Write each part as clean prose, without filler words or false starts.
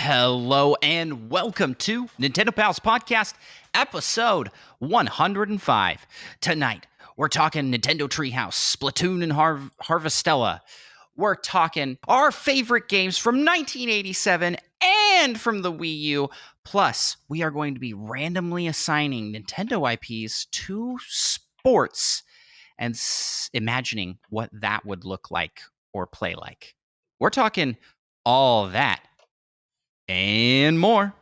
Hello and welcome to Nintendo Pals Podcast, episode 105. Tonight, we're talking Nintendo Treehouse, Splatoon, and Harvestella. We're talking our favorite games from 1987 and from the Wii U. Plus, we are going to be randomly assigning Nintendo IPs to sports and imagining what that would look like or play like. We're talking all that and more.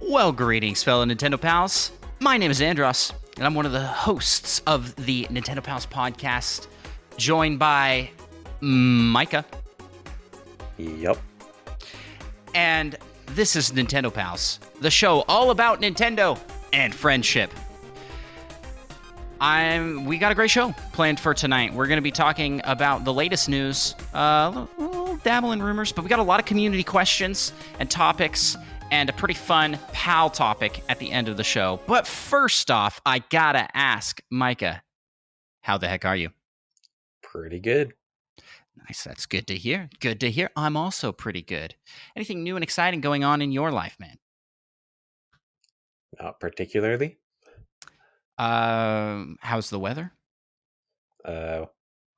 Well, greetings, fellow Nintendo Pals. My name is Andros, and I'm one of the hosts of the Nintendo Pals podcast, joined by Micah. Yep. And this is Nintendo Pals, the show all about Nintendo and friendship. We got a great show planned for tonight. We're going to be talking about the latest news, a little dabble in rumors, but we got a lot of community questions and topics, and a pretty fun PAL topic at the end of the show. But first off, I gotta ask, Micah, how the heck are you? Pretty good. Nice, that's good to hear. Good to hear. I'm also pretty good. Anything new and exciting going on in your life, man? Not particularly. How's the weather?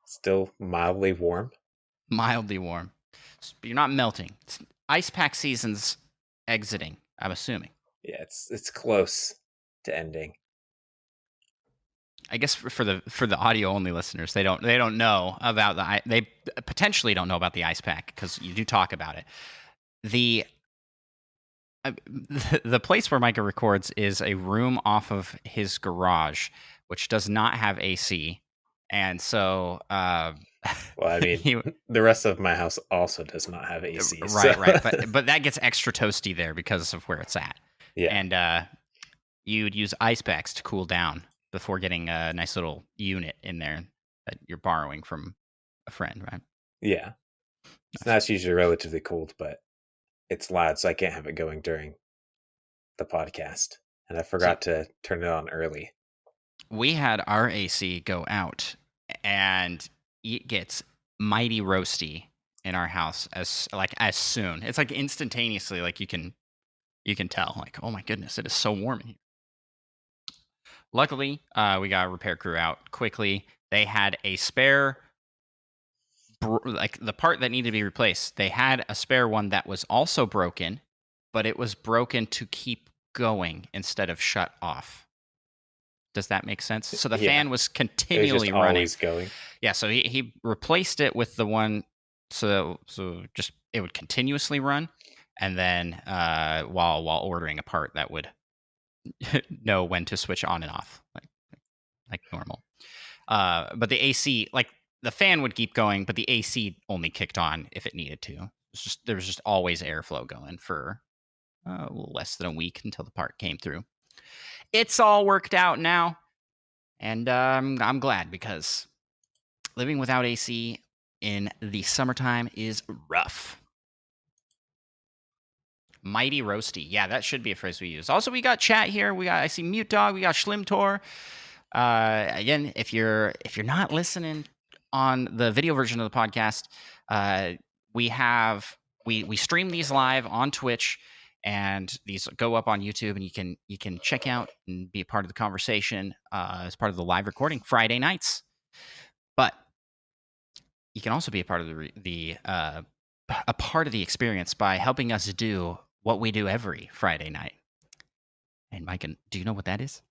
Still mildly warm. Mildly warm. You're not melting. Ice pack season's exiting, I'm assuming. Yeah, it's close to ending. I guess for the audio only listeners, they don't know about they potentially don't know about the ice pack because you do talk about it. The place where Micah records is a room off of his garage, which does not have AC, and so well, I mean, the rest of my house also does not have AC. Right, so. right. But that gets extra toasty there because of where it's at. Yeah. And you'd use ice packs to cool down before getting a nice little unit in there that you're borrowing from a friend, right? Yeah. That's usually relatively cold, but it's loud, so I can't have it going during the podcast. And I forgot to turn it on early. We had our AC go out, and it gets mighty roasty in our house as soon. It's like instantaneously, like you can tell, like, oh my goodness, it is so warm in here. Luckily, we got a repair crew out quickly. They had a spare, like the part that needed to be replaced. They had a spare one that was also broken, but it was broken to keep going instead of shut off. Does that make sense? So the fan was continually running. Always going. Yeah, so he replaced it with the one so just it would continuously run, and then while ordering a part that would know when to switch on and off like normal. But the AC, like the fan would keep going, but the AC only kicked on if it needed to. There was just always airflow going for a little less than a week until the part came through. It's all worked out now, and I'm glad because living without AC in the summertime is rough. Mighty roasty. Yeah, that should be a phrase we use. Also, we got chat here. I see Mute Dog. We got Schlimtor. Again, if you're not listening on the video version of the podcast, we stream these live on Twitch. And these go up on YouTube, and you can check out and be a part of the conversation as part of the live recording Friday nights. But you can also be a part of a part of the experience by helping us do what we do every Friday night. And Mike, do you know what that is?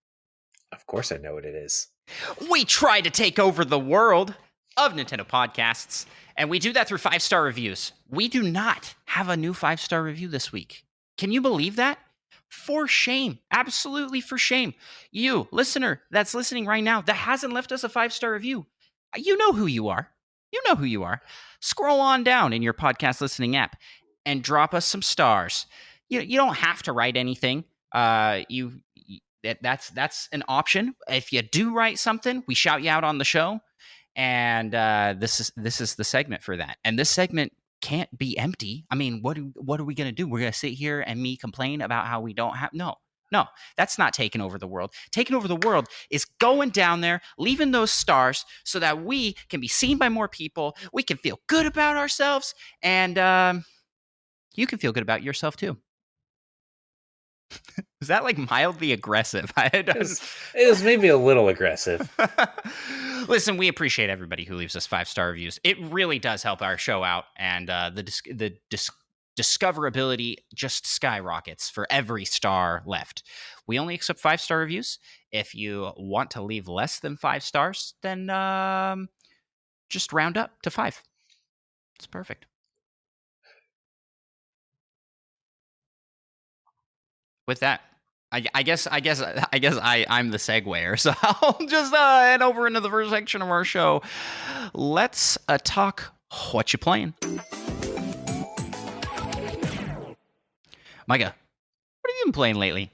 Of course, I know what it is. We try to take over the world of Nintendo podcasts, and we do that through 5-star reviews. We do not have a new 5-star review this week. Can you believe that? For shame. Absolutely for shame. You, listener, that's listening right now, that hasn't left us a 5-star review. You know who you are. You know who you are. Scroll on down in your podcast listening app and drop us some stars. You don't have to write anything. That's an option. If you do write something, we shout you out on the show, and this is the segment for that. And this segment can't be empty. I mean, what are we gonna do? We're gonna sit here and me complain about how we don't have no. That's not taking over the world. Taking over the world is going down there, leaving those stars so that we can be seen by more people. We can feel good about ourselves, and you can feel good about yourself too. Is that like mildly aggressive? It was maybe a little aggressive. Listen, we appreciate everybody who leaves us 5-star reviews. It really does help our show out, and the discoverability just skyrockets for every star left. We only accept 5-star reviews. If you want to leave less than 5 stars, then just round up to 5. It's perfect. With that, I guess I'm the segwayer, so I'll just head over into the first section of our show. Let's talk what you playing. Micah, what have you been playing lately?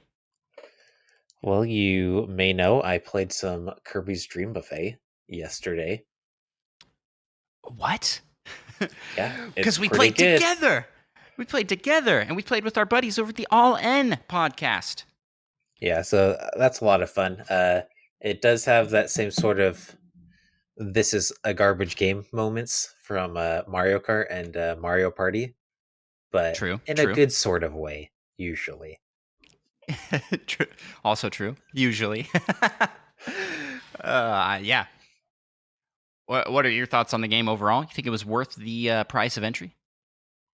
Well, you may know I played some Kirby's Dream Buffet yesterday. What? Yeah, Because we played together. We played together, and we played with our buddies over at the All N podcast. Yeah, so that's a lot of fun. It does have that same sort of "this is a garbage game" moments from Mario Kart and Mario Party, but in a True. good sort of way, usually. True. Also true. Usually. Yeah. What are your thoughts on the game overall? You think it was worth the price of entry?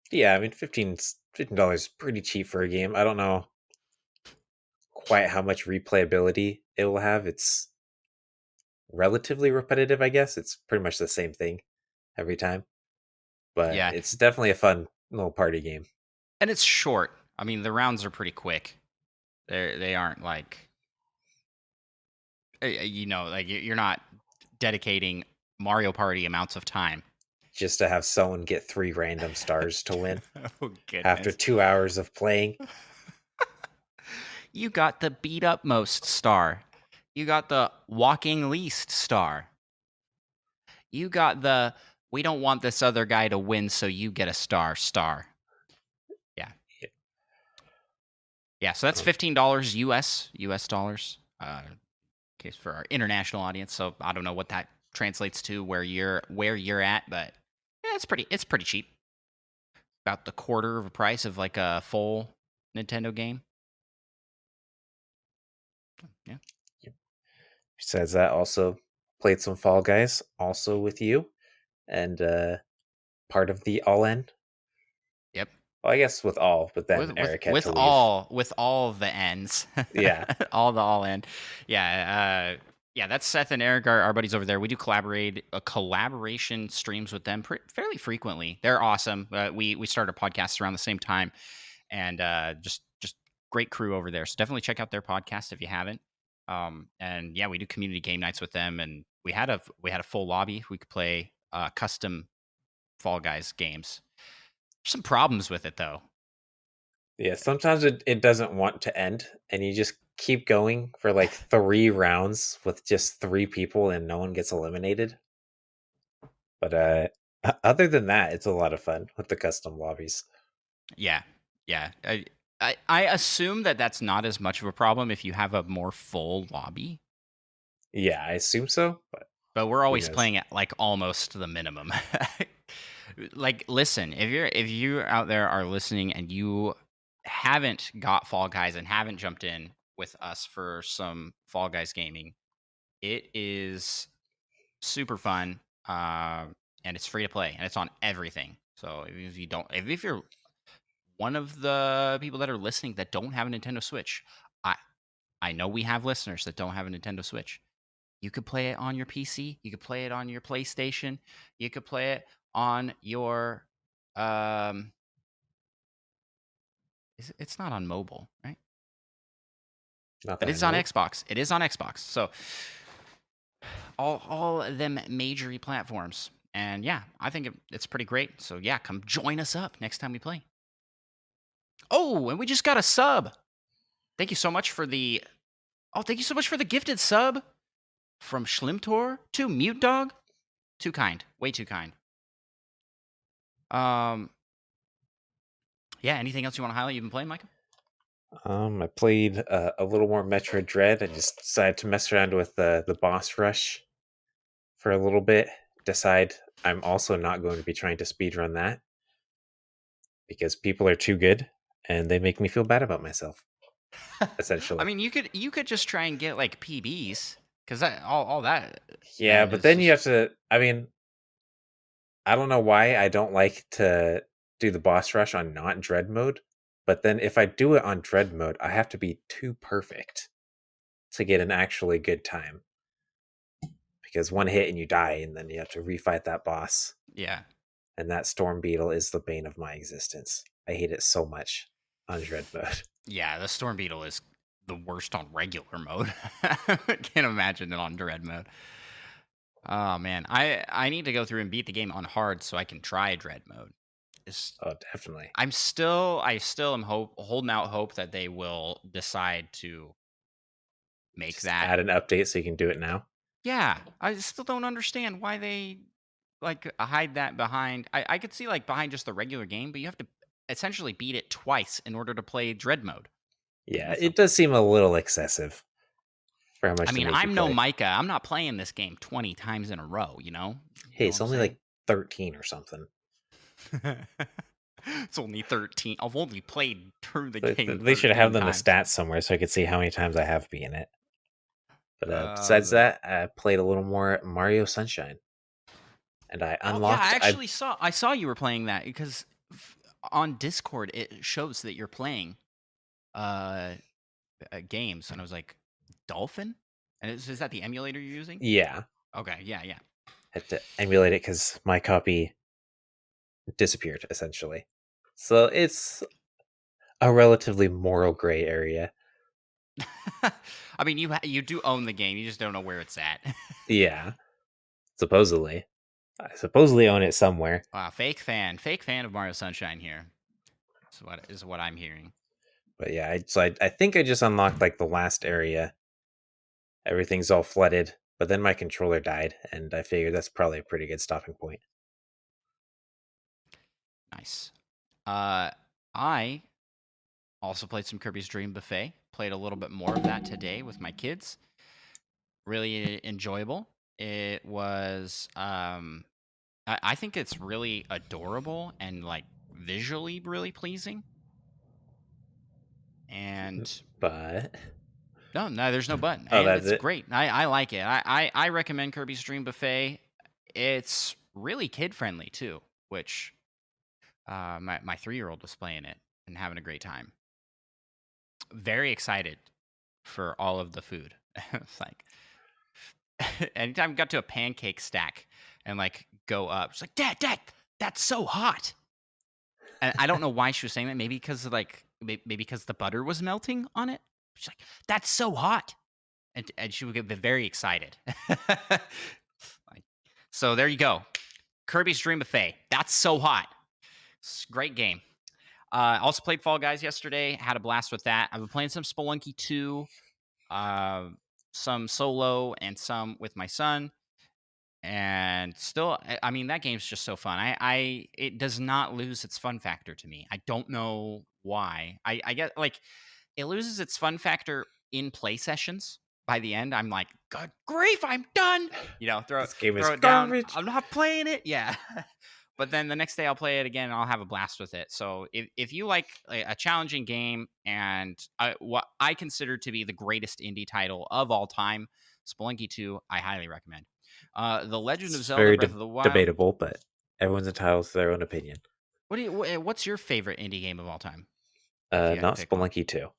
Yeah, I mean, $15 is pretty cheap for a game. I don't know quite how much replayability it will have. It's relatively repetitive, I guess. It's pretty much the same thing every time, but Yeah. it's definitely a fun little party game. And it's short. I mean, the rounds are pretty quick. They aren't like like you're not dedicating Mario Party amounts of time Just to have someone get 3 random stars to win oh after goodness. 2 hours of playing. You got the beat up most star. You got the walking least star. You got the we don't want this other guy to win, so you get a star. Yeah. Yeah, so that's $15 US dollars. Case for our international audience. So I don't know what that translates to where you're at, but yeah, it's pretty cheap. About the quarter of a price of like a full Nintendo game. Yeah. Besides that, also played some Fall Guys, also with you, and part of the All In. Yep. Well, I guess with all, but then With Eric had to leave. with all the ends. Yeah, all in. Yeah, yeah, that's Seth and Eric, our buddies over there. We do collaboration streams with them fairly frequently. They're awesome. We started a podcast around the same time, and just great crew over there. So definitely check out their podcast if you haven't. And yeah, we do community game nights with them, and we had a full lobby. We could play custom Fall Guys games. There's some problems with it though. yeah. Sometimes it doesn't want to end, and you just keep going for like 3 rounds with just 3 people, and no one gets eliminated. But other than that, it's a lot of fun with the custom lobbies. Yeah, yeah. I assume that that's not as much of a problem if you have a more full lobby. Yeah, I assume so, but we're who always knows? playing at like almost the minimum. Like, listen, if you out there are listening and you haven't got Fall Guys and haven't jumped in with us for some Fall Guys gaming, it is super fun, and it's free to play, and it's on everything. So if you're one of the people that are listening that don't have a Nintendo Switch, I know we have listeners that don't have a Nintendo Switch. You could play it on your PC. You could play it on your PlayStation. You could play it on your it's not on mobile, right? Not But that I it's on know. Xbox. It is on Xbox. So all of them major platforms. And yeah, I think it's pretty great. So yeah, come join us up next time we play. Oh, and we just got a sub. Thank you so much for the thank you so much for the gifted sub from Schlimtor to Mute Dog. Too kind. Way too kind. Um yeah, anything else you want to highlight you've been playing, Micah? I played a little more Metro Dread. I just decided to mess around with the boss rush for a little bit. Decide I'm also not going to be trying to speedrun that because people are too good and they make me feel bad about myself. I Essentially, mean, you could just try and get like PBs because that all that yeah. then But is then you just have to. I mean, I don't know why I don't like to do the boss rush on not Dread mode. But then if I do it on Dread mode, I have to be too perfect to get an actually good time. Because one hit and you die, and then you have to refight that boss. yeah. And that Storm Beetle is the bane of my existence. I hate it so much on Dread mode. Yeah, the Storm Beetle is the worst on regular mode. Can't imagine it on Dread mode. Oh man, I need to go through and beat the game on hard so I can try Dread mode. It's, Oh, definitely. I still am holding out hope that they will decide to make Just that. add an update so you can do it now. Yeah, I still don't understand why they like hide that behind. I could see like behind just the regular game, but you have to essentially beat it twice in order to play Dread mode. Yeah, That's it does seem a little excessive for how I much they mean, make you I'm no play. Micah. I'm not playing this game 20 times in a row, you know? You Hey, know what it's I'm only saying? like 13 or something. It's only 13. I've only played through the But game they should have 13 them the times. stats somewhere so I could see how many times I have beaten it. But besides Uh, that, I played a little more Mario Sunshine, and I oh yeah, unlocked. I I saw you were playing that because on Discord it shows that you're playing uh, games, and I was like, Dolphin, and is that the emulator you're using? yeah, Okay, yeah, yeah. had to emulate it because my copy disappeared essentially. So it's a relatively moral gray area. I mean, you do own the game, you just don't know where it's at. Yeah, supposedly. I supposedly own it somewhere. Wow, fake fan of Mario Sunshine here. Is what I'm hearing. But yeah, I think I just unlocked like the last area. Everything's all flooded, but then my controller died, and I figured that's probably a pretty good stopping point. Nice. I also played some Kirby's Dream Buffet. Played a little bit more of that today with my kids. Really enjoyable. It was. I think it's really adorable and like visually really pleasing. And But no, there's no button, oh, and that's it's it. great. I like it. I recommend Kirby's Dream Buffet. It's really kid friendly too, which my 3-year-old was playing it and having a great time. Very excited for all of the food. It's like anytime we got to a pancake stack and like go up, she's like, Dad, that's so hot. And I don't know why she was saying that. Maybe because maybe because the butter was melting on it. She's like, that's so hot, and she would get very excited. Like, so there you go, Kirby's Dream Buffet. That's so hot. It's a great game. Also played Fall Guys yesterday. Had a blast with that. I've been playing some Spelunky 2, uh, some solo, and some with my son. And still, I mean, that game's just so fun. It does not lose its fun factor to me. I don't know why. I get like it loses its fun factor in play sessions. By the end, I'm like, God grief, I'm done. You know, throw This game is throw it down. garbage. I'm not playing it. Yeah. But then the next day I'll play it again and I'll have a blast with it. So if you like a challenging game and what I consider to be the greatest indie title of all time, Spelunky 2, I highly recommend. The Legend of It's Zelda very Breath of the Wild. debatable, but everyone's entitled to their own opinion. What's your favorite indie game of all time? If you had to Not pick one. Spelunky 2.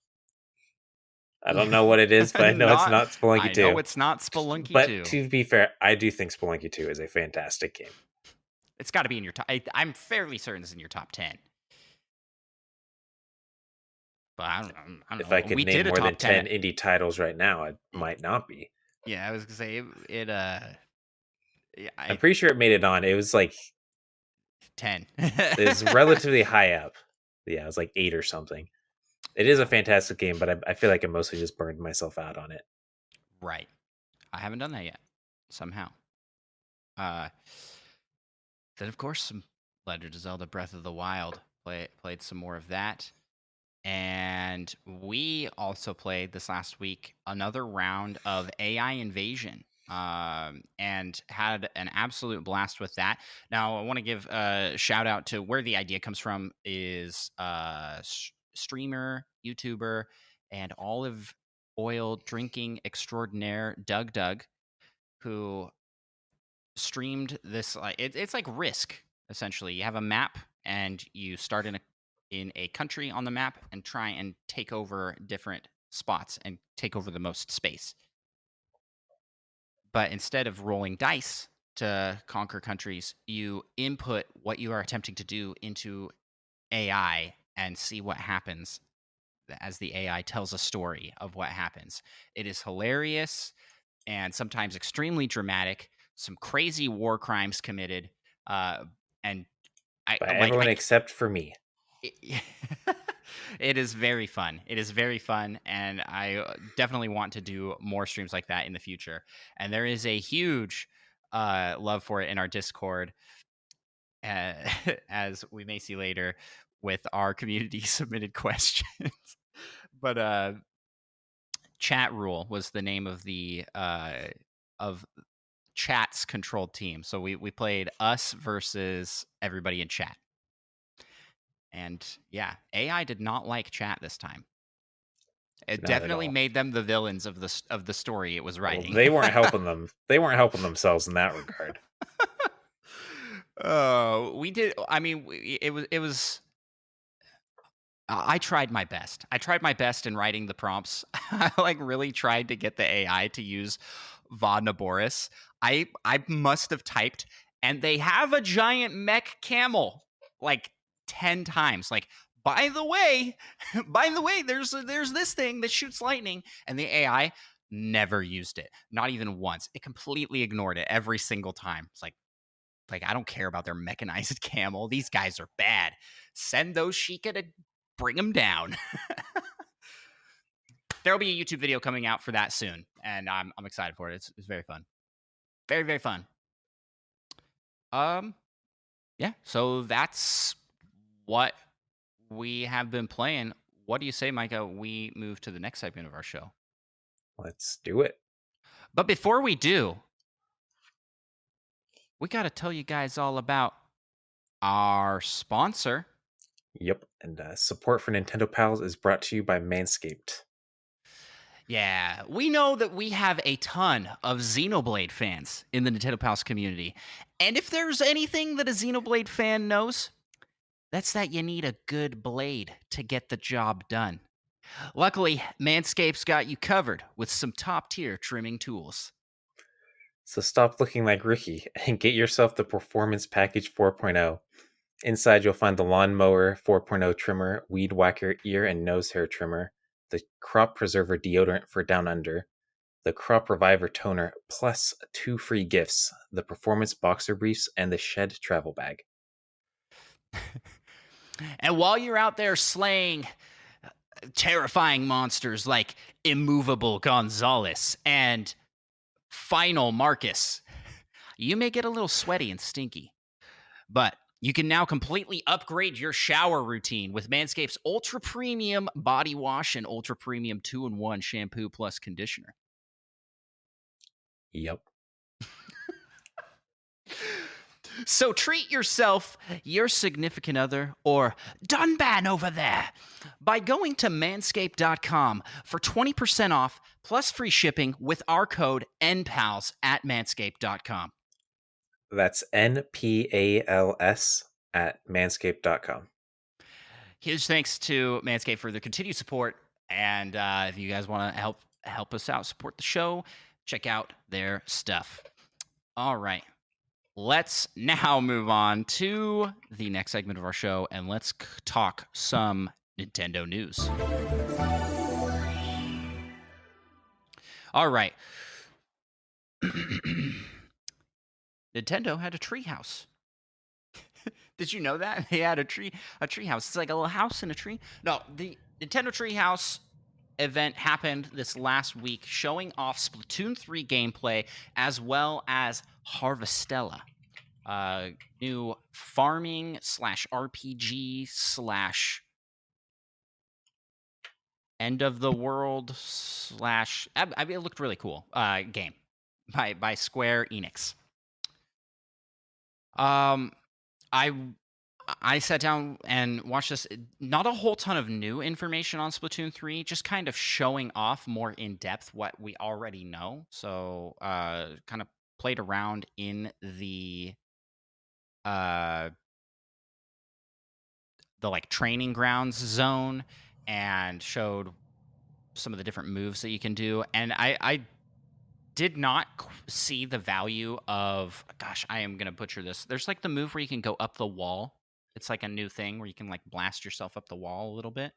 I don't know what it is, but I know it's Not not Spelunky I know 2. it's not Spelunky But 2. to be fair, I do think Spelunky 2 is a fantastic game. It's got to be in your top. I'm fairly certain it's in your top 10. But I don't If I know. could We name did a more than top 10. 10 indie titles right now, it might not be. Yeah, I was gonna say it. I'm pretty sure it made it on. It was like 10. it's relatively high up. Yeah, it was like 8 or something. It is a fantastic game, but I feel like I mostly just burned myself out on it. Right. I haven't done that yet. Somehow. Uh, then of course some Legend of Zelda Breath of the Wild. Played some more of that. And we also played this last week another round of AI Invasion, and had an absolute blast with that. Now, I want to give a shout out to where the idea comes from is streamer, YouTuber, and olive oil drinking extraordinaire Doug, who streamed this. It's like Risk essentially. You have a map and you start in a country on the map and try and take over different spots and take over the most space. But instead of rolling dice to conquer countries, you input what you are attempting to do into AI and see what happens as the AI tells a story of what happens. It is hilarious and sometimes extremely dramatic. Some crazy war crimes committed, and I By like everyone I except for me. it, it is very fun. It is very fun, and I definitely want to do more streams like that in the future. And there is a huge love for it in our Discord, uh, as we may see later with our community submitted questions. But Chat Rule was the name of the of chat's controlled team. So we played us versus everybody in chat. And yeah, AI did not like chat this time. It Not at definitely all. made them the villains of the story it was Well, writing. they weren't helping them. They weren't helping themselves in that regard. Oh, we did. I mean, it was. I tried my best. I tried my best in writing the prompts. I like really tried to get the AI to use Vodnaboris. I must have typed, and they have a giant mech camel like 10 times. Like, by the way, by the way, there's this thing that shoots lightning, and the AI never used it, not even once. It completely ignored it every single time. It's like I don't care about their mechanized camel. These guys are bad. Send those Sheikah to bring them down. There'll be a YouTube video coming out for that soon, and I'm excited for it. It's very fun, very very fun. Um, yeah. So that's what we have been playing. What do you say, Micah? We move to the next segment of our show. Let's do it. But before we do, we got to tell you guys all about our sponsor. Yep. And support for Nintendo Pals is brought to you by Manscaped. Yeah, we know that we have a ton of Xenoblade fans in the Nintendo Pals community. And if there's anything that a Xenoblade fan knows, that's that you need a good blade to get the job done. Luckily, Manscaped's got you covered with some top tier trimming tools. So stop looking like Ricky and get yourself the Performance Package 4.0. Inside, you'll find the Lawnmower 4.0 trimmer, Weed Whacker ear and nose hair trimmer, the Crop Preserver deodorant for down under, the Crop Reviver toner, plus 2 free gifts, the Performance Boxer Briefs and the Shed travel bag. And while you're out there slaying terrifying monsters like Immovable Gonzalez and Final Marcus, you may get a little sweaty and stinky. But you can now completely upgrade your shower routine with Manscaped's Ultra Premium Body Wash and Ultra Premium 2-in-1 Shampoo plus Conditioner. Yep. So treat yourself, your significant other, or Dunban over there by going to manscaped.com for 20% off plus free shipping with our code NPALS at manscaped.com. That's NPALS at manscaped.com. Huge thanks to Manscaped for their continued support. And if you guys want to help us out, support the show, check out their stuff. All right. Let's now move on to the next segment of our show, and let's talk some Nintendo news. All right. Nintendo had a treehouse. Did you know that? They had a treehouse. It's like a little house in a tree. No, the Nintendo Treehouse event happened this last week, showing off Splatoon 3 gameplay as well as Harvestella, uh, new farming slash RPG slash end of the world slash. Mean, it looked really cool. Game by Square Enix. Um, I I sat down and watched this. Not a whole ton of new information on Splatoon 3, just kind of showing off more in depth what we already know. So, kind of played around in uh the like training grounds zone and showed some of the different moves that you can do. And I did not see the value of, gosh, I am gonna butcher this. There's like the move where you can go up the wall. It's like a new thing where you can like blast yourself up the wall a little bit.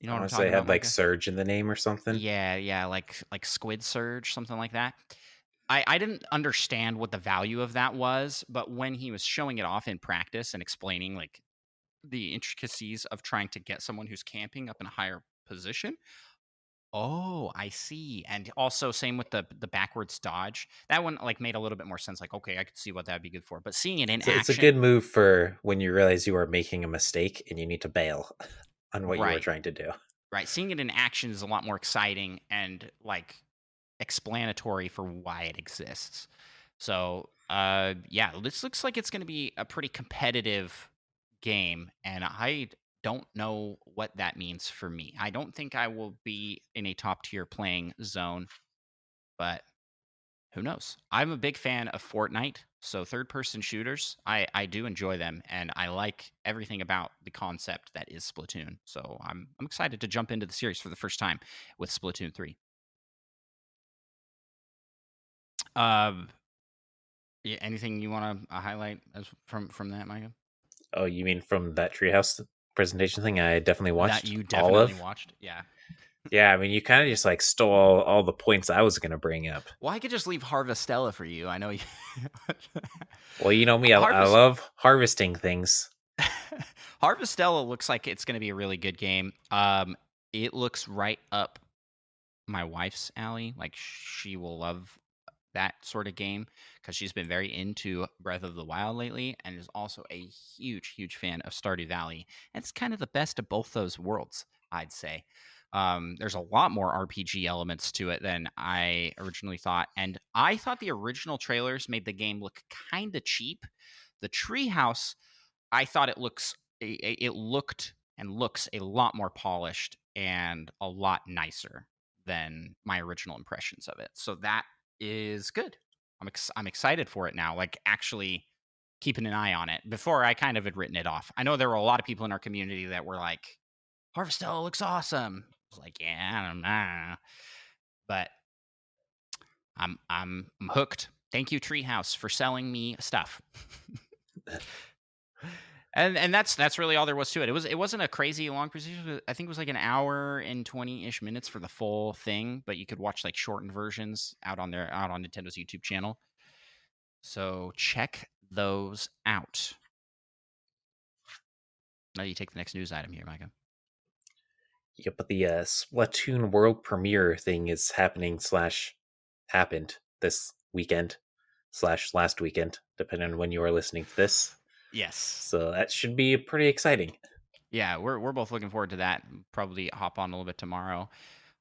You know I what I'm want to say talking it about, had like Micah? Surge in the name or something. Yeah, yeah, like Squid Surge, something like that. I didn't understand what the value of that was, but when he was showing it off in practice and explaining like the intricacies of trying to get someone who's camping up in a higher position. Oh, I see. And also same with the backwards dodge. That one like made a little bit more sense. Like, okay, I could see what that'd be good for. But seeing it in So it's a action, good move for when you realize you are making a mistake and you need to bail on what you were right, trying to do. right. Seeing it in action is a lot more exciting and like explanatory for why it exists. So, yeah, this looks like it's going to be a pretty competitive game, and I don't know what that means for me. I don't think I will be in a top tier playing zone, but who knows? I'm a big fan of Fortnite, so third person shooters, I do enjoy them, and I like everything about the concept that is Splatoon. So I'm excited to jump into the series for the first time with Splatoon 3. Um, yeah, anything you want to highlight as from that, Micah? Oh, you mean from that Treehouse presentation thing I definitely That watched you all definitely of? watched? Yeah. Yeah, I mean, you kind of just like stole all the points I was going to bring up. Well, I could just leave Harvestella for you. I know you. Well, you know me, I Harvest love harvesting things. Harvestella looks like it's going to be a really good game. It looks right up my wife's alley. Like she will love that sort of game because she's been very into Breath of the Wild lately and is also a huge, huge fan of Stardew Valley. And it's kind of the best of both those worlds, I'd say. There's a lot more RPG elements to it than I originally thought. And I thought the original trailers made the game look kind of cheap. The Treehouse, I thought it looked and looks a lot more polished and a lot nicer than my original impressions of it. So that is good. I'm excited for it now. Like actually keeping an eye on it. Before I kind of had written it off. I know there were a lot of people in our community that were like, "Harvestella looks awesome." I was like, "Yeah, I don't know," but I'm hooked. Thank you, Treehouse, for selling me stuff. And that's really all there was to it. It wasn't a crazy long presentation. I think it was like an hour and 20-ish minutes for the full thing, but you could watch like shortened versions out on Nintendo's YouTube channel. So check those out. Now you take the next news item here, Micah. Yeah, but the Splatoon world premiere thing is happening slash happened this weekend slash last weekend, depending on when you are listening to this. Yes. So that should be pretty exciting. Yeah, we're both looking forward to that. Probably hop on a little bit tomorrow.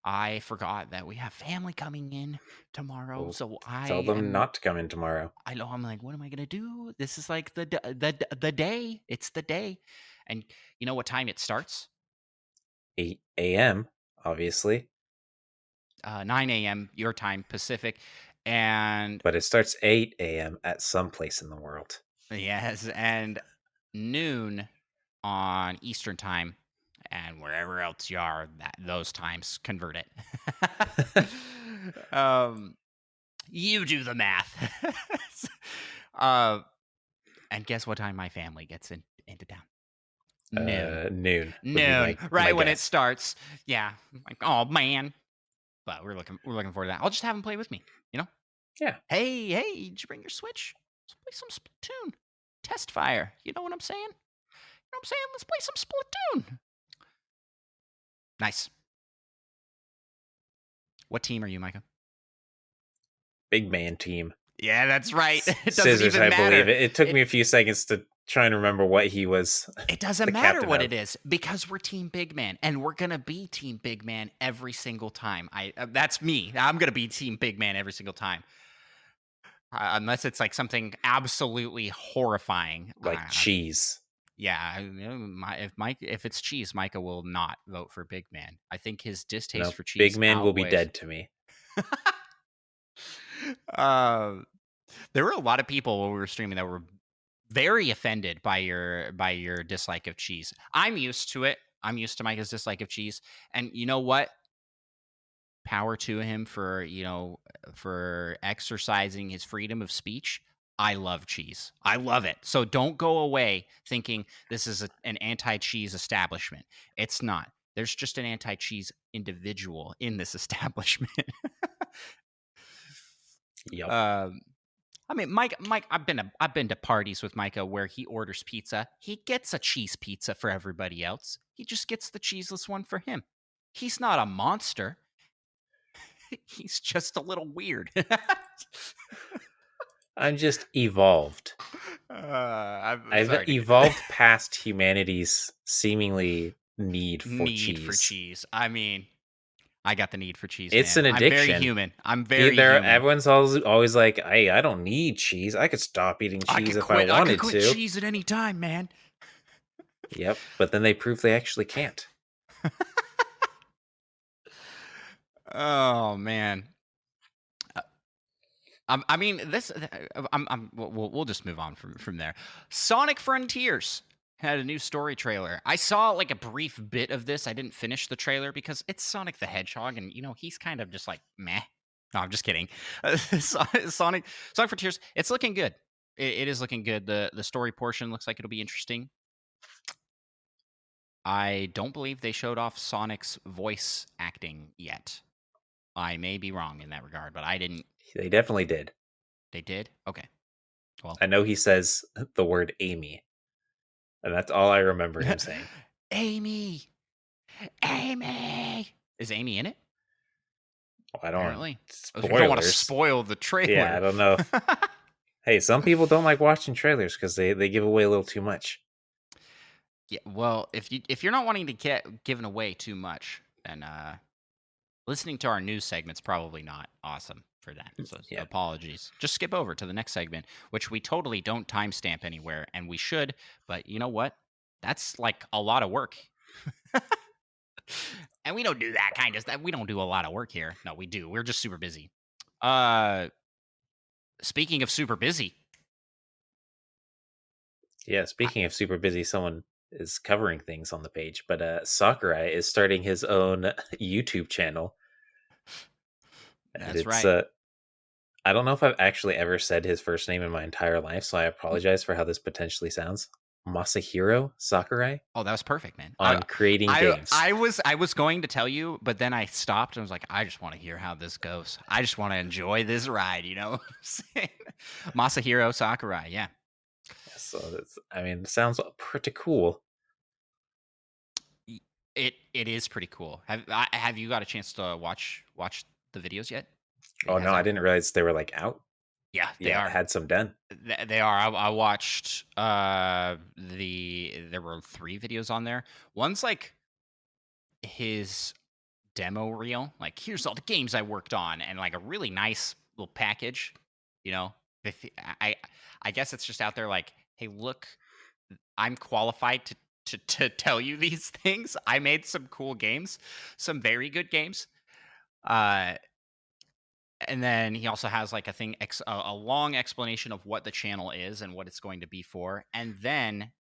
I forgot that we have family coming in tomorrow, Well, so tell them not to come in tomorrow. I know I'm like, what am I gonna do? This is like the day. It's the day, and you know what time it starts? 8 a.m., obviously, 9 a.m. your time Pacific, and but it starts 8 a.m. at some place in the world. yes, and noon on Eastern time, and wherever else you are, that those times convert it. um, you do the math. uh, and guess what time my family gets into town? Noon. Noon would be Noon, my right when it guess. starts. Yeah, like oh man, but we're looking forward to that. I'll just have them play with me. You know, Yeah, hey, did you bring your Switch? Let's play some Splatoon. Test fire. You know what I'm saying? You know what I'm saying? Let's play some Splatoon. Nice. What team are you, Micah? Big man team. Yeah, that's right. It doesn't Scissors, even I believe matter. it. It took me a few seconds to try and remember what he was It doesn't the matter captain what of. it is because we're Team Big Man, and we're gonna be Team Big Man every single time. That's me. I'm gonna be Team Big Man every single time, unless it's like something absolutely horrifying. Like cheese. Yeah, if it's cheese, Micah will not vote for Big Man. I think his distaste No, for big cheese man will be outweighs. dead to me. uh, there were a lot of people when we were streaming that were very offended by your dislike of cheese. I'm used to it. I'm used to Micah's dislike of cheese, and you know what? Power to him for for exercising his freedom of speech. I love cheese. I love it. So don't go away thinking this is an anti-cheese establishment. It's not. There's just an anti-cheese individual in this establishment. Yep. um, I mean, Mike, I've been to parties with Micah where he orders pizza. He gets a cheese pizza for everybody else. He just gets the cheeseless one for him. He's not a monster. He's just a little weird. I'm just evolved. I'm I've sorry to hear evolved past humanity's seemingly need for need for cheese. cheese. I mean, I got the need for cheese, It's man. an I'm very addiction. human. I'm very There, human. everyone's always like, "Hey, I don't need cheese. I could stop eating cheese if I I could wanted quit to." cheese at any time, man. Yep, but then they prove they actually can't. Oh man. I mean, this. We'll just move on from there. Sonic Frontiers had a new story trailer. I saw like a brief bit of this. I didn't finish the trailer because it's Sonic the Hedgehog, and he's kind of just like meh. No, I'm just kidding. Sonic Frontiers. It's looking good. It is looking good. The story portion looks like it'll be interesting. I don't believe they showed off Sonic's voice acting yet. I may be wrong in that regard, but I didn't. They definitely did. They did? Okay. Well, I know he says the word Amy, and that's all I remember him saying. Amy! Amy! Is Amy in it? Well, I don't want Apparently. You don't want to spoilers. spoil the Yeah, I trailer. don't know. Hey, some people don't like watching trailers because they give away a little too much. Yeah, well, if you're not wanting to get given away too much, then listening to our news segment's probably not awesome for that. So Yeah. apologies. Just skip over to the next segment, which we totally don't timestamp anywhere, and we should, but you know what? That's like a lot of work. And we don't do that kind of stuff. We don't do a lot of work here. No, we do. We're just super busy. Uh Speaking of super busy, Yeah, I, speaking of super busy, someone is covering things on the page, but Sakurai is starting his own YouTube channel, and that's it's right. I don't know if I've actually ever said his first name in my entire life, so I apologize for how this potentially sounds. Masahiro Sakurai Oh, that was perfect, man. on creating games. I was going to tell you, but then I stopped and was like, I just want to hear how this goes. I just want to enjoy this ride, you know what I'm saying? Masahiro Sakurai, yeah. So I mean, it sounds pretty cool. It is pretty cool. Have you got a chance to watch the videos yet? He Oh has no, I out? didn't realize they were like out. Yeah, they Yeah, I are. had some done. They are. I watched there were 3 videos on there. One's like his demo reel, like here's all the games I worked on, and like a really nice little package. You know, I I guess it's just out there like, hey, look, I'm qualified to tell you these things. I made some cool games, some very good games. Uh, and then he also has like a thing, a long explanation of what the channel is and what it's going to be for. And then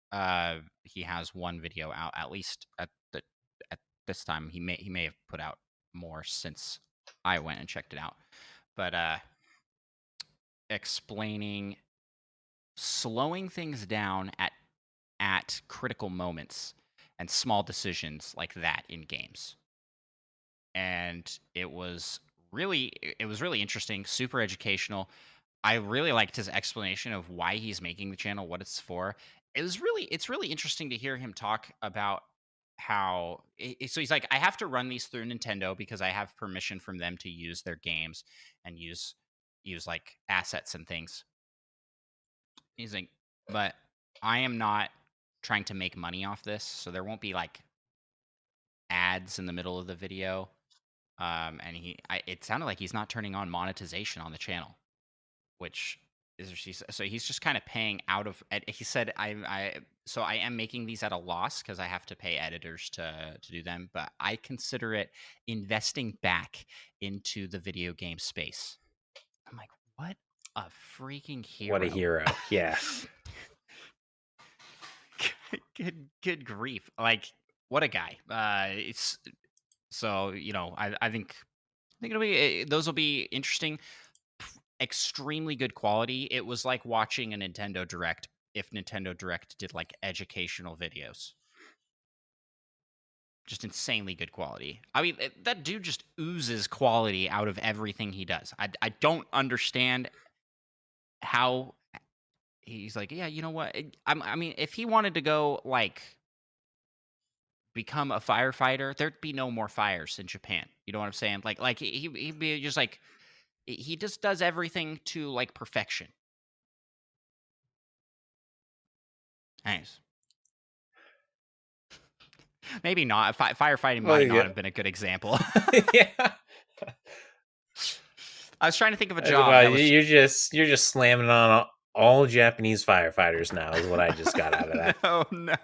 he has one video out, at least at this time. He may have put out more since I went and checked it out, but explaining slowing things down at critical moments and small decisions like that in games. And it was really interesting, super educational. I really liked his explanation of why he's making the channel, what it's for. It's really interesting to hear him talk about how so he's like, I have to run these through Nintendo because I have permission from them to use their games and use like assets and things. He's like, but I am not trying to make money off this, so there won't be like ads in the middle of the video. And it sounded like he's not turning on monetization on the channel, which is so he's just kind of paying out of. He said, so I am making these at a loss because I have to pay editors to do them, but I consider it investing back into the video game space. I'm like, what a freaking What a hero! hero. Yeah. Good grief! Like, what a guy. It's so I think it'll be those will be interesting. Extremely good quality. It was like watching a Nintendo Direct if Nintendo Direct did like educational videos. Just insanely good quality. I mean, that dude just oozes quality out of everything he does. I don't understand how he's like, yeah, you know what? I mean, if he wanted to go like become a firefighter, there'd be no more fires in Japan. You know what I'm saying? Like he'd be just like he just does everything to like perfection. Nice. Maybe not. Firefighting Well, might not yeah. have been a good example. Yeah. I was trying to think of a job Well, that was you're just slamming on all Japanese firefighters now is what I just got out of that. no, no,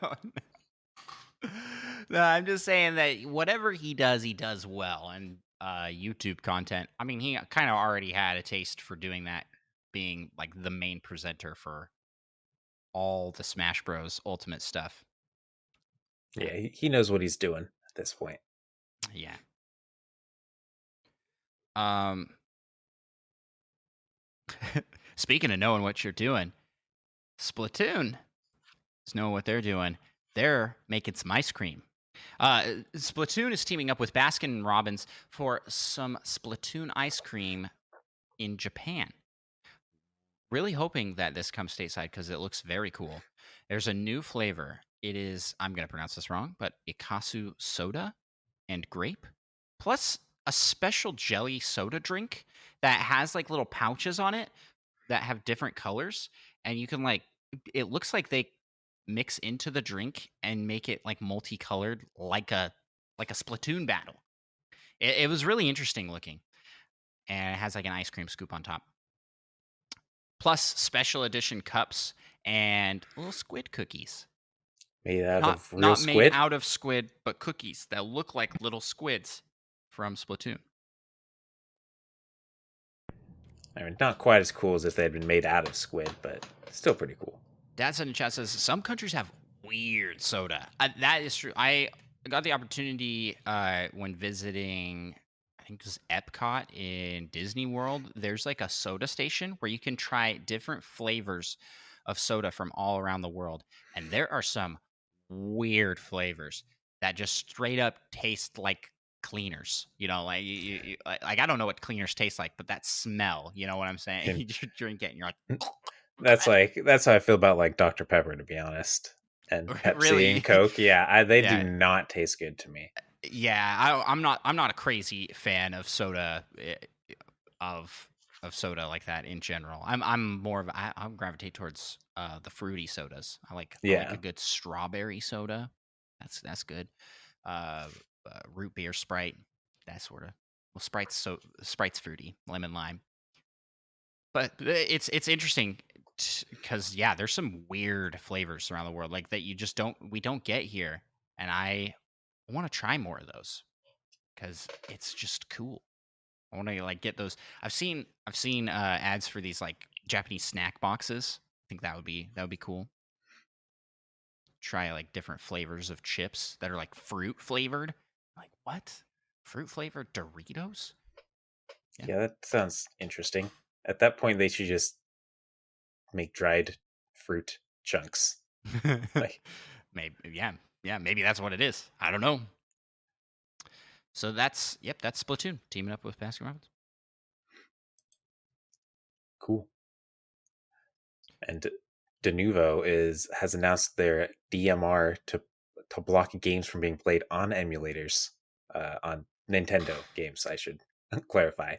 no. I'm just saying that whatever he does well. And YouTube content. I mean, he kind of already had a taste for doing that, being like the main presenter for all the Smash Bros. Ultimate stuff. Yeah, he knows what he's doing at this point. Yeah. Um. Speaking of knowing what you're doing, Splatoon is knowing what they're doing. They're making some ice cream. Splatoon is teaming up with Baskin Robbins for some Splatoon ice cream in Japan. Really hoping that this comes stateside because it looks very cool. There's a new flavor. It is, I'm going to pronounce this wrong, but Ikasu soda and grape, plus a special jelly soda drink that has like little pouches on it that have different colors. And you can like, it looks like they mix into the drink and make it like multicolored, like a Splatoon battle. It was really interesting looking, and it has like an ice cream scoop on top, plus special edition cups and little squid cookies. Made out Not of real not made squid. out of squid, but cookies that look like little squids from Splatoon. I mean, not quite as cool as if they had been made out of squid, but still pretty cool. Dad said in chat says some countries have weird soda. That is true. I got the opportunity when visiting, I think it was Epcot in Disney World. There's like a soda station where you can try different flavors of soda from all around the world, and there are some weird flavors that just straight up taste like cleaners. You know, like like I don't know what cleaners taste like, but that smell. You know what I'm saying? And You drink it, and you're like, that's how I feel about like Dr Pepper, to be honest, and Pepsi and really? Coke. Yeah, they do Yeah, not taste good to me. yeah. I'm not a crazy fan of soda, of soda like that in general. I'm more of I gravitate towards the fruity sodas. I like a Yeah, good strawberry soda. That's good. Uh, root beer, Sprite, that sort of. Well, Sprite's fruity, lemon lime. But it's interesting because yeah, there's some weird flavors around the world like that you just don't get here, and I want to try more of those because it's just cool. I want to like get those. I've seen ads for these like Japanese snack boxes. I think that would be cool. Try like different flavors of chips that are like fruit flavored. Like what? Fruit flavored Doritos? Yeah. yeah, that sounds interesting. At that point, they should just make dried fruit chunks. Like, Maybe yeah. Yeah, maybe that's what it is. I don't know. So that's Splatoon teaming up with Baskin Robbins. cool. and Denuvo has announced their DMR to block games from being played on emulators, on Nintendo games, I should clarify.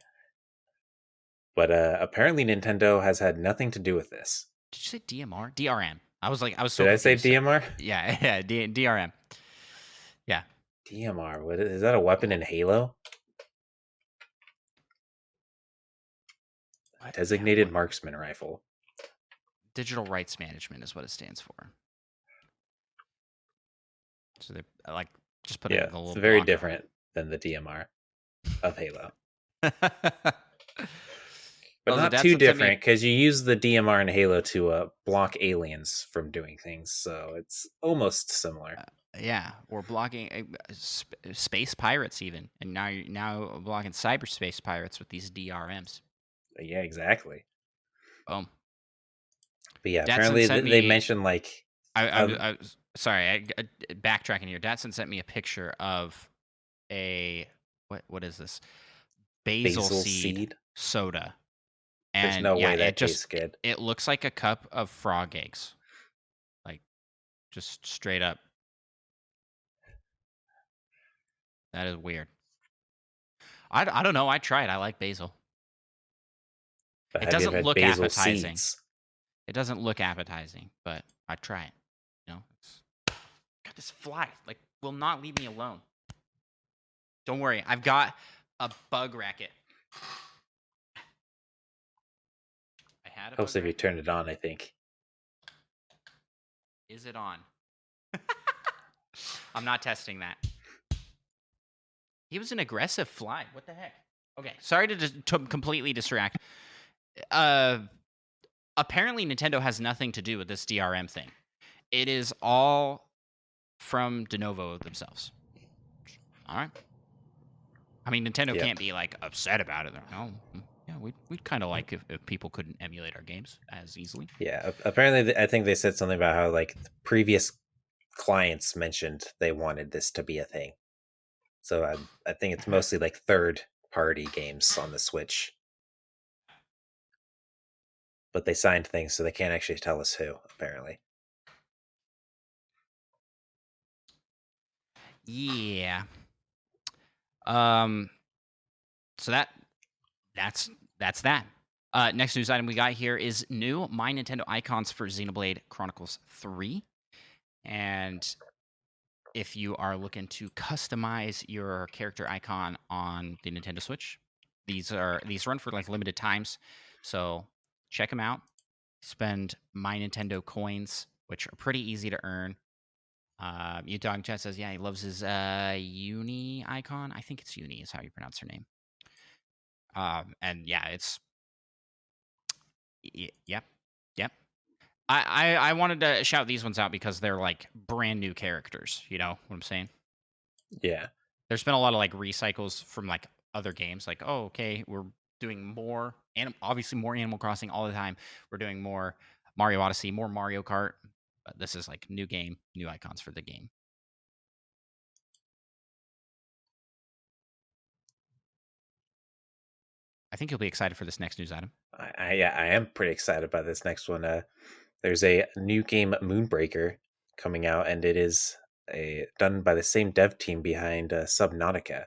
But apparently Nintendo has had nothing to do with this. Did you say DMR? DRM. I was so Did I say confused. DMR? Yeah, yeah, DRM. Yeah. DMR. What is that? A weapon in Halo? What? Yeah. Designated What? marksman rifle. Digital rights management is what it stands for. So they like just putting Yeah, a it's little very block on different than the DMR of Halo. it. But Also, not too Datsun sent me different because you use the DMR in Halo to block aliens from doing things, so it's almost similar. yeah, or blocking space pirates even, and now you're now blocking cyberspace pirates with these DRMs. Yeah, exactly. Boom. But yeah, Datsun apparently sent they me. mentioned like I was sorry. Backtracking here. Datsun sent me a picture of a what is this basil basil seed seed. soda, There's and no yeah, way that tastes it, good. it looks like a cup of frog eggs, like just straight up. That is weird. I don't know. I tried. I like basil. But It have you ever doesn't had look basil appetizing. seeds? It doesn't look appetizing, but I try it. You know, God, this fly like will not leave me alone. Don't worry, I've got a bug racket. I had a bug Helps if you racket. turn it on, I think. Is it on? I'm not testing that. He was an aggressive fly. What the heck? Okay, sorry to just completely distract. Apparently Nintendo has nothing to do with this DRM thing. It is all from Denuvo themselves. All right. I mean, Nintendo Yep. can't be like upset about it. Oh, yeah, we'd kind of like if people couldn't emulate our games as easily. Yeah. Apparently, I think they said something about how like the previous clients mentioned they wanted this to be a thing. So I think it's mostly like third party games on the Switch. But they signed things, so they can't actually tell us who, apparently. Yeah. So that's that. Next news item we got here is new My Nintendo icons for Xenoblade Chronicles 3. And if you are looking to customize your character icon on the Nintendo Switch, these run for like limited times. So check them out. Spend My Nintendo coins, which are pretty easy to earn. Dog Chat says, yeah, he loves his Uni icon. I think it's Uni is how you pronounce her name. And yeah, it's yep. I wanted to shout these ones out because they're like brand new characters. You know what I'm saying? Yeah. There's been a lot of like recycles from like other games. Like, oh, okay, we're doing more, and obviously more Animal Crossing all the time. We're doing more Mario Odyssey, more Mario Kart. But this is like new game, new icons for the game. I think you'll be excited for this next news item. I am pretty excited about this next one. There's a new game, Moonbreaker, coming out, and it is done by the same dev team behind Subnautica.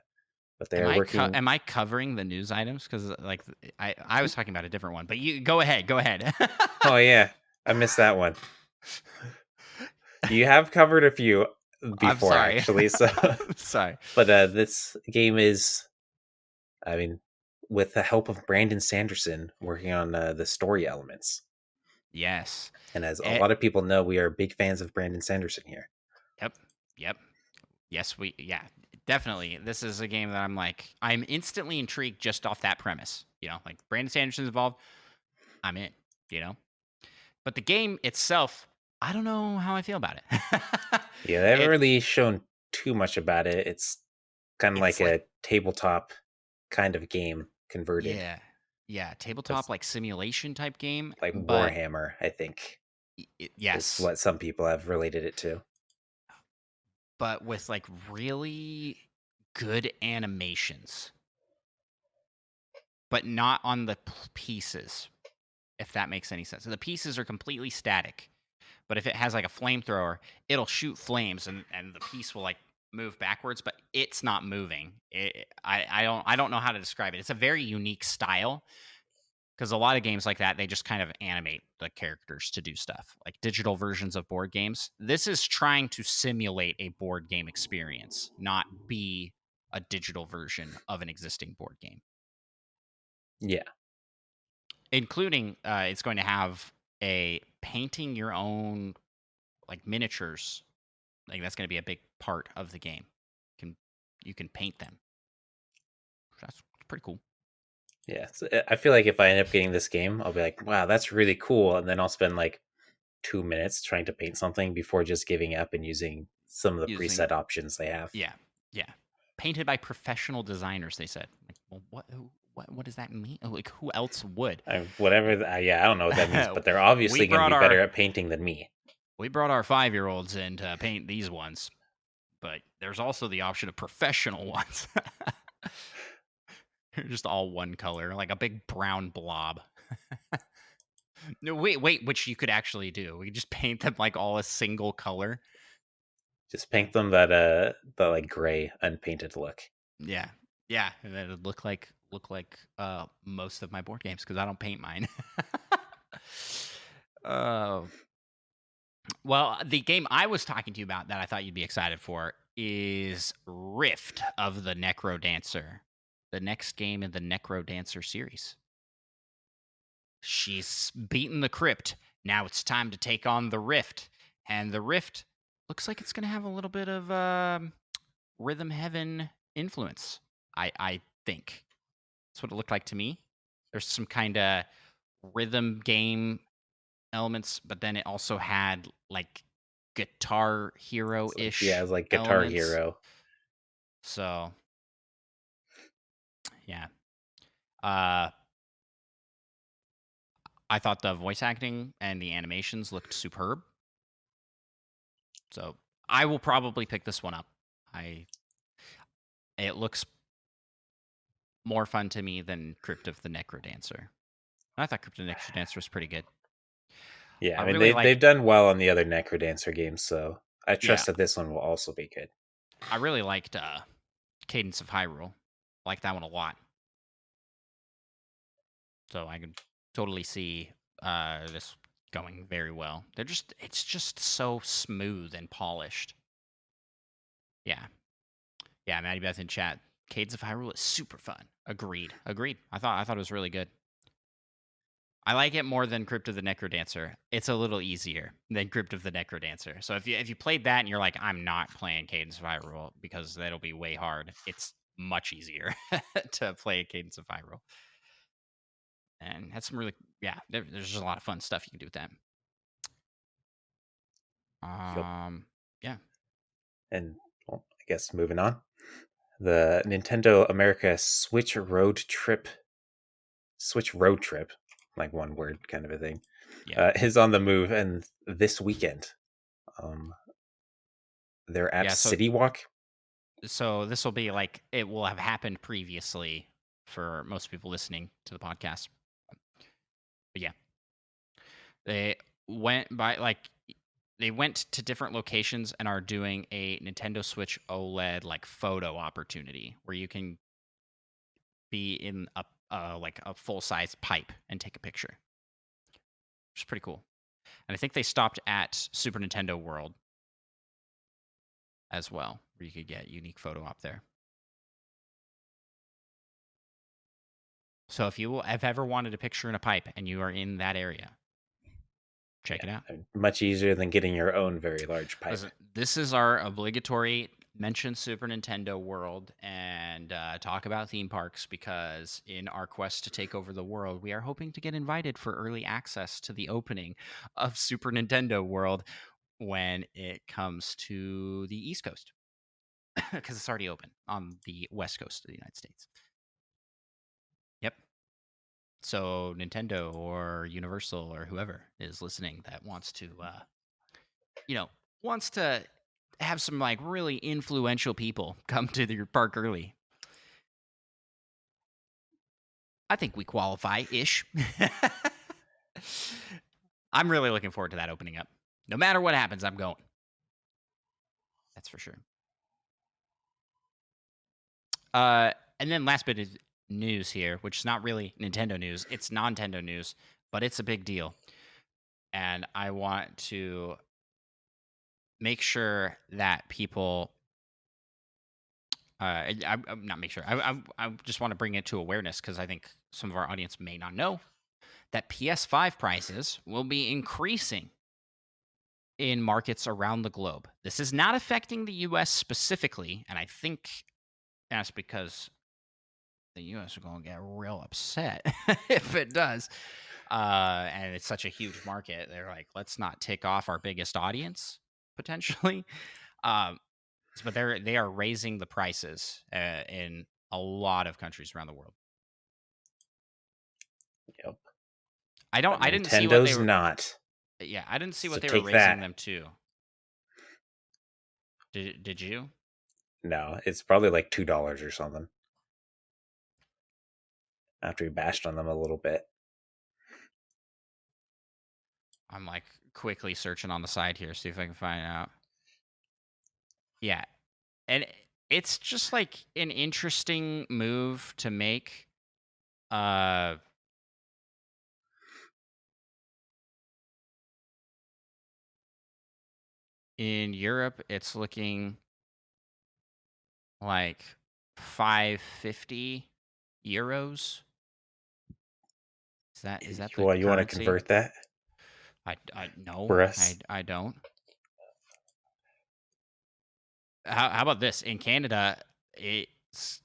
But they are working. Am I covering the news items? Because like I was talking about a different one, but you go ahead. Go ahead. Oh yeah, I missed that one. You have covered a few I'm before, sorry. actually. So, sorry. but this game is, I mean, with the help of Brandon Sanderson working on the story elements. Yes. And as a It, lot of people know, we are big fans of Brandon Sanderson here. yep. Yep. Yes, definitely. This is a game that I'm instantly intrigued just off that premise. You know, like Brandon Sanderson's involved, I'm in, you know. But the game itself, I don't know how I feel about it. Yeah, they haven't it really shown too much about it. It's kind of it's like like a tabletop kind of game converted. yeah. Yeah, tabletop It's like simulation type game, like but Warhammer, I think, is yes, what some people have related it to. but with like really good animations, but not on the pieces. if that makes any sense. So the pieces are completely static, but if it has like a flamethrower, it'll shoot flames and the piece will like move backwards, but it's not moving. I don't know how to describe it. It's a very unique style because a lot of games like that, they just kind of animate the characters to do stuff, like digital versions of board games. This is trying to simulate a board game experience, not be a digital version of an existing board game. Yeah. Including, it's going to have a painting your own like miniatures. Like that's going to be a big part of the game. Can you can paint them. That's pretty cool. Yeah. So I feel like if I end up getting this game, I'll be like, wow, that's really cool. And then I'll spend like 2 minutes trying to paint something before just giving up and using some of the Using preset options they have. yeah, yeah, painted by professional designers. They said, like, well, what does that mean? Like, who else would? Whatever. Yeah, I don't know what that means, but they're obviously going to be better at painting than me. We brought our 5-year-olds in to paint these ones, but there's also the option of professional ones. Just all one color, like a big brown blob. No, wait, which you could actually do. We could just paint them like all a single color. Just paint them that like gray unpainted look. Yeah, yeah, and then it'd look like most of my board games because I don't paint mine. uh, well, the game I was talking to you about that I thought you'd be excited for is Rift of the Necro Dancer, the next game in the Necro Dancer series. She's beaten the Crypt. Now it's time to take on the Rift. And the Rift looks like it's going to have a little bit of Rhythm Heaven influence, I think. That's what it looked like to me. There's some kind of rhythm game elements, but then it also had like Guitar Hero Yeah, ish it's like Guitar elements. Hero. So, yeah. Uh, I thought the voice acting and the animations looked superb. So I will probably pick this one up. It looks more fun to me than Crypt of the Necrodancer. I thought Crypt of the Necrodancer was pretty good. Yeah, I I mean really they've like, done well on the other Necrodancer games, so I yeah, trust that this one will also be good. I really liked Cadence of Hyrule. I like that one a lot. So I can totally see this going very well. It's just so smooth and polished. Yeah, yeah. Maddie Beth in chat. Cadence of Hyrule is super fun. Agreed. I thought it was really good. I like it more than Crypt of the Necrodancer. It's a little easier than Crypt of the Necrodancer. So if you played that and you're like, I'm not playing Cadence of Hyrule because that'll be way hard, it's much easier to play Cadence of Hyrule. And had some really, yeah, there's just a lot of fun stuff you can do with that. Yep. Yeah, And well, I guess moving on, the Nintendo America Switch Road Trip, like one word kind of a thing, yeah, is on the move, and this weekend, um, they're at yeah. So City Walk. so this will be like it will have happened previously for most people listening to the podcast. But yeah, they went by like they went to different locations and are doing a Nintendo Switch OLED like photo opportunity where you can be in a like a full size pipe and take a picture, which is pretty cool. And I think they stopped at Super Nintendo World as well, where you could get unique photo op there. So if you have ever wanted a picture in a pipe and you are in that area, check Yeah, it out. much easier than getting your own very large pipe. Listen, this is our obligatory mention Super Nintendo World and talk about theme parks because in our quest to take over the world, we are hoping to get invited for early access to the opening of Super Nintendo World when it comes to the East Coast because it's already open on the West Coast of the United States. Yep. So Nintendo or Universal or whoever is listening that wants to, wants to have some like really influential people come to your park early. I think we qualify ish. I'm really looking forward to that opening up. No matter what happens, I'm going. That's for sure. And then last bit of news here, which is not really Nintendo news. It's non-Nintendo news, but it's a big deal. And I want to make sure that people I'm not make sure. I just want to bring it to awareness because I think some of our audience may not know that PS5 prices will be increasing in markets around the globe. This is not affecting the US specifically, and I think that's because the US are going to get real upset if it does. And it's such a huge market. They're like, let's not tick off our biggest audience potentially. Um, but they are raising the prices in a lot of countries around the world. Yep. But I didn't see what they Nintendo's were. not. Yeah, I didn't see So what they were take raising that. them to. Did you? No, it's probably like $2 or something. After we bashed on them a little bit. I'm like quickly searching on the side here, see if I can find out. Yeah, and it's just like an interesting move to make. Uh, in Europe, it's looking like 550 euros. Is that the You want to currency? convert that I no, for us? I don't. How about this? In Canada, it's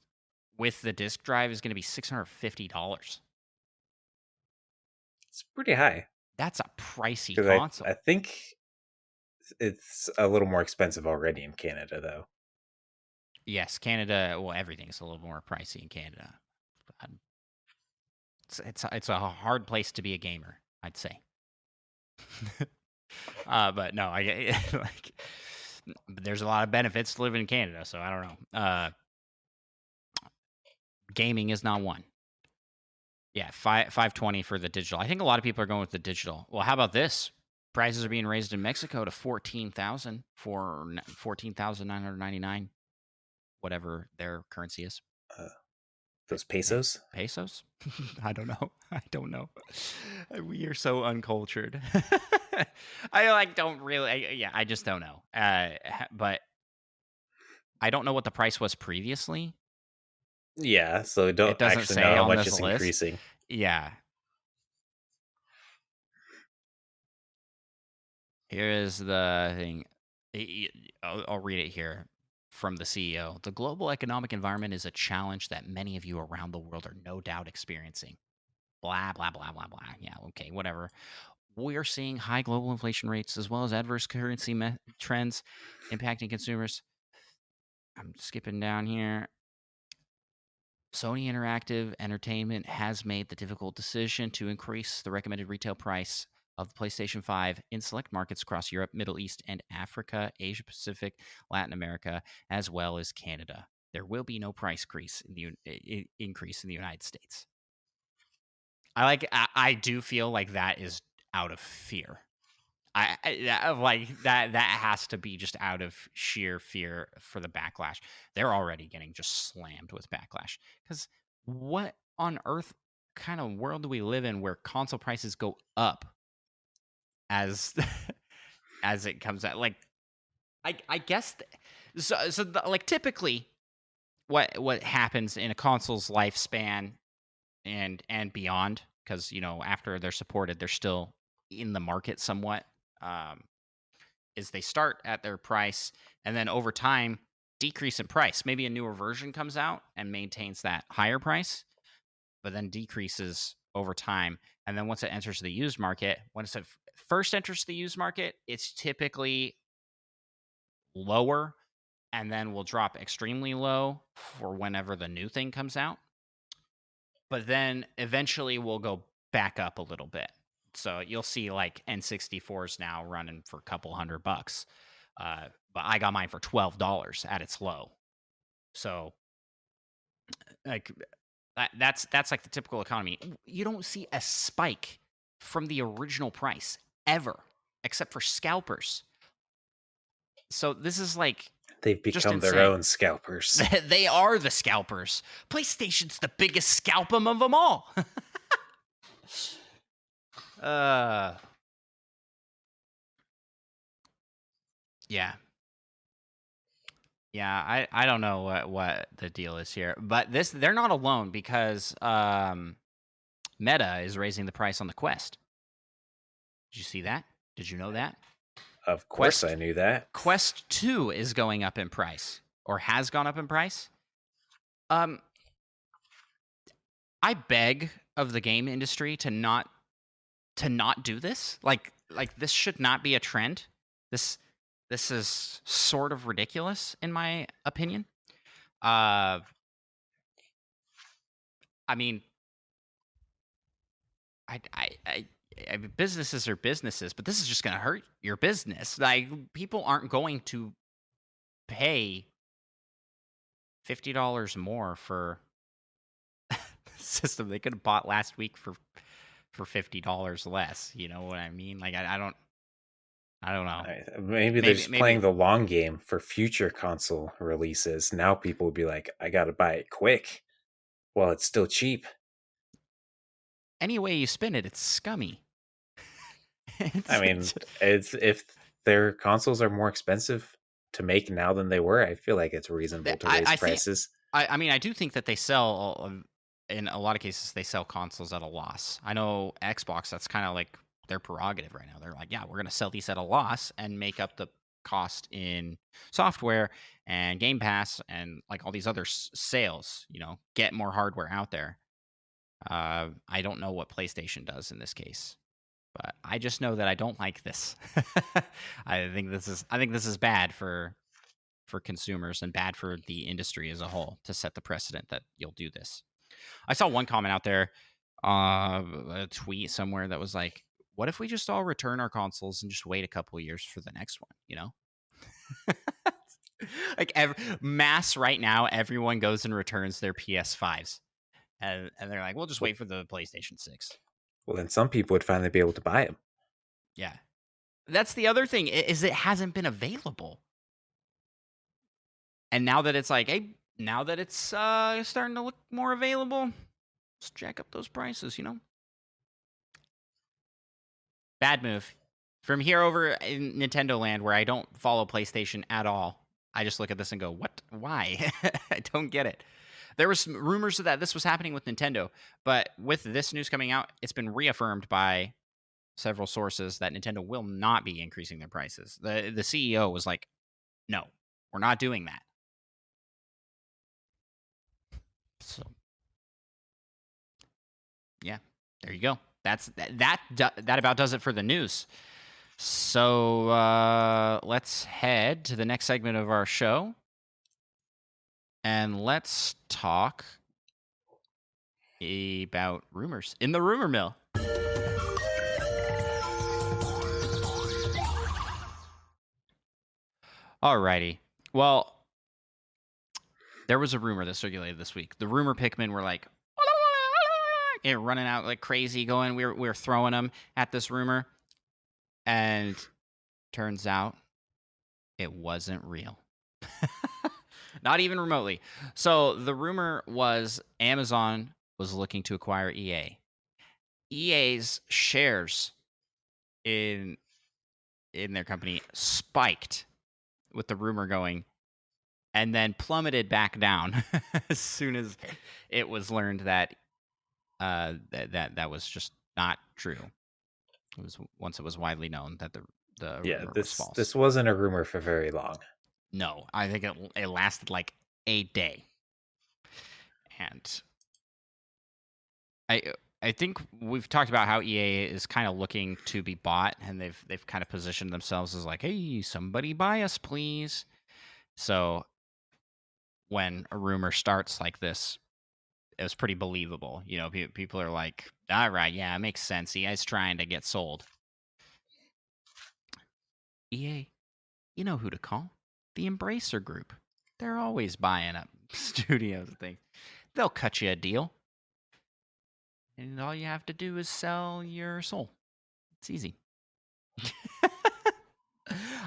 with the disk drive is going to be $650. It's pretty high That's a pricey because I console. think it's a little more expensive already in Canada, though. Yes, Canada. Well, everything's a little more pricey in Canada. Um, it's a hard place to be a gamer, I'd say. But no, I like. But there's a lot of benefits to living in Canada, so I don't know. Gaming is not one. Yeah, 520 for the digital. I think a lot of people are going with the digital. Well, how about this? Prices are being raised in Mexico to 14,000 for 14,999, whatever their currency is. Uh, those pesos. Pesos? I don't know. I don't know. We are so uncultured. I like don't really. Yeah, I just don't know. But I don't know what the price was previously. Yeah, so It don't doesn't actually know say how on much this it's list. increasing. Yeah. Here is the thing. I'll read it here from the CEO. The global economic environment is a challenge that many of you around the world are no doubt experiencing. Blah, blah, blah, blah, blah. Yeah, okay, whatever. We are seeing high global inflation rates as well as adverse currency trends impacting consumers. I'm skipping down here. Sony Interactive Entertainment has made the difficult decision to increase the recommended retail price of the PlayStation 5 in select markets across Europe, Middle East, and Africa, Asia Pacific, Latin America, as well as Canada. There will be no price increase in the United States. I do feel like that is out of fear. Like that has to be just out of sheer fear for the backlash. They're already getting just slammed with backlash because what on earth kind of world do we live in where console prices go up as as it comes out? Like I guess like typically what happens in a console's lifespan and beyond, because after they're supported they're still in the market somewhat. um is they start at their price and then over time decrease in price. Maybe a newer version comes out and maintains that higher price, but then decreases over time. And then once it enters the used market, once it first enters the used market, it's typically lower and then will drop extremely low for whenever the new thing comes out. But then eventually we'll go back up a little bit. So you'll see like N64s now running for a couple $100. But I got mine for $12 at its low. So like that's like the typical economy. You don't see a spike from the original price ever, except for scalpers. So this is like They've just become their insane. own scalpers. They are the scalpers. PlayStation's the biggest scalpum of them all. uh, yeah, yeah. I don't know what the deal is here, but they're not alone because Meta is raising the price on the Quest. Did you see that? Did you know that? Of course, I Quest knew that. Quest 2 is going up in price or has gone up in price. Um, I beg of the game industry to not do this. Like this should not be a trend. This this is sort of ridiculous in my opinion. Uh, I mean, I, I, I, I mean, businesses are businesses, but this is just going to hurt your business. Like, people aren't going to pay $50 more for the system they could have bought last week for $50 less. You know what I mean? Like, I don't know. Maybe they're just playing Maybe the long game for future console releases. Now people will be like, I gotta buy it quick while it's still cheap. any way you spin it, it's scummy. I mean, it's if their consoles are more expensive to make now than they were, I feel like it's reasonable to raise I think prices. I mean I do think that they sell in a lot of cases they sell consoles at a loss. I know Xbox, that's kind of like their prerogative right now. They're like, yeah, we're going to sell these at a loss and make up the cost in software and Game Pass and like all these other sales, get more hardware out there. I don't know what PlayStation does in this case, but I just know that I don't like this. I think this is bad for consumers and bad for the industry as a whole to set the precedent that you'll do this. I saw one comment out there, a tweet somewhere that was like, "What if we just all return our consoles and just wait a couple of years for the next one?" Like mass right now, everyone goes and returns their PS5s, and they're like, "We'll just Well, wait for the PlayStation 6." well, then some people would finally be able to buy them. Yeah, that's the other thing is it hasn't been available. And now that it's like, hey, now that it's starting to look more available, let's jack up those prices. Bad move. From here over in Nintendo land, where I don't follow PlayStation at all, I just look at this and go, what? Why? I don't get it. There was rumors that this was happening with Nintendo, but with this news coming out, it's been reaffirmed by several sources that Nintendo will not be increasing their prices. The CEO was like, no, we're not doing that. So yeah, there you go. That about does it for the news. So let's head to the next segment of our show, and let's talk about rumors in the rumor mill. Alrighty. Well, there was a rumor that circulated this week. The rumor Pikmin were like running out like crazy, going. We were throwing them at this rumor, and turns out it wasn't real. Not even remotely. So the rumor was Amazon was looking to acquire EA. EA's shares in their company spiked with the rumor going, and then plummeted back down as soon as it was learned that that was just not true. It was once it was widely known that the Yeah, rumor was false. this wasn't a rumor for very long. No, I think it lasted like a day, and I think we've talked about how EA is kind of looking to be bought, and they've kind of positioned themselves as like, hey, somebody buy us, please. So when a rumor starts like this, it was pretty believable. People are like, all right, yeah, it makes sense. EA's trying to get sold. EA, you know who to call. The Embracer Group. They're always buying up studios and things. They'll cut you a deal. And all you have to do is sell your soul. It's easy.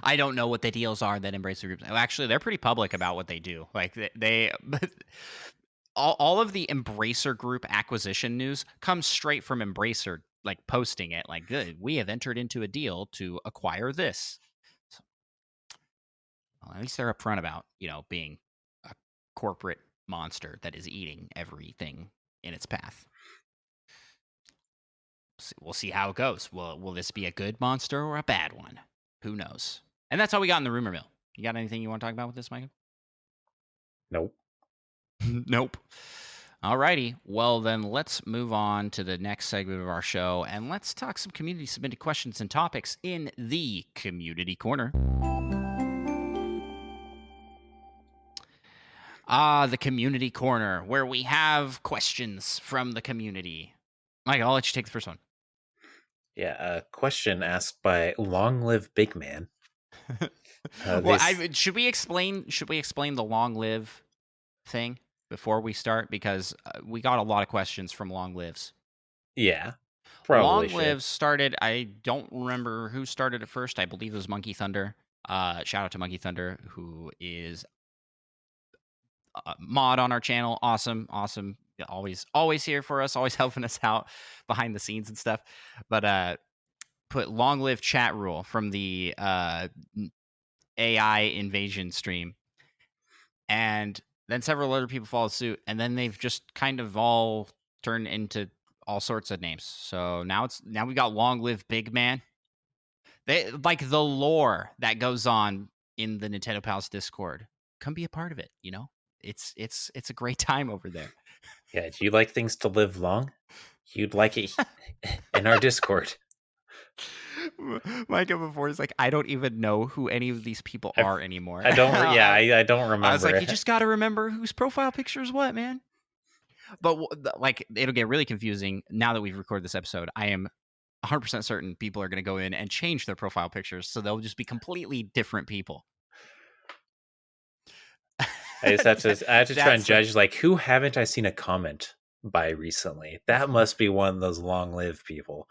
I don't know what the deals are that Embracer Group. Actually, they're pretty public about what they do. Like they all of the Embracer Group acquisition news comes straight from Embracer, like posting it. Like, good, we have entered into a deal to acquire this. So, well, at least they're upfront about being a corporate monster that is eating everything in its path. We'll see how it goes. Will this be a good monster or a bad one? Who knows? And that's all we got in the rumor mill. You got anything you want to talk about with this, Michael? Nope. Nope. Alrighty. Well, then let's move on to the next segment of our show and let's talk some community submitted questions and topics in the Community Corner. The Community Corner, where we have questions from the community. Michael, I'll let you take the first one. Yeah, a question asked by Long Live Big Man. Well, should we explain the long live thing before we start, because we got a lot of questions from long lives. Yeah, probably long lives started. I don't remember who started it first. I believe it was Monkey Thunder. Shout out to Monkey Thunder, who is a mod on our channel. Awesome. Always here for us, always helping us out behind the scenes and stuff. But put long live chat rule from the AI invasion stream, and then several other people followed suit, and then they've just kind of all turned into all sorts of names. So now we got Long Live Big Man. They like the lore that goes on in the Nintendo Palace Discord. Come be a part of it. It's a great time over there. Yeah, do you like things to live long? You'd like it in our Discord. Micah before is like, I don't even know who any of these people are anymore. I don't. Yeah, I don't remember. I was like, you just got to remember whose profile picture is what, man. But like, it'll get really confusing now that we've recorded this episode. I am 100% certain people are going to go in and change their profile pictures, so they'll just be completely different people. I have to try and judge, like, who haven't I seen a comment by recently? That must be one of those long-lived people.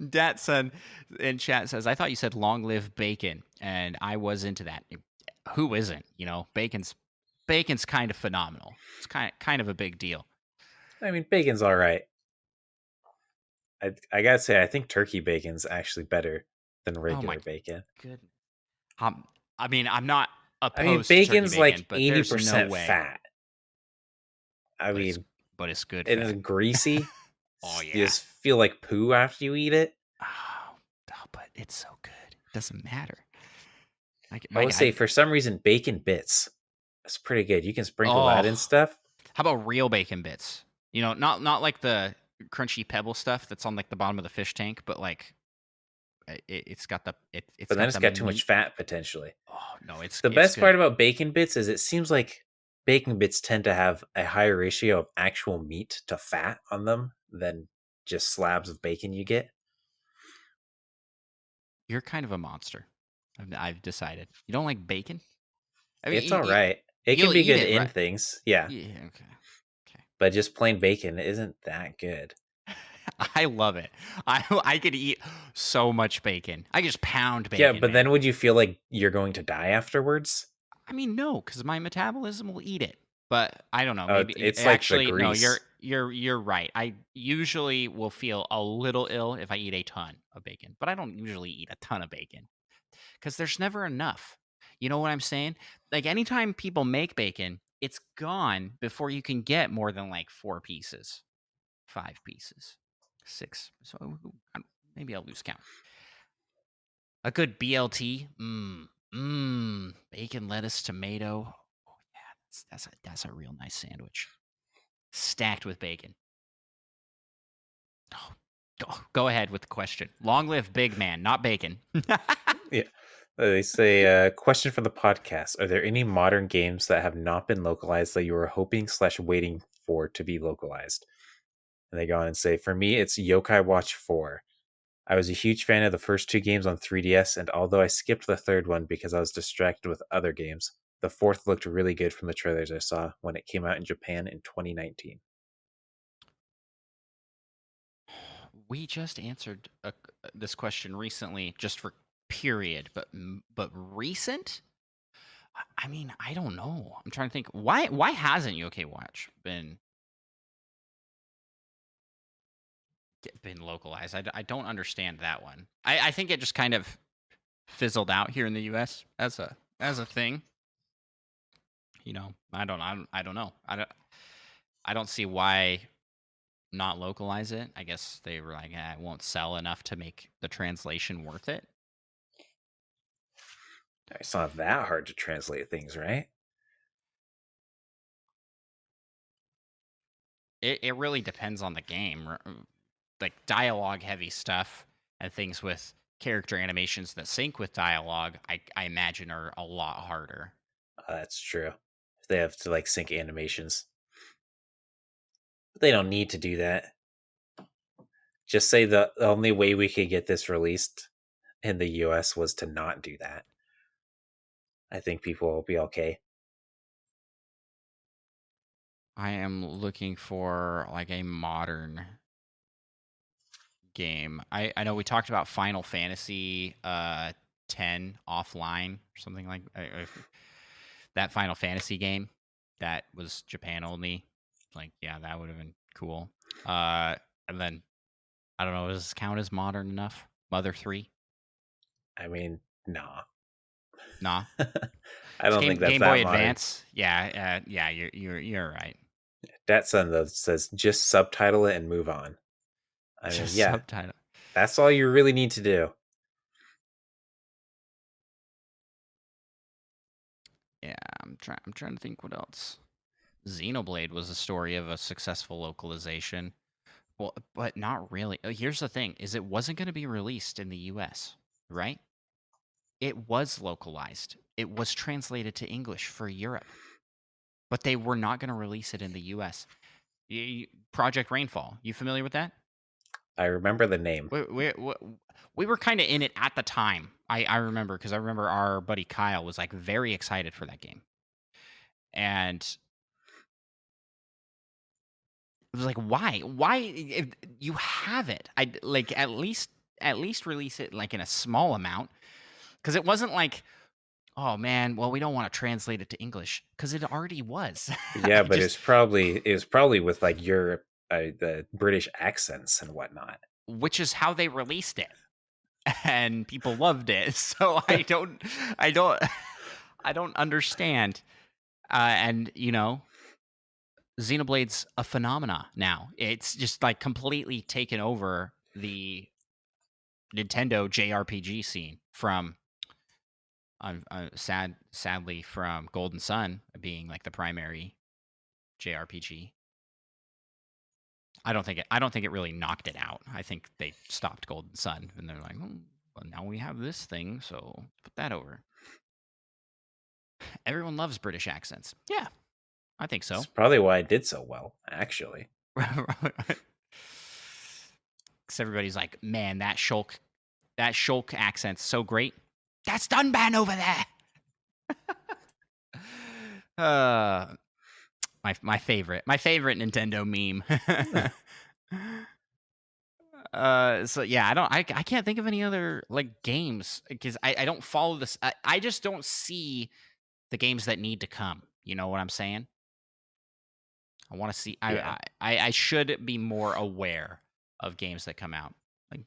Datson in chat says, I thought you said long live bacon, and I was into that. Who isn't? Bacon's kind of phenomenal. It's kind of a big deal. I mean, bacon's all right. I gotta say, I think turkey bacon's actually better than regular bacon. Goodness. I mean, I'm not opposed. I mean, bacon's to turkey bacon, like 80% fat. But it's good. It is greasy. Oh yeah, you just feel like poo after you eat it. Oh, but it's so good. It doesn't matter. I would say for some reason, bacon bits. That's pretty good. You can sprinkle that in stuff. How about real bacon bits? Not like the crunchy pebble stuff that's on like the bottom of the fish tank, but like it's got the But then it's got too much fat potentially. Oh no, it's the best good. part about bacon bits is it seems like bacon bits tend to have a higher ratio of actual meat to fat on them than just slabs of bacon you get. You're kind of a monster. I've decided. You don't like bacon? I mean, it's all right. It can be good in things. Yeah. Okay. But just plain bacon isn't that good. I love it. I could eat so much bacon. I could just pound bacon. Yeah, but then would you feel like you're going to die afterwards? I mean, no, because my metabolism will eat it. But I don't know. Maybe it's actually like no. You're right. I usually will feel a little ill if I eat a ton of bacon, but I don't usually eat a ton of bacon because there's never enough. You know what I'm saying? Like anytime people make bacon, it's gone before you can get more than like 4 pieces, 5 pieces, 6. So maybe I'll lose count. A good BLT, bacon, lettuce, tomato. Oh yeah, that's a real nice sandwich, stacked with bacon. Oh, go ahead with the question. Long live Big Man, not bacon. Yeah. They say, question for the podcast. Are there any modern games that have not been localized that you were hoping / waiting for to be localized? And they go on and say, for me, it's Yokai Watch 4. I was a huge fan of the first 2 games on 3DS, and although I skipped the third one because I was distracted with other games, the fourth looked really good from the trailers I saw when it came out in Japan in 2019. We just answered this question recently, just for period, but recent. I mean, I don't know. I'm trying to think. Why hasn't UK Watch been localized? I don't understand that one. I think it just kind of fizzled out here in the US as a thing. I don't know. I don't see why not localize it. I guess they were like, it won't sell enough to make the translation worth it. It's not that hard to translate things, right? It really depends on the game. Like dialogue heavy stuff and things with character animations that sync with dialogue, I imagine are a lot harder. That's true. They have to like sync animations. But they don't need to do that. Just say the only way we could get this released in the US was to not do that. I think people will be okay. I am looking for like a modern game. I know we talked about Final Fantasy 10 offline or something like that Final Fantasy game that was Japan only. Like, yeah, that would have been cool. And then I don't know, does this count as modern enough? Mother 3? I mean, nah. Nah. I It's don't think that's Game that Boy modern. Advance. Yeah, yeah, you're right. That son though says just subtitle it and move on. I mean, Just yeah, subtitle. that's all you really need to do. Yeah, I'm trying to think what else. Xenoblade was a story of a successful localization. Well, but not really. Here's the thing: is it wasn't going to be released in the U.S., right? It was localized. It was translated to English for Europe, but they were not going to release it in the U.S. Project Rainfall. You familiar with that? I remember the name. We were kind of in it at the time. I remember because I remember our buddy Kyle was like very excited for that game, and it was like, why? Why? If you have it, I like at least release it like in a small amount because it wasn't like, oh man, well we don't want to translate it to English because it already was. Yeah, I but just it was probably with like Europe, the British accents and whatnot. which is how they released it, and people loved it. So I don't, I don't understand. And Xenoblade's a phenomena now. It's just like completely taken over the Nintendo JRPG scene from sadly from Golden Sun being like the primary JRPG. I don't think it really knocked it out. I think they stopped Golden Sun and they're like, well, now we have this thing, so put that over. Everyone loves British accents. Yeah, I think It's so. probably why it did so well, actually. Because everybody's like, man, that Shulk accent's so great. That's Dunban over there. uh, my favorite Nintendo meme. So yeah, I can't think of any other like games because I don't follow this. I just don't see the games that need to come. You know what I'm saying? I want to see. Yeah, I should be more aware of games that come out like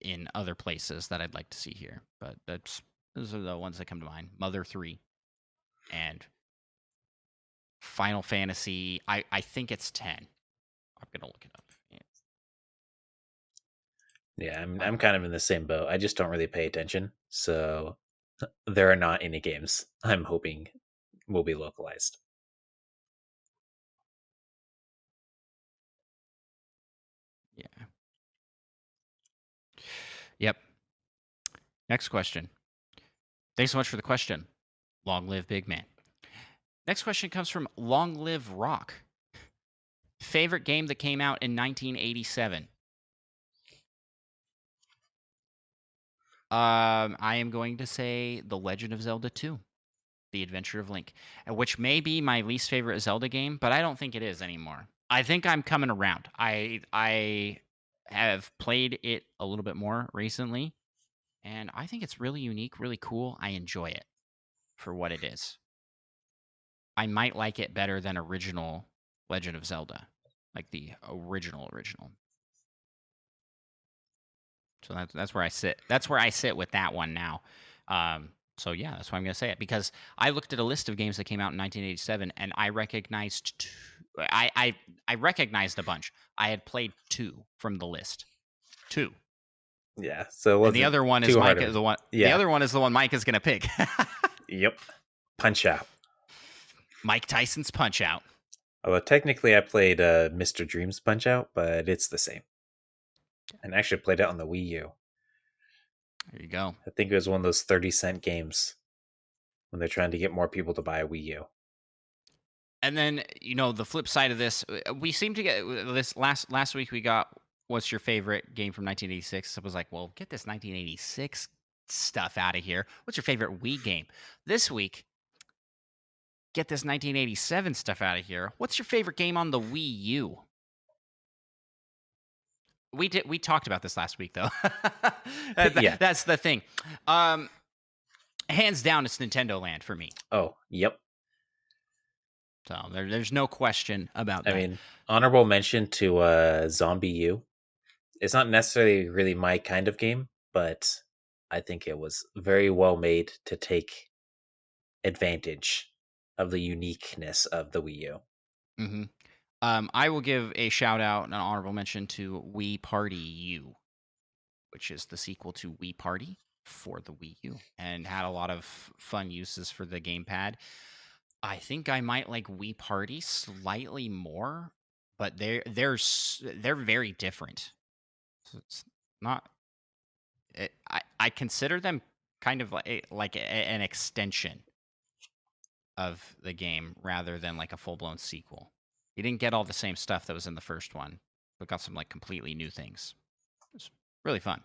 in other places that I'd like to see here. But those are the ones that come to mind. Mother 3 and Final Fantasy. I think it's 10. I'm gonna look it up. Yeah, yeah. I'm Final. kind of in the same boat. I just don't really pay attention, so there are not any games I'm hoping will be localized. Yeah. Yep. Next question. Thanks so much for the question. Long live Big Man. Next question comes from Long Live Rock. Favorite game that came out in 1987? I am going to say The Legend of Zelda 2, The Adventure of Link, which may be my least favorite Zelda game, but I don't think it is anymore. I think I'm coming around. I have played it a little bit more recently, and I think it's really unique, really cool. I enjoy it for what it is. I might like it better than original Legend of Zelda, like the original. So that's where I sit. That's where I sit with that one now. So yeah, that's why I'm gonna say it, because I looked at a list of games that came out in 1987, and I recognized two. I recognized a bunch. I had played two from the list, two, Yeah, so it and the wasn't other one is too hard Mike. of. The one, the Yeah. other one is the one Mike is gonna pick. Yep. Punch Out. Mike Tyson's Punch Out. Although technically I played Mr. Dreams Punch Out, but it's the same. And I actually played it on the Wii U. There you go. I think it was one of those 30-cent games when they're trying to get more people to buy a Wii U. And then, the flip side of this, we seem to get this last week. We got, what's your favorite game from 1986? I was like, well, get this 1986 stuff out of here. What's your favorite Wii game? This week, get this 1987 stuff out of here. What's your favorite game on the Wii U? We talked about this last week, though. Yeah. That's the thing. Hands down, it's Nintendo Land for me. Oh, yep. So there's no question about that. I mean, honorable mention to Zombie U. It's not necessarily really my kind of game, but I think it was very well made to take advantage of the uniqueness of the Wii U. Mm-hmm. I will give a shout out and an honorable mention to Wii Party U, which is the sequel to Wii Party for the Wii U, and had a lot of fun uses for the gamepad. I think I might like Wii Party slightly more, but they're very different. So it's not. I consider them kind of like an extension of the game rather than like a full blown sequel. You didn't get all the same stuff that was in the first one, but got some like completely new things. It was really fun.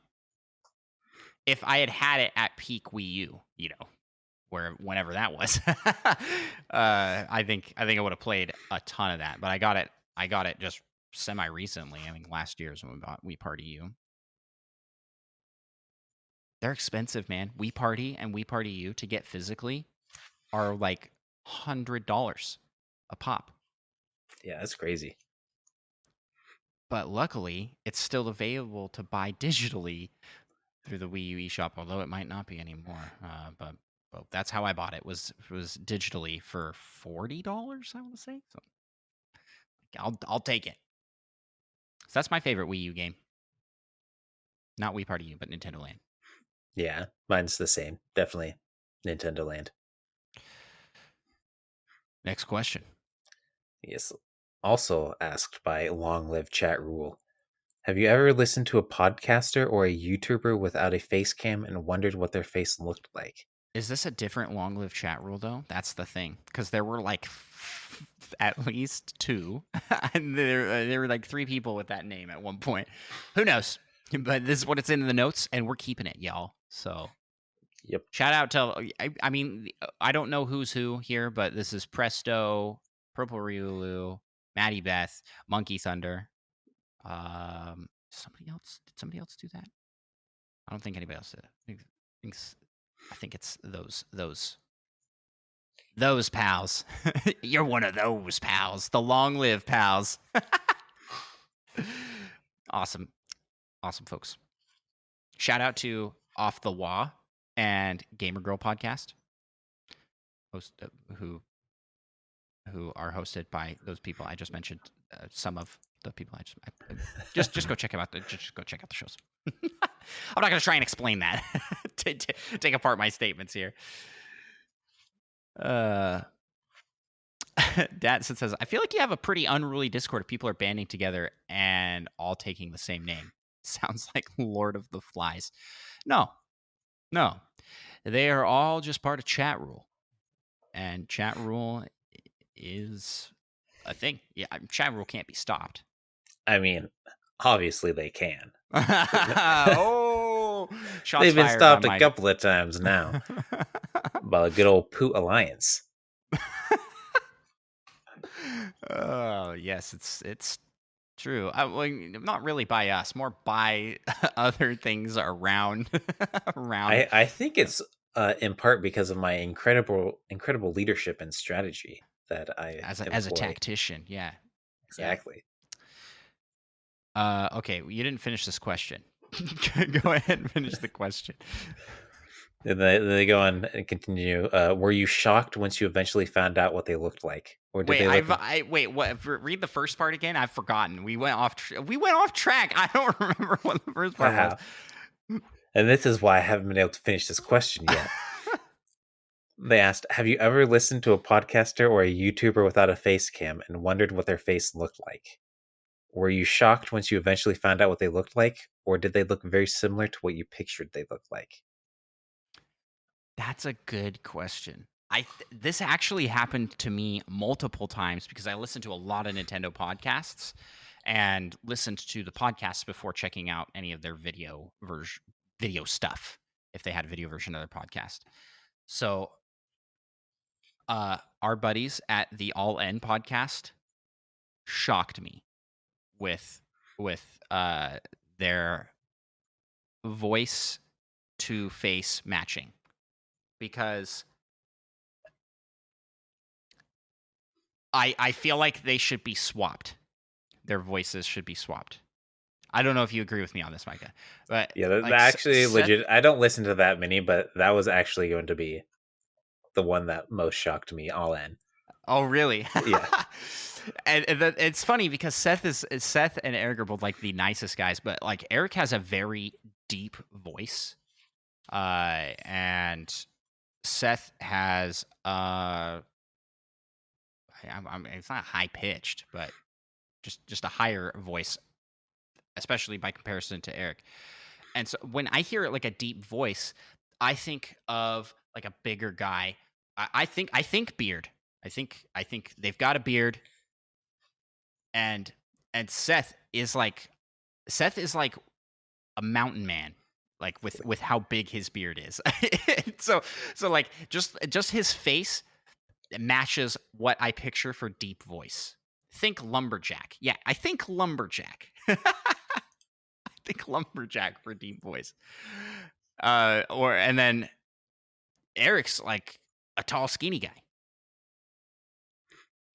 If I had it at peak Wii U, whenever that was, I think I would have played a ton of that. But I got it just semi recently. I think last year's when we bought Wii Party U. They're expensive, man. Wii Party and Wii Party U to get physically are like $100 a pop. Yeah, that's crazy. But luckily, it's still available to buy digitally through the Wii U eShop, although it might not be anymore. But that's how I bought it. Was digitally for $40, I want to say. So I'll take it. So that's my favorite Wii U game. Not Wii Party U, but Nintendo Land. Yeah, mine's the same. Definitely Nintendo Land. Next question. Yes. Also asked by Long Live Chat Rule. Have you ever listened to a podcaster or a YouTuber without a face cam and wondered what their face looked like? Is this a different Long Live Chat Rule, though? That's the thing. Because there were like at least two. And there were like three people with that name at one point. Who knows? But this is what it's in the notes, and we're keeping it, y'all. So, yep. Shout out to, I mean, I don't know who's who here, but this is Presto, Purple Ryulu, Maddie Beth, Monkey Thunder. Somebody else? Did somebody else do that? I don't think anybody else did. I think it's those pals. You're one of those pals. The long live pals. Awesome folks. Shout out to Off the Wah and Gamer Girl podcast, who are hosted by those people I just mentioned. Some of the people just go check them out. Just go check out the shows. I'm not going to try and explain that. Take apart my statements here. Datsun says, I feel like you have a pretty unruly Discord if people are banding together and all taking the same name. Sounds like Lord of the Flies. No. They are all just part of Chat Rule. And Chat Rule is a thing. Yeah, Chat Rule can't be stopped. I mean, obviously they can. Oh, shots they've been fired stopped on a couple of times now by a good old Poot Alliance. Oh yes, it's true. Well, not really by us, more by other things around around I think it's in part because of my incredible leadership and strategy that I as a employ. tactician. Yeah, yeah. Exactly. Okay, well, you didn't finish this question. Go ahead and finish the question. And they go on and continue. Were you shocked once you eventually found out what they looked like, or did Wait, they look? wait. What? Read the first part again. I've forgotten. We went off. We went off track. I don't remember what the first part was. Haha. And this is why I haven't been able to finish this question yet. They asked, "Have you ever listened to a podcaster or a YouTuber without a face cam and wondered what their face looked like? Were you shocked once you eventually found out what they looked like, or did they look very similar to what you pictured they looked like?" That's a good question. This actually happened to me multiple times because I listened to a lot of Nintendo podcasts and listened to the podcasts before checking out any of their video stuff if they had a video version of their podcast. So, our buddies at the All N podcast shocked me with with their voice to face matching because I feel like they should be swapped. Their voices should be swapped. I don't know if you agree with me on this, Micah, but Yeah, like that actually Seth. legit. I don't listen to that many, but that was actually going to be the one that most shocked me. All in. Oh, really? Yeah. It's funny because Seth and Eric are both like the nicest guys, but like Eric has a very deep voice, and Seth has it's not high pitched, but just a higher voice, especially by comparison to Eric. And so when I hear like a deep voice, I think of like a bigger guy. I think beard. I think they've got a beard, and Seth is like a mountain man, like with how big his beard is. so so like just his face matches what I picture for deep voice. Think lumberjack. Yeah, I think lumberjack. I think lumberjack for deep voice. And then Eric's like a tall, skinny guy.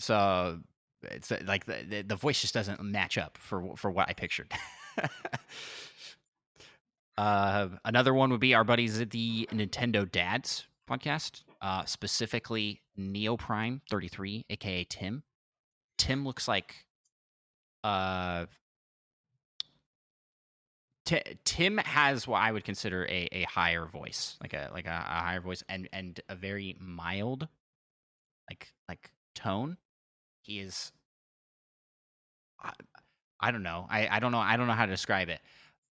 So it's like the voice just doesn't match up for what I pictured. Another one would be our buddies at the Nintendo Dads podcast, specifically Neo Prime 33, aka Tim. Tim looks like uh Tim has what I would consider a higher voice, like a higher voice and a very mild like tone. He is I, I don't know. I don't know how to describe it.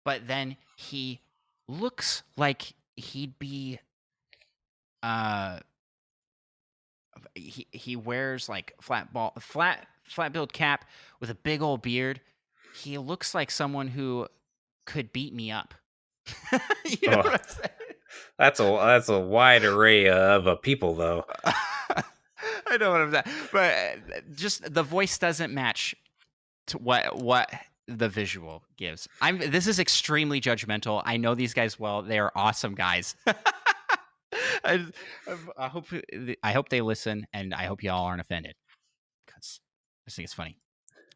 But then he looks like he'd be uh he wears like flat billed cap with a big old beard. He looks like someone who could beat me up. You know Oh, what I'm saying? that's a wide array of people, though. I know what I'm saying, but just the voice doesn't match to what the visual gives. This is extremely judgmental. I know these guys well. They are awesome guys. I, I hope I hope they listen, and I hope y'all aren't offended because I think it's funny.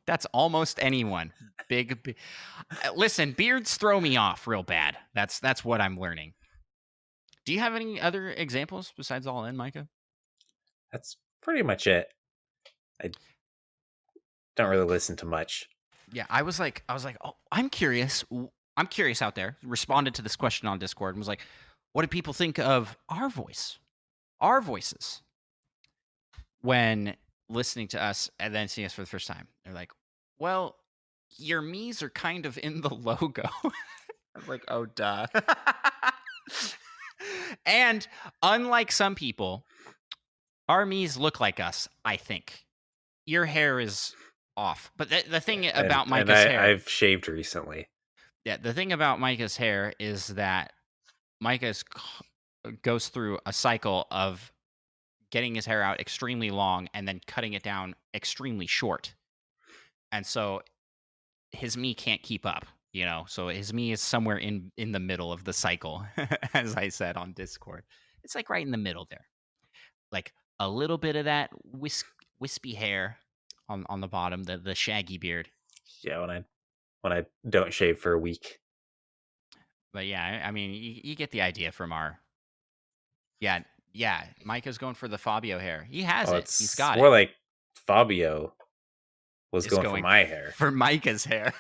That's almost anyone. Big. Listen, beards throw me off real bad. That's what I'm learning. Do you have any other examples besides All In, Micah? That's pretty much it. I don't really listen to much. Yeah, I was like, oh, I'm curious. I'm curious out there. Responded to this question on Discord and was like, what do people think of our voices, when listening to us and then seeing us for the first time? They're like, well, your me's are kind of in the logo. I was like, oh, duh. And unlike some people, our me's look like us, I think. Your hair is off. But the thing about And Micah's hair, I've shaved recently. yeah, the thing about Micah's hair is that Micah's goes through a cycle of getting his hair out extremely long and then cutting it down extremely short. And so his me can't keep up, So his me is somewhere in the middle of the cycle, as I said on Discord. It's like right in the middle there. Like a little bit of that wispy hair on the bottom, the shaggy beard. Yeah, when I don't shave for a week. But yeah, I mean, you get the idea from our. Yeah. Micah's going for the Fabio hair. He has Oh, it. He's it's got more it. like Fabio was Is going for going my hair. for Micah's hair.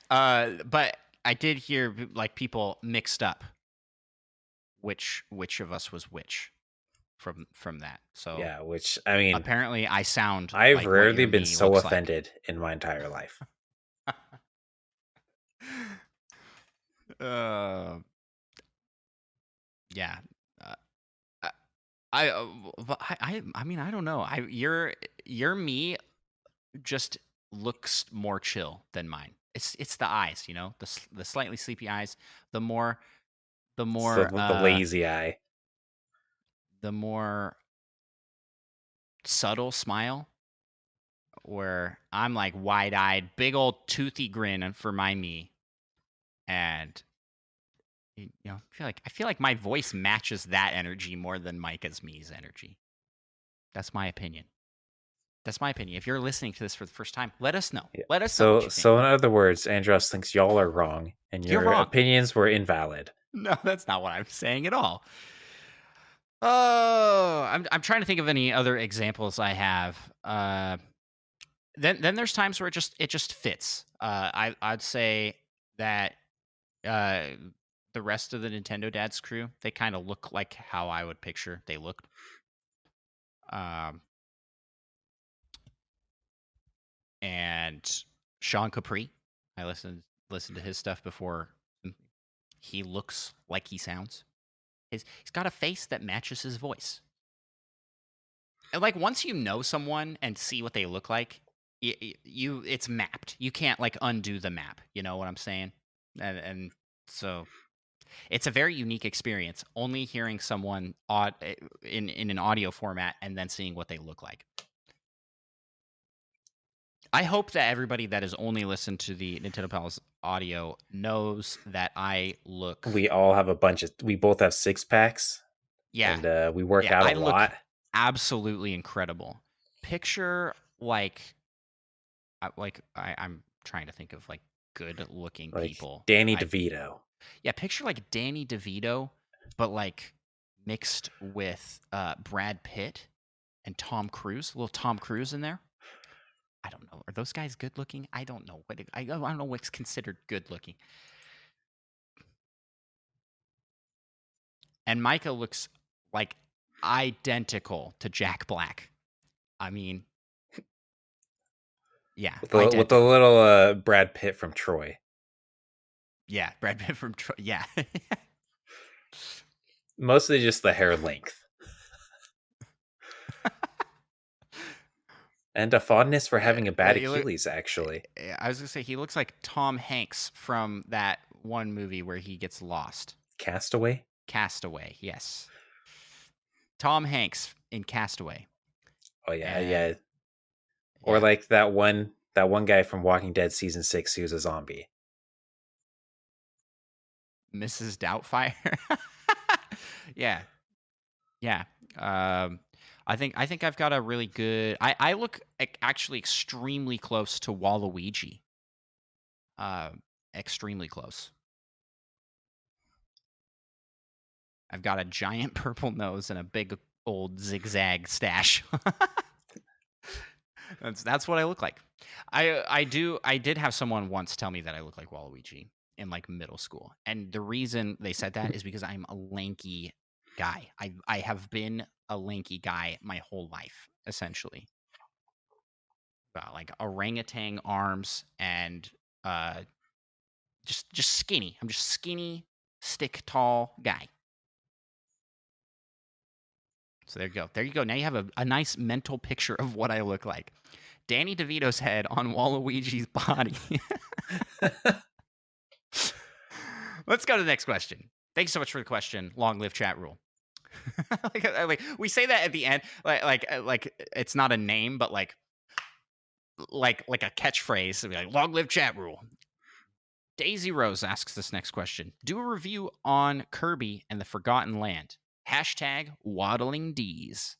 But I did hear like people mixed up which of us was which from that. So Yeah, which I mean, apparently I sound I've like what rarely your been me so looks like. offended in my entire life. uh, yeah. Uh, I, I mean I don't know. Your me just looks more chill than mine. It's the eyes, the slightly sleepy eyes. The more the So more the lazy eye. the more subtle smile, where I'm like wide-eyed, big old toothy grin for my me, and I feel like my voice matches that energy more than Micah's me's energy. That's my opinion. That's my opinion. If you're listening to this for the first time, let us know. Yeah. Let us know what So you think. in other words, Andros thinks y'all are wrong and You're your wrong. opinions were invalid. No, that's not what I'm saying at all. Oh, I'm trying to think of any other examples I have. Then there's times where it just fits. I'd say that uh, the rest of the Nintendo Dad's crew, they kind of look like how I would picture they looked. And Sean Capri, I listened to his stuff before. He looks like he sounds. He's got a face that matches his voice. And like once you know someone and see what they look like, it's mapped. You can't like undo the map. You know what I'm saying? And so it's a very unique experience. Only hearing someone in an audio format and then seeing what they look like. I hope that everybody that has only listened to the Nintendo Pals audio knows that I look. We all have we both have 6-packs. Yeah. And we work out I a look lot. absolutely incredible. Picture I'm trying to think of like good looking Like people. Danny DeVito. Yeah, picture like Danny DeVito, but like mixed with Brad Pitt and Tom Cruise. A little Tom Cruise in there. I don't know. Are those guys good looking? I don't know. I don't know what's considered good looking. And Micah looks like identical to Jack Black. I mean, yeah, With the identical. little Brad Pitt from Troy. Yeah, Brad Pitt from Troy. Yeah. Mostly just the hair length. And a fondness for having a bad Achilles, actually. I was going to say, he looks like Tom Hanks from that one movie where he gets lost. Castaway? Castaway, yes. Tom Hanks in Castaway. Oh, yeah, yeah. Or like that one guy from Walking Dead season 6 who's a zombie. Mrs. Doubtfire. Yeah. I think I've got a really good. I look actually extremely close to Waluigi. Extremely close. I've got a giant purple nose and a big old zigzag stash. That's what I look like. I did have someone once tell me that I look like Waluigi in like middle school, and the reason they said that is because I'm a lanky guy. I have been a lanky guy my whole life, essentially. Like orangutan arms and just skinny. I'm just skinny, stick tall guy. So there you go. There you go. Now you have a nice mental picture of what I look like. Danny DeVito's head on Waluigi's body. Let's go to the next question. Thanks so much for the question. Long live chat rule. like we say that at the end, like it's not a name, but like a catchphrase. It'd be like long live chat rule. Daisy Rose asks this next question: do a review on Kirby and the Forgotten Land. Hashtag waddling D's.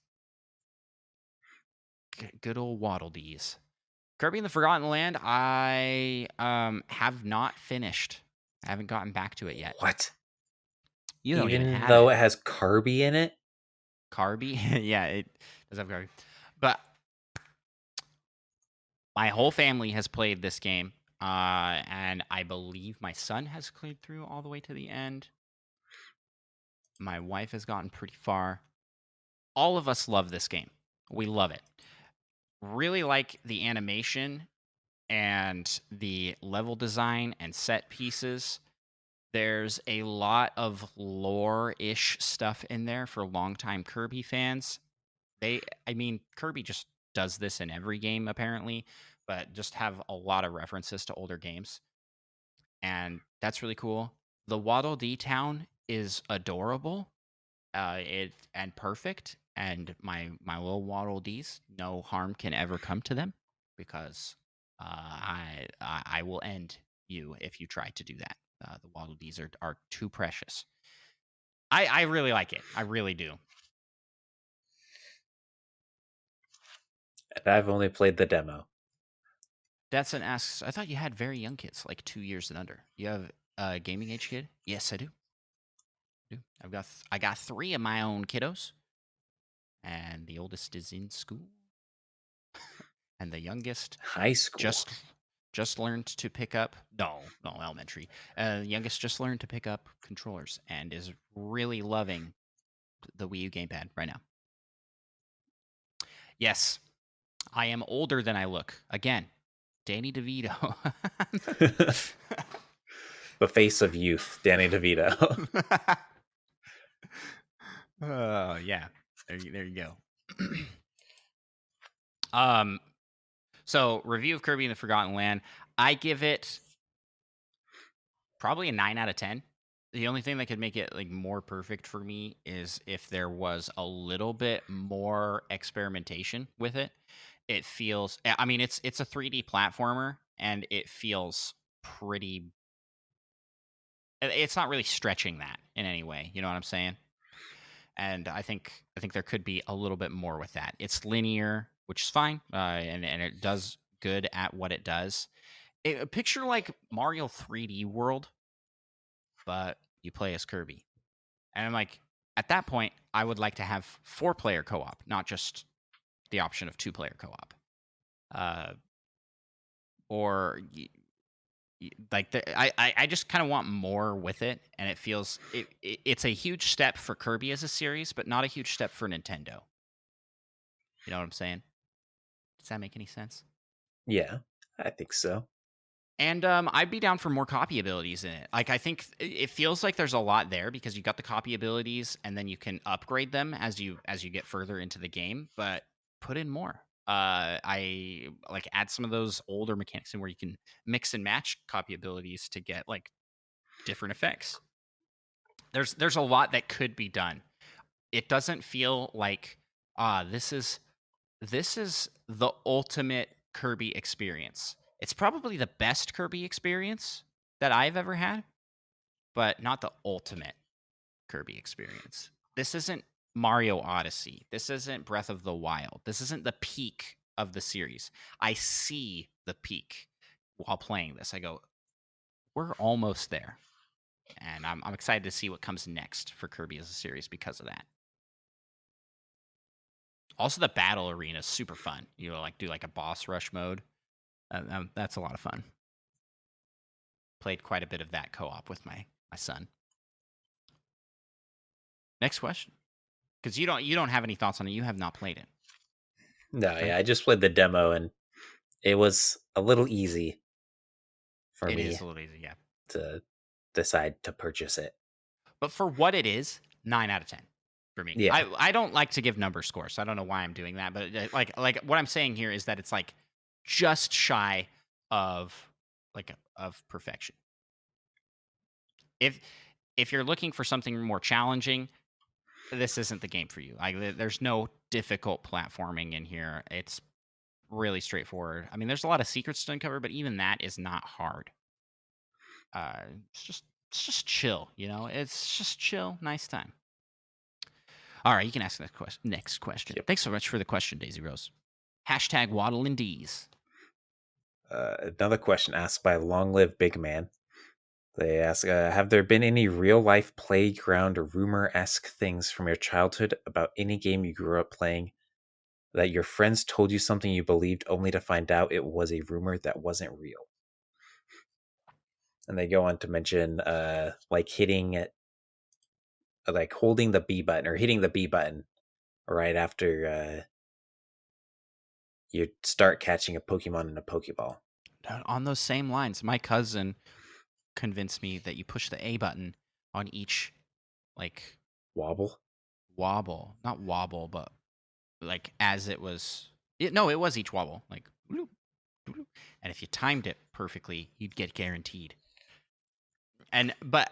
Good old waddle D's. Kirby and the Forgotten Land, I have not finished. I haven't gotten back to it yet. What? You don't even Even have though it. it has Kirby in it? Kirby? Yeah, it does have Kirby. But my whole family has played this game. And I believe my son has played through all the way to the end. My wife has gotten pretty far. All of us love this game. We love it. Really like the animation and the level design and set pieces. There's a lot of lore-ish stuff in there for longtime Kirby fans. Kirby just does this in every game apparently, but just have a lot of references to older games. And that's really cool. The Waddle Dee town is adorable. It and perfect. And my little Waddle Dees, no harm can ever come to them because I will end you if you try to do that. The Waddle Dees are too precious. I really like it. I really do. And I've only played the demo. Datsun asks, I thought you had very young kids, like 2 years and under. You have a gaming age kid? Yes, I do. I got 3 of my own kiddos, and the oldest is in school, and the youngest High school. just learned to pick up elementary. The youngest just learned to pick up controllers and is really loving the Wii U gamepad right now. Yes, I am older than I look. Again, Danny DeVito. The face of youth, Danny DeVito. Oh yeah, there you go. So review of Kirby and the Forgotten Land, I give it probably a 9 out of 10. The only thing that could make it like more perfect for me is if there was a little bit more experimentation with it. It feels, I mean, it's a 3D platformer and it feels pretty. It's not really stretching that in any way. You know what I'm saying? And I think there could be a little bit more with that. It's linear, which is fine, and it does good at what it does. Picture like Mario 3D World, but you play as Kirby. And I'm like, at that point, I would like to have 4-player co-op, not just the option of 2-player co-op. Or like I just kind of want more with it, and it feels it's a huge step for Kirby as a series, but not a huge step for Nintendo. You know what I'm saying? Does that make any sense? Yeah, I think so. And I'd be down for more copy abilities in it. Like I think it feels like there's a lot there because you got the copy abilities, and then you can upgrade them as you get further into the game. But put in more. I like add some of those older mechanics in where you can mix and match copy abilities to get like different effects. There's a lot that could be done. It doesn't feel like this is the ultimate Kirby experience. It's probably the best Kirby experience that I've ever had, but not the ultimate Kirby experience. This isn't Mario Odyssey. This isn't Breath of the Wild. This isn't the peak of the series. I see the peak while playing this. I go, we're almost there. And I'm excited to see what comes next for Kirby as a series because of that. Also, the battle arena is super fun. You know, like do like a boss rush mode. That's a lot of fun. Played quite a bit of that co-op with my son. Next question, because you don't have any thoughts on it. You have not played it. No, Right? yeah, I just played the demo and it was a little easy for It me is a little easy, yeah. to decide to purchase it. But for what it is, 9 out of 10 for me. Yeah. I don't like to give number scores, so I don't know why I'm doing that. But like what I'm saying here is that it's like just shy of of perfection. If if you're looking for something more challenging, this isn't the game for you. Like, there's no difficult platforming in here. It's really straightforward. I mean, there's a lot of secrets to uncover, but even that is not hard. Uh, it's just it's just chill, you know. It's just chill, nice time. All right, you can ask the next question. Yep. Thanks so much for the question, Daisy Rose. Hashtag Waddle and D's. Another question asked by Long Live Big Man. They ask, have there been any real life playground or rumor esque things from your childhood about any game you grew up playing that your friends told you something you believed only to find out it was a rumor that wasn't real? And they go on to mention like hitting it, like holding the B button or hitting the B button right after you start catching a Pokemon in a Pokeball. On those same lines, my cousin convinced me that you push the A button on each like Wobble? wobble, not wobble, but like as it was. No, it was each wobble, like, bloop, bloop. And if you timed it perfectly, you'd get guaranteed. But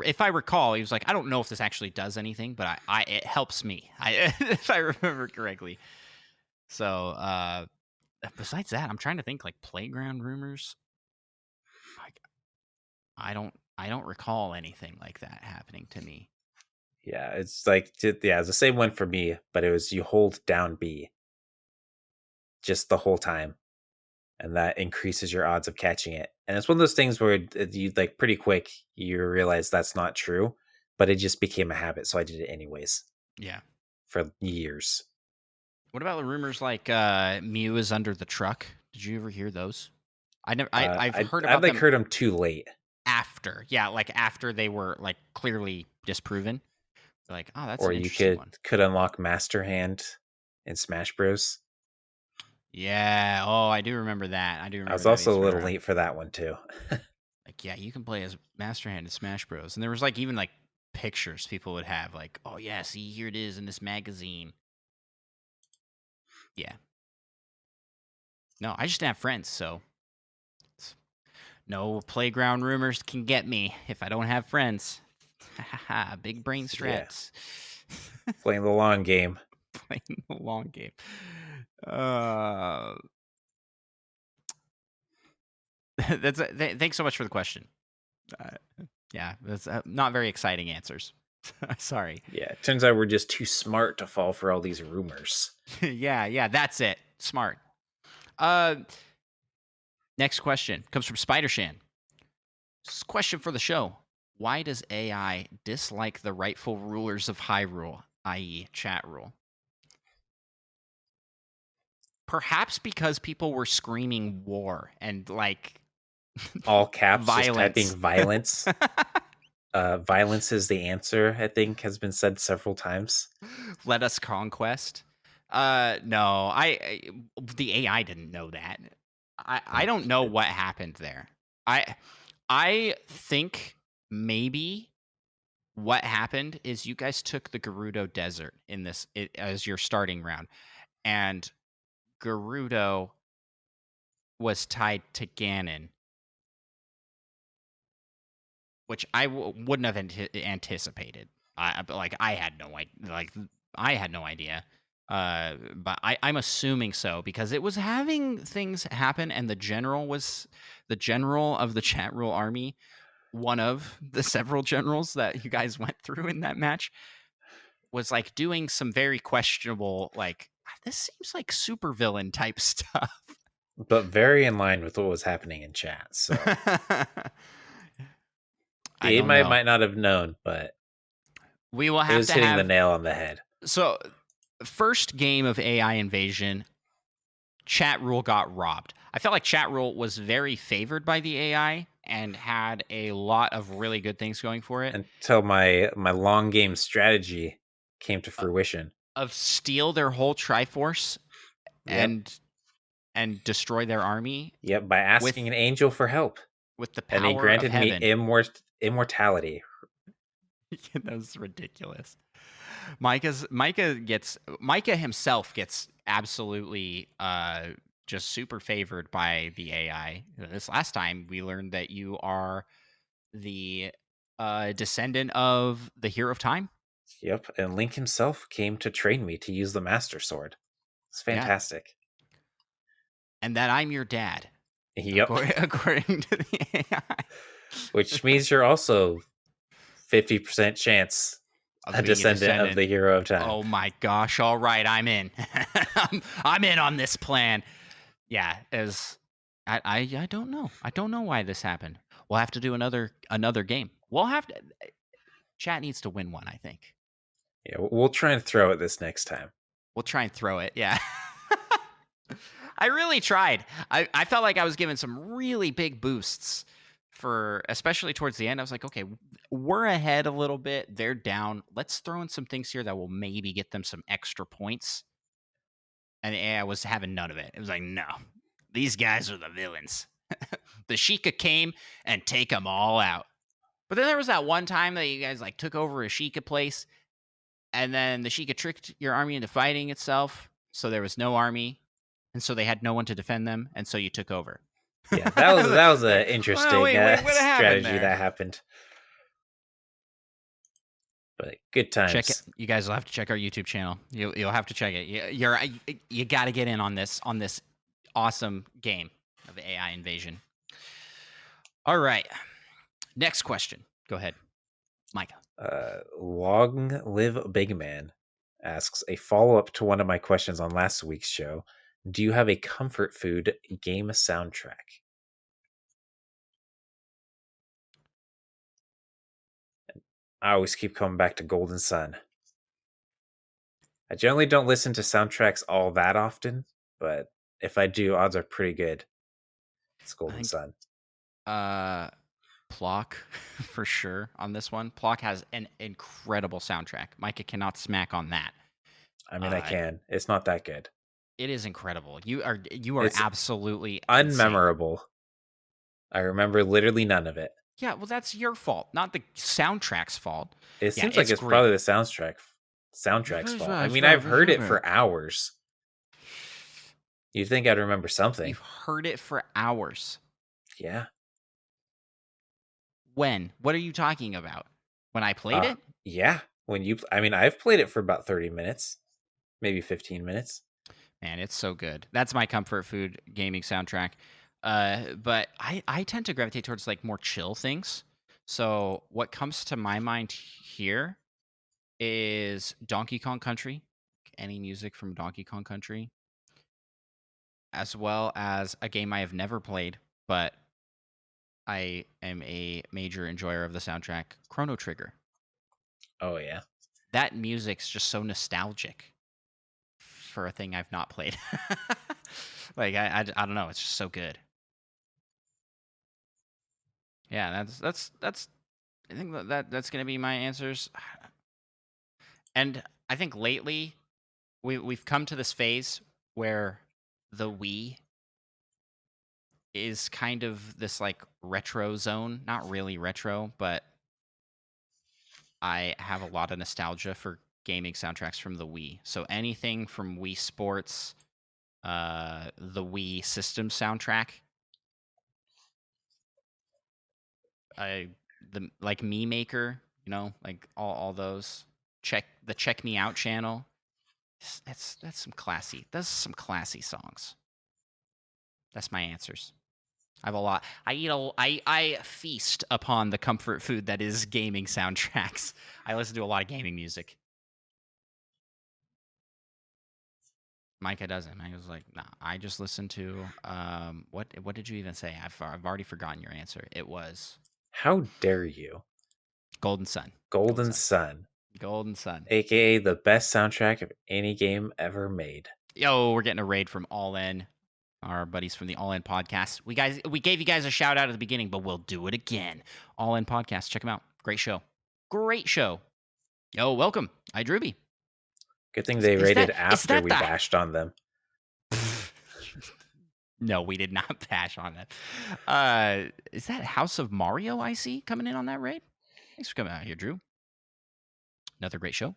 if I recall, he was like, I don't know if this actually does anything, but it helps me. If I remember correctly. So besides that, I'm trying to think like playground rumors. I don't recall anything like that happening to me. Yeah, it's like, yeah, it's the same one for me, but it was you hold down B just the whole time, and that increases your odds of catching it. And it's one of those things where you like pretty quick you realize that's not true, but it just became a habit, so I did it anyways Yeah. for years. What about the rumors like Mew is under the truck? Did you ever hear those? I never. I've heard I about like them heard them too late, after. Yeah, like after they were like clearly disproven. Like, oh, that's or an you interesting one. could unlock Master Hand in Smash Bros. Yeah. Oh, I do remember that. I do I remember was that being also a spread little around. late for that one too. Like, yeah, you can play as Master Hand in Smash Bros. And there was like even like pictures people would have, like, oh yeah, see, here it is in this magazine. Yeah. No, I just didn't have friends, so no playground rumors can get me if I don't have friends. Big brain Yeah, strats. playing the long game. Playing the long game. Uh, thanks so much for the question. Uh, yeah, that's not very exciting answers. Sorry. Yeah, it turns out we're just too smart to fall for all these rumors. Yeah, that's it. Smart. Uh, next question comes from Spider Shan. Question for the show: why does AI dislike the rightful rulers of Hyrule, i.e., chat rule? Perhaps because people were screaming war and like All caps, just typing violence. violence. Violence is the answer, I think, has been said several times. Let us conquest. No, the AI didn't know that. I don't know what happened there. I think maybe what happened is you guys took the Gerudo Desert as your starting round, and Gerudo was tied to Ganon, which I wouldn't have anticipated. I had no idea. Like I had no idea. But I'm assuming so because it was having things happen, and the general of the chat rule army, one of the several generals that you guys went through in that match, was like doing some very questionable, like, this seems like supervillain type stuff. But very in line with what was happening in chat. So I they don't know. might not have known, but We will it have was to hitting the have nail on the head. so first game of AI invasion, chat rule got robbed. I felt like chat rule was very favored by the AI and had a lot of really good things going for it. Until my long game strategy came to Uh, fruition. of steal their whole Triforce Yep. and destroy their army Yep, by with asking an angel for help. the And he power of granted me heaven. immortality. That was ridiculous. Micah himself gets absolutely just super favored by the AI. This last time we learned that you are the Descendant of the Hero of Time. Yep, and Link himself came to train me to use the Master Sword. It's Yeah, fantastic. and that I'm your dad, Yep, according to the AI. which means you're also 50% chance a Of being a descendant of descendant. the Hero of Time. Oh my gosh! All right, I'm in. I'm in on this plan. Yeah, as I don't know. I don't know why this happened. We'll have to do another game. We'll have to. Chat needs to win one. I think Yeah, we'll try and throw it this next time. we'll try and throw it. Yeah. I really tried. I felt like I was given some really big boosts for, especially towards the end. I was like, okay, we're ahead a little bit. They're down. Let's throw in some things here that will maybe get them some extra points. And the AI was having none of it. It was like, no, these guys are the villains. The Sheikah came and take them all out. But then there was that one time that you guys like took over a Sheikah place, and then the Sheikah tricked your army into fighting itself. So there was no army, and so they had no one to defend them, and so you took over. Yeah, that was an Like, well, interesting wait, what happened strategy there? that happened. But good Check it. times. You guys will have to check our YouTube channel. You'll have to check it. You got to get in on this awesome game of AI invasion. All right, next question. Go ahead, Micah. Long Live Big Man asks a follow up to one of my questions on last week's show. Do you have a comfort food game soundtrack? I always keep coming back to Golden Sun. I generally don't listen to soundtracks all that often, but if I do, odds are pretty good. It's I Golden think Sun. Plock for sure on this one. Plock has an incredible soundtrack. Micah cannot smack on that. I mean, I Uh, can. It's not that good. it is incredible. You are It's absolutely insane. unmemorable. I remember literally none of it. Yeah, well, that's your fault, not the soundtrack's fault. It Yeah, seems like it's it's great. probably the soundtrack's fault. I mean, I've heard it for hours. You'd think I'd remember something. You've heard it for hours. Yeah. When? What are you talking about? When I played it? Yeah. I mean, I've played it for about 30 minutes, maybe 15 minutes. Man, it's so good. That's my comfort food gaming soundtrack. But I tend to gravitate towards like more chill things. So what comes to my mind here is Donkey Kong Country, any music from Donkey Kong Country, as well as a game I have never played, but I am a major enjoyer of the soundtrack, Chrono Trigger. Oh, yeah. That music's just so nostalgic for a thing I've not played. Like I don't know, it's just so good. Yeah, that's I think that's gonna be my answers. And I think lately we've come to this phase where the Wii is kind of this like retro zone. Not really retro, but I have a lot of nostalgia for gaming soundtracks from the Wii. So anything from Wii Sports, the Wii system soundtrack, I the like Me Maker, like all those. Check Me Out channel. That's some classy. That's some classy songs. That's my answers. I have a lot. I feast upon the comfort food that is gaming soundtracks. I listen to a lot of gaming music. Micah doesn't. Micah was like, nah. I just listen to what did you even say? I've already forgotten your answer. It was How dare you? Golden Sun. Golden Golden Sun. Sun, Golden Sun. aka the best soundtrack of any game ever made. Yo, we're getting a raid from All In, our buddies from the All In podcast. We gave you guys a shout out at the beginning, but we'll do it again. All In podcast. Check them out. Great show. Great show. Yo, welcome. Idruby. Good thing they rated after we the bashed on them. No, we did not bash on that. Is that House of Mario I see coming in on that raid? Thanks for coming out here, Drew. Another great show.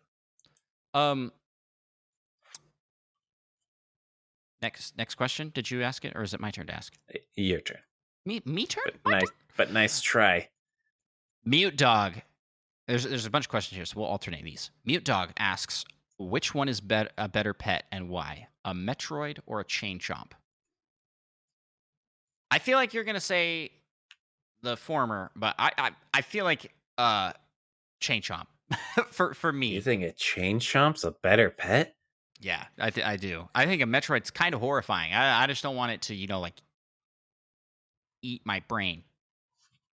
Next question. Did you ask it, or is it my turn to ask? Your turn. Me turn? But nice try. Mute Dog. There's a bunch of questions here, so we'll alternate these. Mute Dog asks, which one is a better pet and why? A Metroid or a Chain Chomp? I feel like you're gonna say the former, but I feel like Chain Chomp for You me. think a chain chomp's a better pet? Yeah, I do. I think a Metroid's kind of horrifying. I just don't want it to like eat my brain.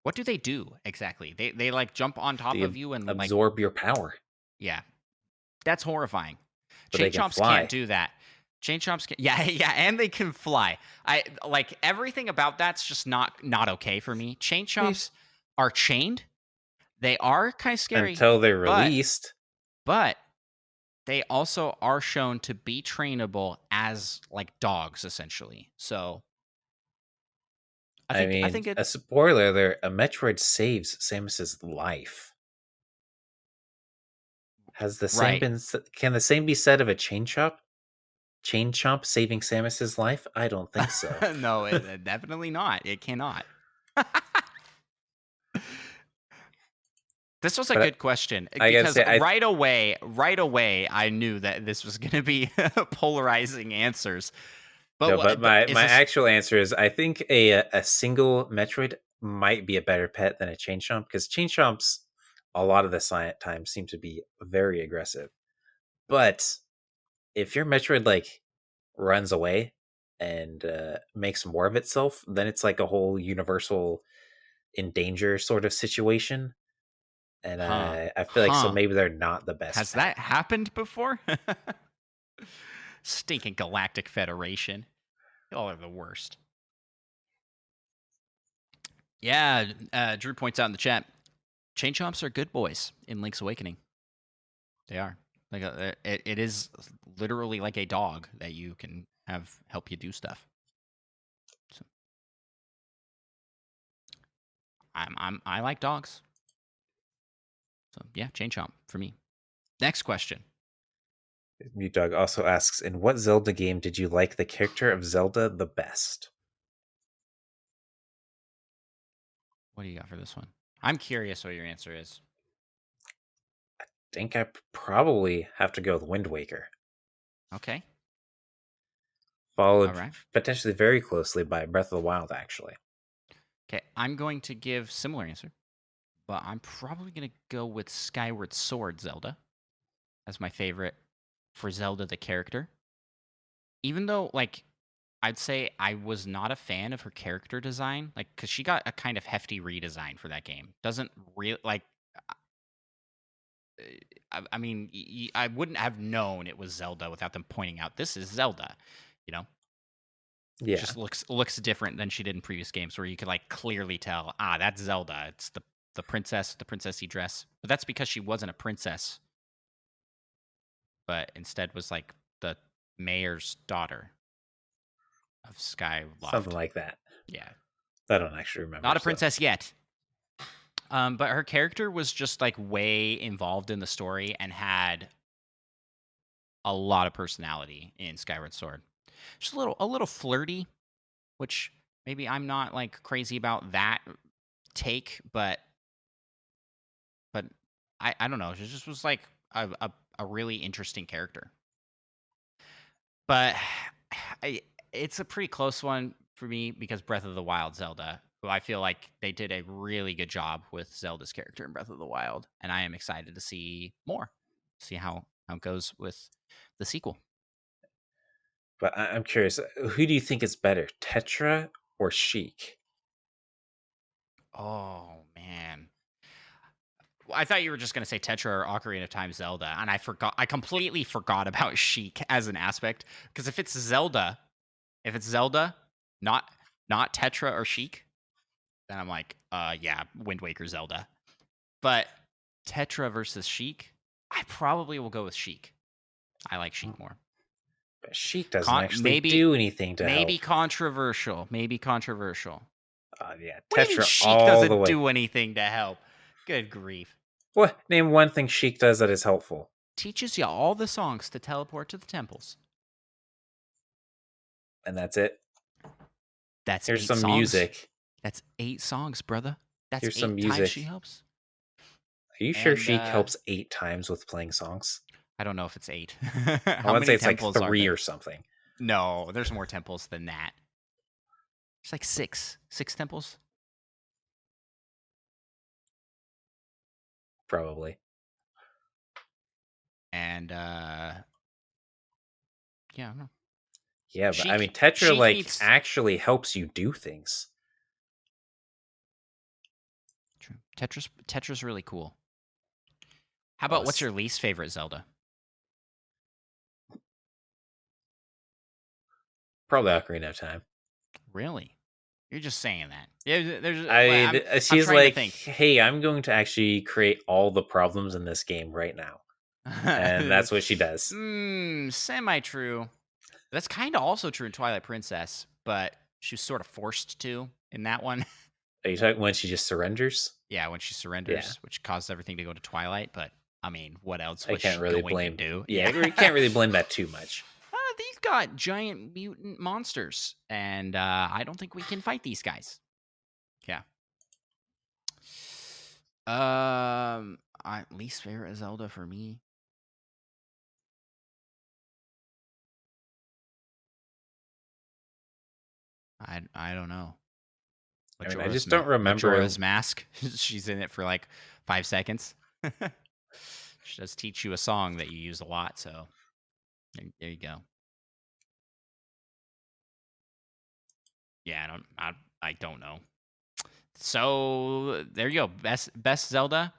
What do they do exactly? They like jump on top They of you and like absorb your power, yeah, that's horrifying. but they Chain can chomps can't fly. do that. Chain chomps can yeah, yeah, and they can fly. I like everything about that's just not okay for me. Chain These chomps are chained. They are kind of scary, until they're but released. but they also are shown to be trainable as like dogs essentially. So I I mean, think it a spoiler there, a Metroid saves Samus's life. Has the same right. been can the same be said of a chain chomp? Chain chomp saving Samus's life? I don't think so. No, definitely not. It cannot. This was a But good question I gotta because say, I right away, I knew that this was going to be polarizing answers. no, but But is my this actual answer is I think a single Metroid might be a better pet than a chain chomp because chain chomps a lot of the time seem to be very aggressive. But if your Metroid like runs away and makes more of itself, then it's like a whole universal in danger sort of situation. And huh? I feel like so Huh? maybe they're not the best Has pet. that happened before? Stinking Galactic Federation. Y'all are the worst. Yeah, Drew points out in the chat, chain chomps are good boys in Link's Awakening. They are. Like it is literally like a dog that you can have help you do stuff. So I like dogs. So yeah, chain chomp for me. Next question. Mute Dog also asks, in what Zelda game did you like the character of Zelda the best? What do you got for this one? I'm curious what your answer is. Think I probably have to go with Wind Waker, Okay. All followed right. potentially very closely by Breath of the Wild, actually. Okay. I'm going to give similar answer, but I'm probably going to go with Skyward Sword Zelda as my favorite for Zelda the character. Even though like I'd say I was not a fan of her character design, like because she got a kind of hefty redesign for that game. Doesn't really like. I mean, I wouldn't have known it was Zelda without them pointing out this is Zelda. You know, Yeah, just looks different than she did in previous games, where you could like clearly tell, that's Zelda. It's the princess, the princessy dress. But that's because she wasn't a princess, but instead was like the mayor's daughter of something Skyloft. like that. Yeah, I don't actually remember. not a So, princess yet. But her character was just like way involved in the story and had a lot of personality in Skyward Sword. Just a little flirty, which maybe I'm not like crazy about that take, but I don't know. She just was like a really interesting character. But it's a pretty close one for me because Breath of the Wild Zelda, who I feel like they did a really good job with Zelda's character in Breath of the Wild, and I am excited to see more, see how it goes with the sequel. but I'm curious, who do you think is better, Tetra or Sheik? Oh man. I thought you were just gonna say Tetra or Ocarina of Time Zelda, and I forgot. I completely forgot about Sheik as an aspect because if it's Zelda, not not Tetra or Sheik, then I'm like, yeah, Wind Waker Zelda. But Tetra versus Sheik, I probably will go with Sheik. I like Sheik more. But Sheik doesn't actually Maybe do anything to maybe help. controversial. Maybe controversial. Yeah, What do you mean Tetra Sheik all the doesn't way. do anything to help? Good grief. What? Name one thing Sheik does that is helpful. Teaches you all the songs to teleport to the temples. And that's it. That's Here's eight some songs. music. That's 8 songs, brother. That's Here's some 8 times she music. helps. Are you sure And she helps 8 times with playing songs? I don't know if it's 8. I How want to say many it's like temples are 3 there? or something. No, there's more temples than that. There's like 6. 6 temples? Probably. And yeah, I don't know. Yeah, but I mean, Tetra She like needs actually helps you do things. true. Tetra's really cool. How Well, about what's your least favorite Zelda? probably Ocarina of Time. Really? You're just saying that. Yeah, I mean, I'm she's trying to like, think. hey, I'm going to actually create all the problems in this game right now, and that's what she does. Semi true. That's kind of also true in Twilight Princess, but she was sort of forced to in that one. Are you talking when she just surrenders? Yeah, when she Yeah, surrenders, which caused everything to go to Twilight. But I mean, what else I was can't she really going to blame. do? Yeah, Yeah. we can't really blame that too much. These got giant mutant monsters, and I don't think we can fight these guys. Yeah. Least favorite Zelda for me. I don't know. I mean, I just don't remember. Majora's Mask. She's in it for like 5 seconds. She does teach you a song that you use a lot, so there you go. Yeah, I don't know. So there you go. Best Zelda.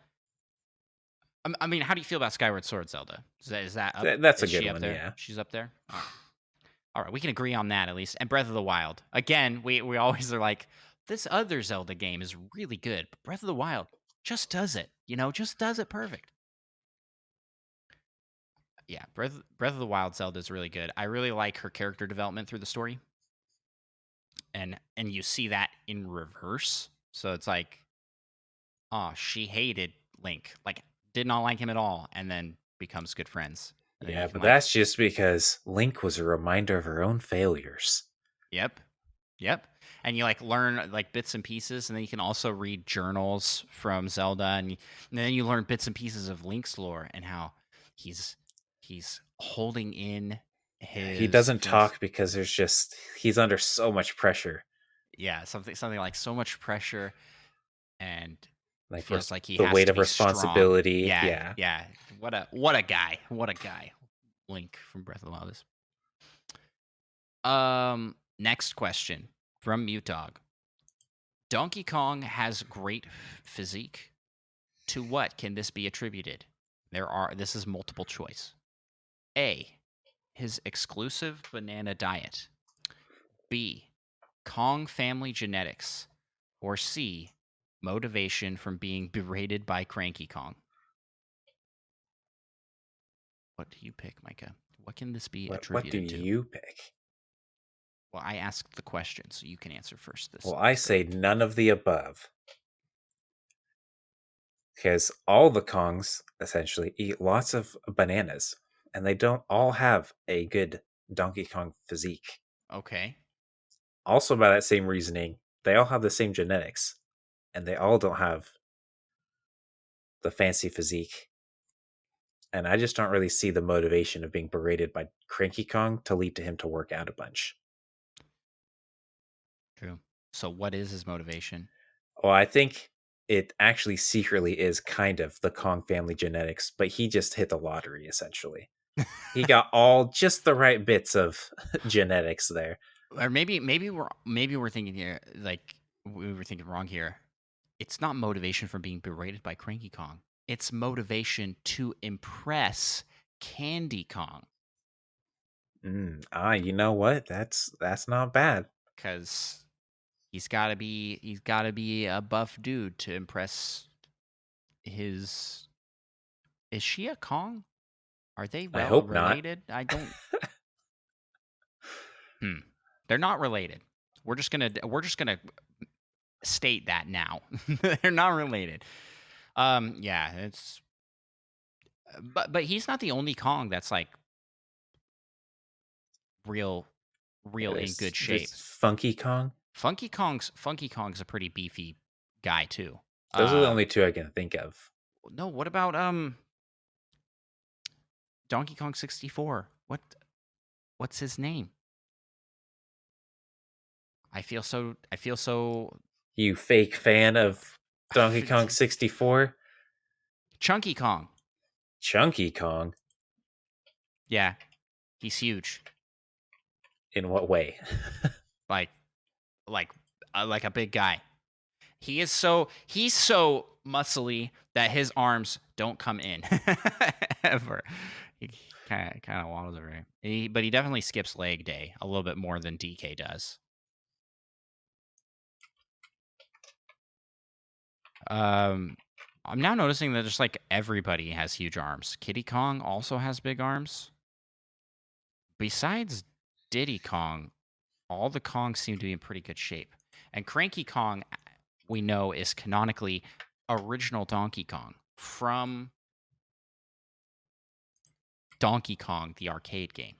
I mean, how do you feel about Skyward Sword Zelda? Is that up? That's a Is good she up one. there? Yeah, She's up there. All right, we can agree on that at least. And Breath of the Wild. Again, we always are like, this other Zelda game is really good, but Breath of the Wild just does it. Just does it perfect. Yeah, Breath of the Wild Zelda is really good. I really like her character development through the story, and you see that in reverse. So it's like, oh, she hated Link, like did not like him at all, and then becomes good friends. And then yeah, you can but like, that's just because Link was a reminder of her own failures. yep, yep. And you like learn like bits and pieces, and then you can also read journals from Zelda, and then you learn bits and pieces of Link's lore and how he's holding in Yeah, he his doesn't feelings. talk because he's under so much pressure. Yeah, something like so much pressure and Like feels like he the has weight to of be strong. responsibility. Yeah, Yeah. yeah. What a guy. What a guy. Link from Breath of the Wild is. Next question from Mute Dog. Donkey Kong has great physique. To what can this be attributed? This is multiple choice. A, his exclusive banana diet. B, Kong family genetics. Or C, motivation from being berated by Cranky Kong. What do you pick, Micah? What can this be What do attributed to? you pick? Well, I asked the question, so you can answer first Well, I this round. say none of the above. Because all the Kongs essentially eat lots of bananas, and they don't all have a good Donkey Kong physique. Okay. Also, by that same reasoning, they all have the same genetics, and they all don't have the fancy physique. And I just don't really see the motivation of being berated by Cranky Kong to lead to him to work out a bunch. True. So what is his motivation? Well, I think it actually secretly is kind of the Kong family genetics, but he just hit the lottery essentially. He got all just the right bits of genetics there. Or maybe we're thinking here like we were thinking wrong here. It's not motivation from being berated by Cranky Kong. It's motivation to impress Candy Kong. You know what? That's not bad. Because he's gotta be a buff dude to impress his. Is she a Kong? Are they I hope not. related? I don't. Hmm. They're not related. We're just gonna state that now. They're not related. Yeah, it's but he's not the only Kong that's like real in good shape. There's Funky Kong. Funky Kong's a pretty beefy guy too. Those are the Uh only two I can think of. No, what about Donkey Kong 64? What's his name? I feel so You fake fan of Donkey Kong 64? Chunky Kong. Chunky Kong? Yeah, he's huge. In what way? Like like like a big guy. He's so muscly that his arms don't come in ever. He kind of waddles over. But he definitely skips leg day a little bit more than DK does. I'm now noticing that just like everybody has huge arms. Kiddy Kong also has big arms. Besides Diddy Kong, all the Kongs seem to be in pretty good shape. And Cranky Kong, we know, is canonically original Donkey Kong from Donkey Kong, the arcade game,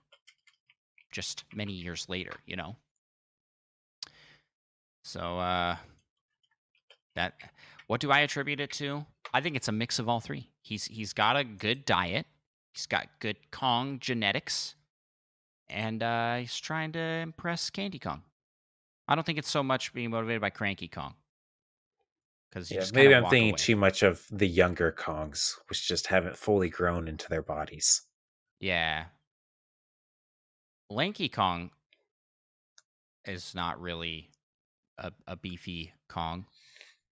just many years later, you know? So, that, what do I attribute it to? I think it's a mix of all three. He's got a good diet, he's got good Kong genetics, and he's trying to impress Candy Kong. I don't think it's so much being motivated by Cranky Kong, because you Yeah, just kind maybe of I'm walk thinking away. too much of the younger Kongs, which just haven't fully grown into their bodies. Yeah. Lanky Kong is not really a beefy Kong,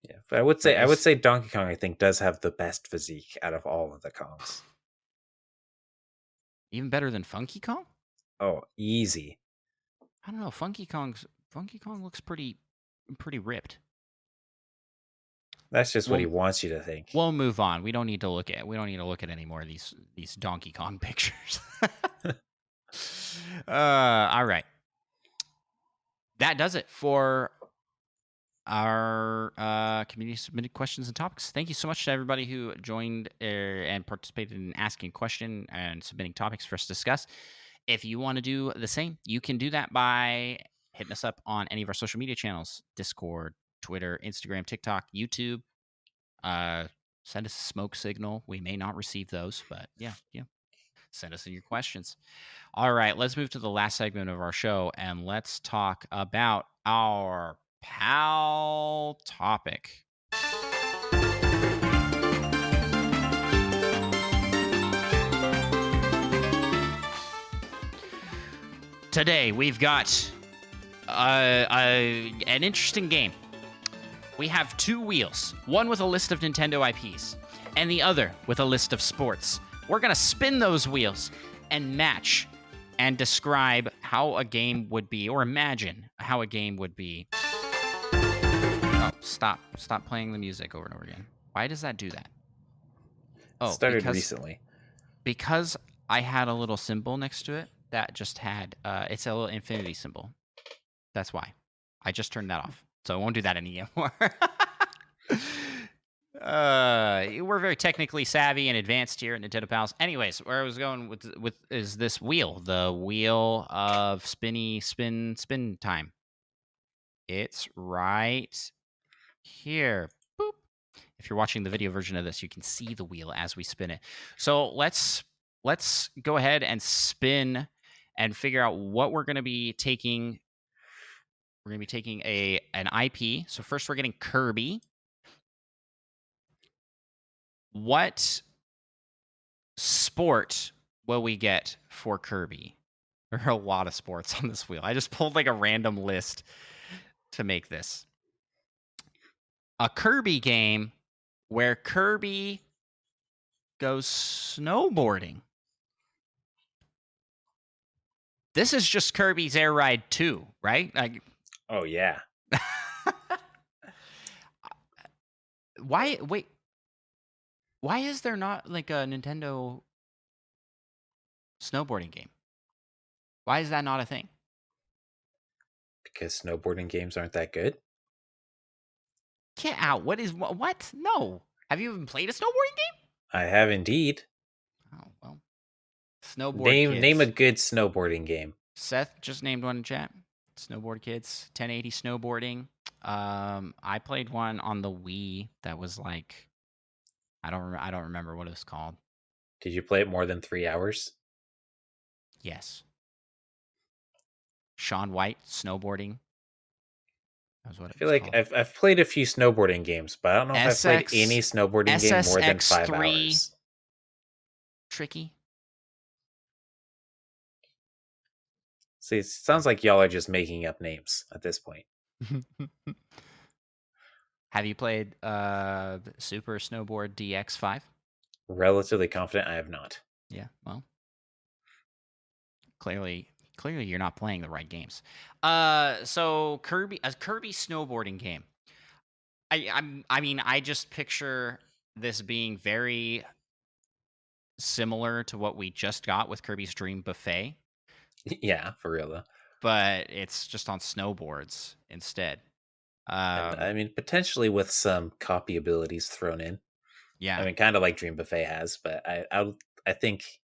Yeah, but I would but say I would is say Donkey Kong I think does have the best physique out of all of the Kongs. even better than Funky Kong. Oh, easy. I don't know. Funky Kong looks pretty ripped. That's just what he We'll wants you to think. we'll move on. We don't need to look at any more of these Donkey Kong pictures. All right. That does it for our community submitted questions and topics. Thank you so much to everybody who joined and participated in asking a question and submitting topics for us to discuss. If you want to do the same, you can do that by hitting us up on any of our social media channels: Discord, Twitter, Instagram, TikTok, YouTube. Send us a smoke signal. We may not receive those, but yeah, send us in your questions. All right, let's move to the last segment of our show and let's talk about our pal topic. Today, we've got an interesting game. We have two wheels, one with a list of Nintendo IPs, and the other with a list of sports. We're going to spin those wheels and match and describe how a game would be, or imagine how a game would be. Oh, stop playing the music over and over again. Why does that do that? Oh, Started recently. because I had a little symbol next to it that just had it's a little infinity symbol. That's why. I just turned that off. So I won't do that anymore. We're very technically savvy and advanced here at Nintendo Pals. Anyways, where I was going with is this wheel, the wheel of spin time. It's right here. Boop. If you're watching the video version of this, you can see the wheel as we spin it. So let's go ahead and spin and figure out what we're going to be taking. We're going to be taking an IP. So first we're getting Kirby. What sport will we get for Kirby? There are a lot of sports on this wheel. I just pulled like a random list to make this. A Kirby game where Kirby goes snowboarding. This is just Kirby's Air Ride 2, right? Like, Oh yeah. why? Wait, why is there not like a Nintendo snowboarding game? Why is that not a thing? Because snowboarding games aren't that good. Get out! What? No. Have you even played a snowboarding game? I have indeed. Oh well. Snowboard Name a kids. good snowboarding game. Seth just named one in chat. Snowboard kids, 1080 snowboarding. I played one on the Wii that was like I don't remember what it's called. Did you play it more than 3 hours? Yes. Shaun White snowboarding. That's what I it feel was like called. I've played a few snowboarding games, but I don't know if I've played any SX snowboarding game more than five SSX3 hours. tricky. See, it sounds like y'all are just making up names at this point. Have you played Super Snowboard DX5? Relatively confident I have not. Yeah, well, clearly you're not playing the right games. So a Kirby snowboarding game. I mean, I just picture this being very similar to what we just got with Kirby's Dream Buffet, Yeah, for real though. but it's just on snowboards instead. And Um, I mean, potentially with some copy abilities thrown in. I yeah, mean, kind of like Dream Buffet has, but I think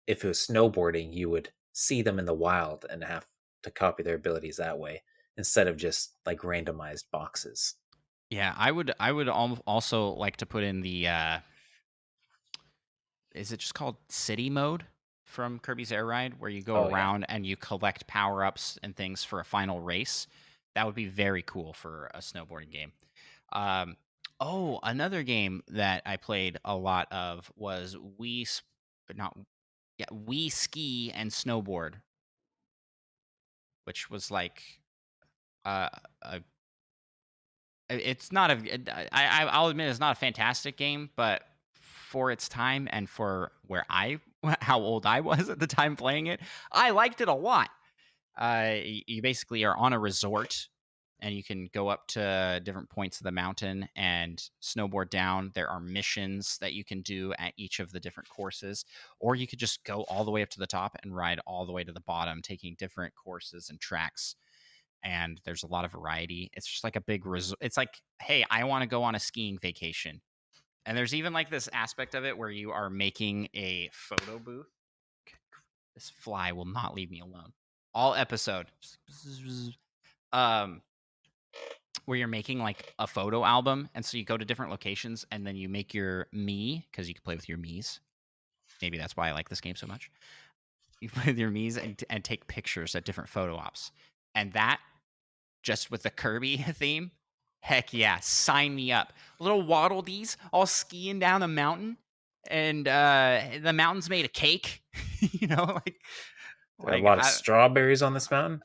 if it was snowboarding, you would see them in the wild and have to copy their abilities that way instead of just like randomized boxes. yeah. I would also like to put in the is it just called city mode from Kirby's Air Ride, where you go Oh yeah, around and you collect power ups and things for a final race? That would be very cool for a snowboarding game. Um, oh, another game that I played a lot of was but not we ski and snowboard, which was like uh, a it's not a I'll admit it's not a fantastic game, but for its time and for where I how old I was at the time playing it, I liked it a lot. You basically are on a resort and you can go up to different points of the mountain and snowboard down. There are missions that you can do at each of the different courses, or you could just go all the way up to the top and ride all the way to the bottom, taking different courses and tracks, and there's a lot of variety. It's just like a big it's like, hey, I want to go on a skiing vacation. And there's even like this aspect of it where you are making a photo booth. This fly will not leave me alone. All episode. Um where you're making like a photo album, and so you go to different locations and then you make your me, because you can play with your me's. Maybe that's why I like this game so much. You play with your me's and take pictures at different photo ops. And that, just with the Kirby theme, heck yeah, sign me up. Little Waddle Dees all skiing down a mountain, and the mountain's made of cake. you know, there are a like lot of I strawberries on this mountain.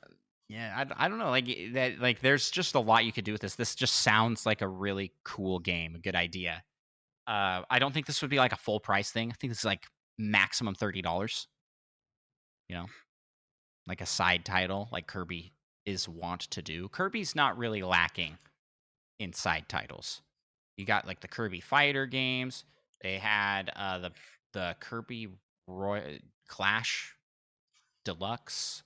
yeah, I don't know, like that. Like there's just a lot you could do with this. This just sounds like a really cool game, a good idea. I don't think this would be like a full price thing. I think this is like maximum $30. You know, like a side title, like Kirby is wont to do. Kirby's not really lacking inside titles. You got like the Kirby Fighter games. They had the Kirby Roy Clash Deluxe.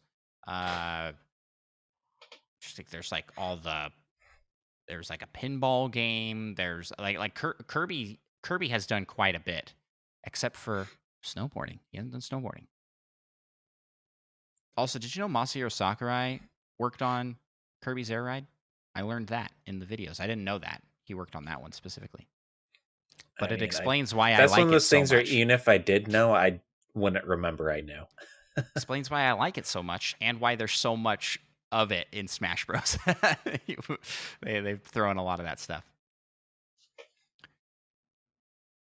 Just think there's like all there's like a pinball game. There's Kirby has done quite a bit, except for snowboarding. He hasn't done snowboarding. Also, did you know Masahiro Sakurai worked on Kirby's Air Ride? I learned that in the videos. I didn't know that he worked on that one specifically. But I it mean, I explains why I that's one like of it those so things where much. even if I did know, I wouldn't remember I knew. Explains why I like it so much and why there's so much of it in Smash Bros. They've thrown a lot of that stuff.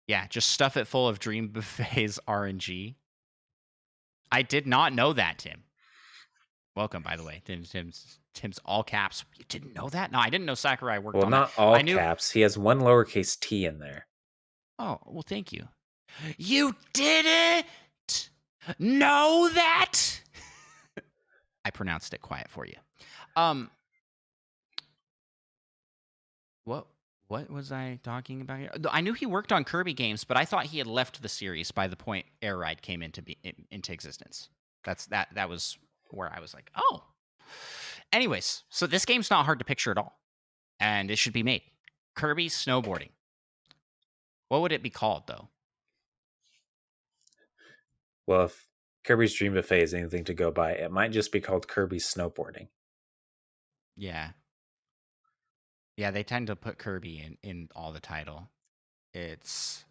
Yeah, just stuff it full of Dream Buffet's RNG. I did not know that, Tim. Welcome, by the way. Tim's all caps. You didn't know that? No, I didn't know Sakurai worked Well, on that. not all I knew. caps. He has one lowercase t in there. Oh, well, thank you. You didn't know that? I pronounced it quiet for you. Um, what what was I talking about here? I knew he worked on Kirby games, but I thought he had left the series by the point Air Ride came into existence. That was where I was like, oh. Anyways, so this game's not hard to picture at all, and it should be made. Kirby snowboarding. What would it be called though? Well, if Kirby's Dream Buffet is anything to go by, it might just be called Kirby's Snowboarding. Yeah, yeah. They tend to put Kirby in all the title. It's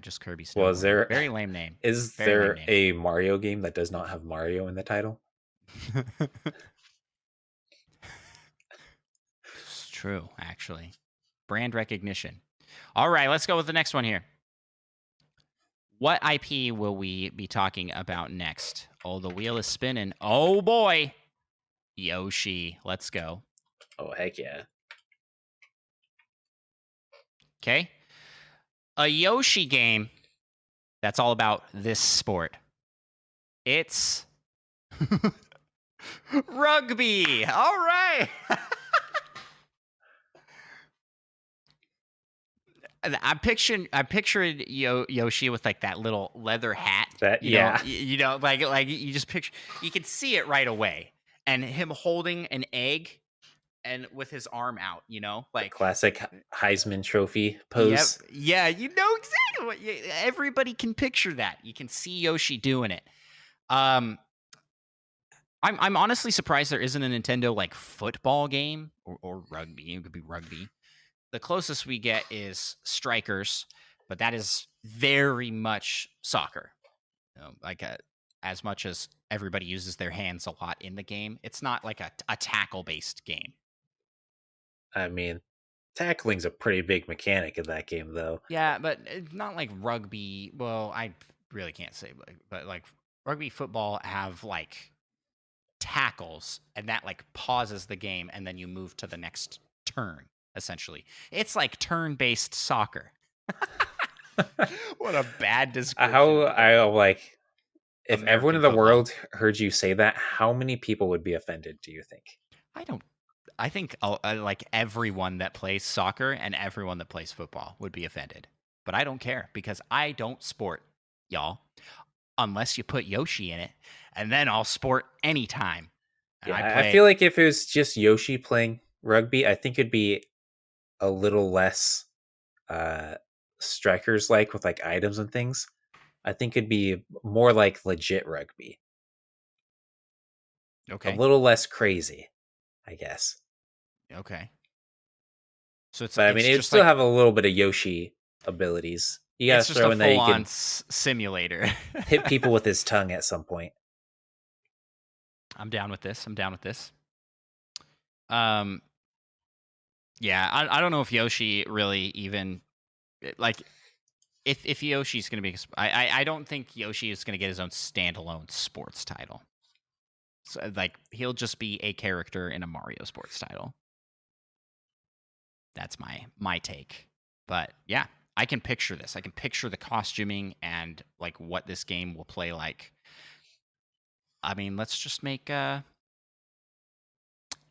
just Kirby Well, snowboarding. Very lame name. is Very lame there name. a Mario game that does not have Mario in the title? It's true, actually. Brand recognition. All right, let's go with the next one here. What IP will we be talking about next? Oh, the wheel is spinning. Oh boy. Yoshi. Let's go. Oh, heck yeah. Okay. A Yoshi game that's all about this sport. It's rugby. All right. I'm picturing Yoshi with like that little leather hat. That, yeah. Like you just picture, you can see it right away, and him holding an egg and with his arm out. The Like classic Heisman Trophy yep, pose. yeah, you know exactly what. Everybody can picture that. You can see Yoshi doing it. Um, I'm honestly surprised there isn't a Nintendo like football game or rugby. It could be rugby. The closest we get is Strikers, but that is very much soccer. Like as much as everybody uses their hands a lot in the game, it's not like a tackle based game. I mean, tackling's a pretty big mechanic in that game, though. Yeah, but it's not like rugby. Well, I really can't say, but like rugby football have like tackles, and that like pauses the game, and then you move to the next turn. Essentially, it's like turn-based soccer. What a bad description How of I like if everyone American in the football. world heard you say that, how many people would be offended, do you think? I don't. I think like everyone that plays soccer and everyone that plays football would be offended, but I don't care because I don't sport, y'all. Unless you put Yoshi in it, and then I'll sport anytime. And Yeah, I I play. feel like if it was just Yoshi playing rugby, I think it'd be a little less uh strikers like with like items and things. I think it'd be more like legit rugby. A Okay, little less crazy, I guess. okay. So But I mean, it's it'd just still like have a little bit of Yoshi abilities. You gotta it's just throw a in that full he on can simulator. hit people with his tongue at some point. I'm down with this. I'm down with this. Um, yeah, I don't know if Yoshi really even like if Yoshi's gonna be. I don't think Yoshi is gonna get his own standalone sports title. So like he'll just be a character in a Mario sports title. That's my take. But yeah, I can picture this. I can picture the costuming and like what this game will play like. I mean, let's just make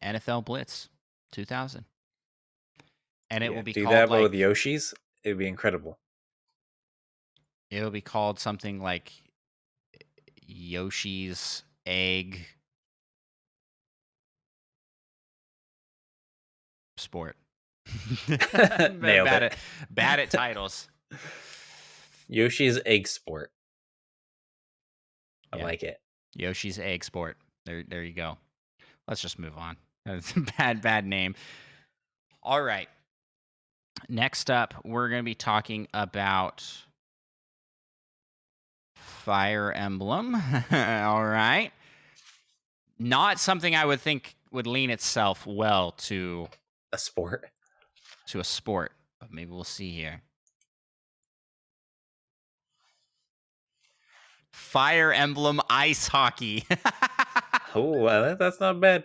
NFL Blitz 2000, and it Yeah, will be do called that but with like Yoshis, it'd be incredible. it'll be called something like Yoshi's Egg Sport. Nailed bad it. at bad at titles. Yoshi's Egg Sport. I Yeah, like it. Yoshi's Egg Sport. There you go. Let's just move on. That's a bad name. All right. Next up, we're going to be talking about Fire Emblem. All right. Not something I would think would lean itself well A sport. to a sport, but maybe we'll see here. Fire Emblem Ice Hockey. Oh, that's not bad.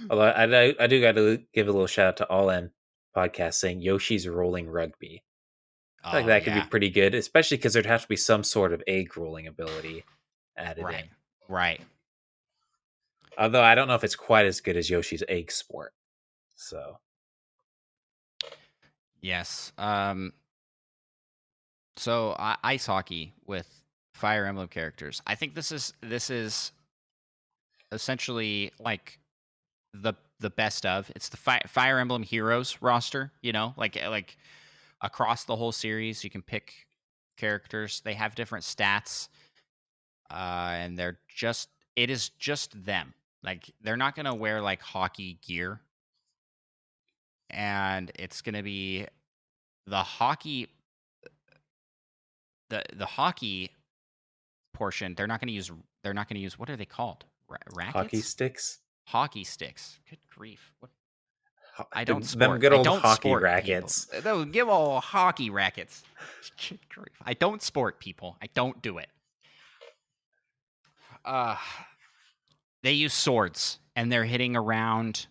Although I do got to give a little shout out to All In podcast saying Yoshi's Rolling Rugby. I feel like Oh that could be yeah. pretty good, especially because there'd have to be some sort of egg rolling ability added in. Right. Right. Although I don't know if it's quite as good as Yoshi's Egg Sport. So Yes. So ice hockey with Fire Emblem characters. I think this is essentially like the best of. It's the Fire Emblem Heroes roster. Like across the whole series, you can pick characters. They have different stats, and it is just them. Like they're not gonna wear like hockey gear. and it's gonna be the hockey the hockey portion. They're not gonna use what are they called? Hockey Rackets? sticks. Hockey sticks. Good grief. What I don't Them sport. good I old don't hockey sport people. rackets. Those give all hockey rackets. Good grief. I don't sport people. I don't do it. Uh they use swords and they're hitting around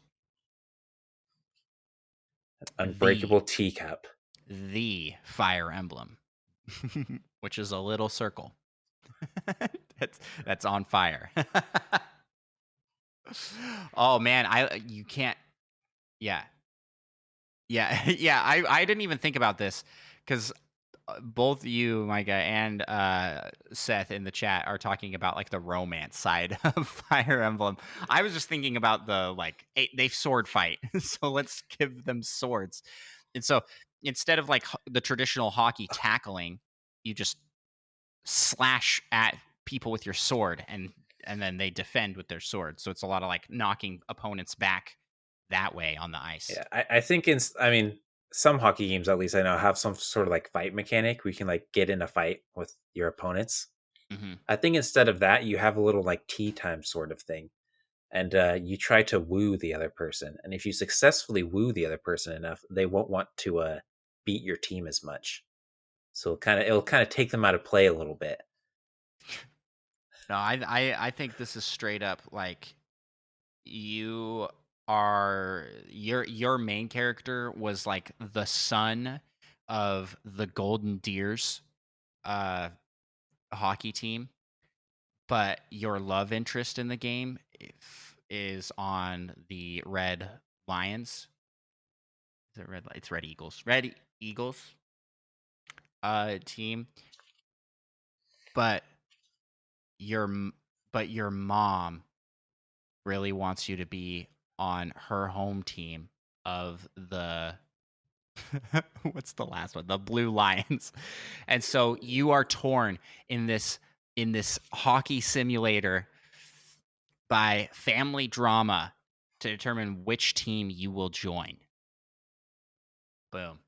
the Unbreakable teacup. the Fire Emblem, which is a little circle that's on fire. Oh man, I you can't. Yeah, yeah, yeah. I didn't even think about this because both you, Micah, and Seth in the chat are talking about like the romance side of Fire Emblem. I was just thinking about the like they sword fight, so let's give them swords. And so instead of like the traditional hockey tackling, you just slash at people with your sword and then they defend with their sword. So it's a lot of like knocking opponents back that way on the ice. Yeah, I think I mean, some hockey games, at least I know, have some sort of like fight mechanic where you can like get in a fight with your opponents. Hmm. I think instead of that, you have a little like tea time sort of thing, and you try to woo the other person. And if you successfully woo the other person enough, they won't want to beat your team as much. So it'll kind of take them out of play a little bit. No, I think this is straight up like you are your main character was like the son of the Golden Deers uh hockey team, but your love interest in the game is on the Red Lions. Is it red? It's Red Eagles. Red Eagles team, but your your mom really wants you to be on her home team of the what's the last one? The Blue Lions. And so you are torn in this hockey simulator by family drama to determine which team you will join. Boom.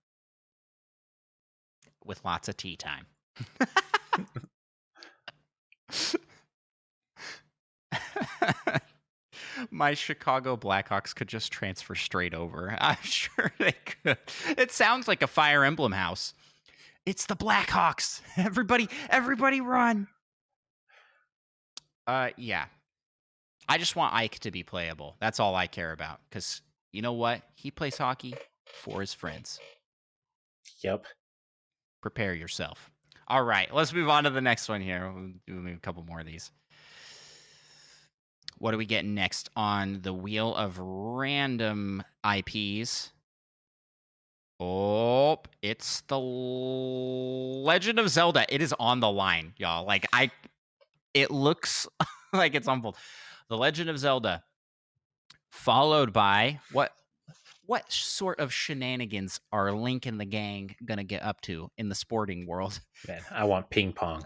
With lots of tea time. My Chicago Blackhawks could just transfer straight over. I'm sure they could. It sounds like a Fire Emblem house. It's the Blackhawks. Everybody run. Yeah. I just want Ike to be playable. That's all I care about. Because you know what? He plays hockey for his friends. Yep. Prepare yourself. All right, let's move on to the next one here. We'll do maybe a couple more of these. What are we getting next on the wheel of random IPs? Oh, it's the Legend of Zelda. It is on the line, y'all. It looks like it's on both. The Legend of Zelda, followed by what sort of shenanigans are Link and the gang gonna get up to in the sporting world? Man, I want ping pong.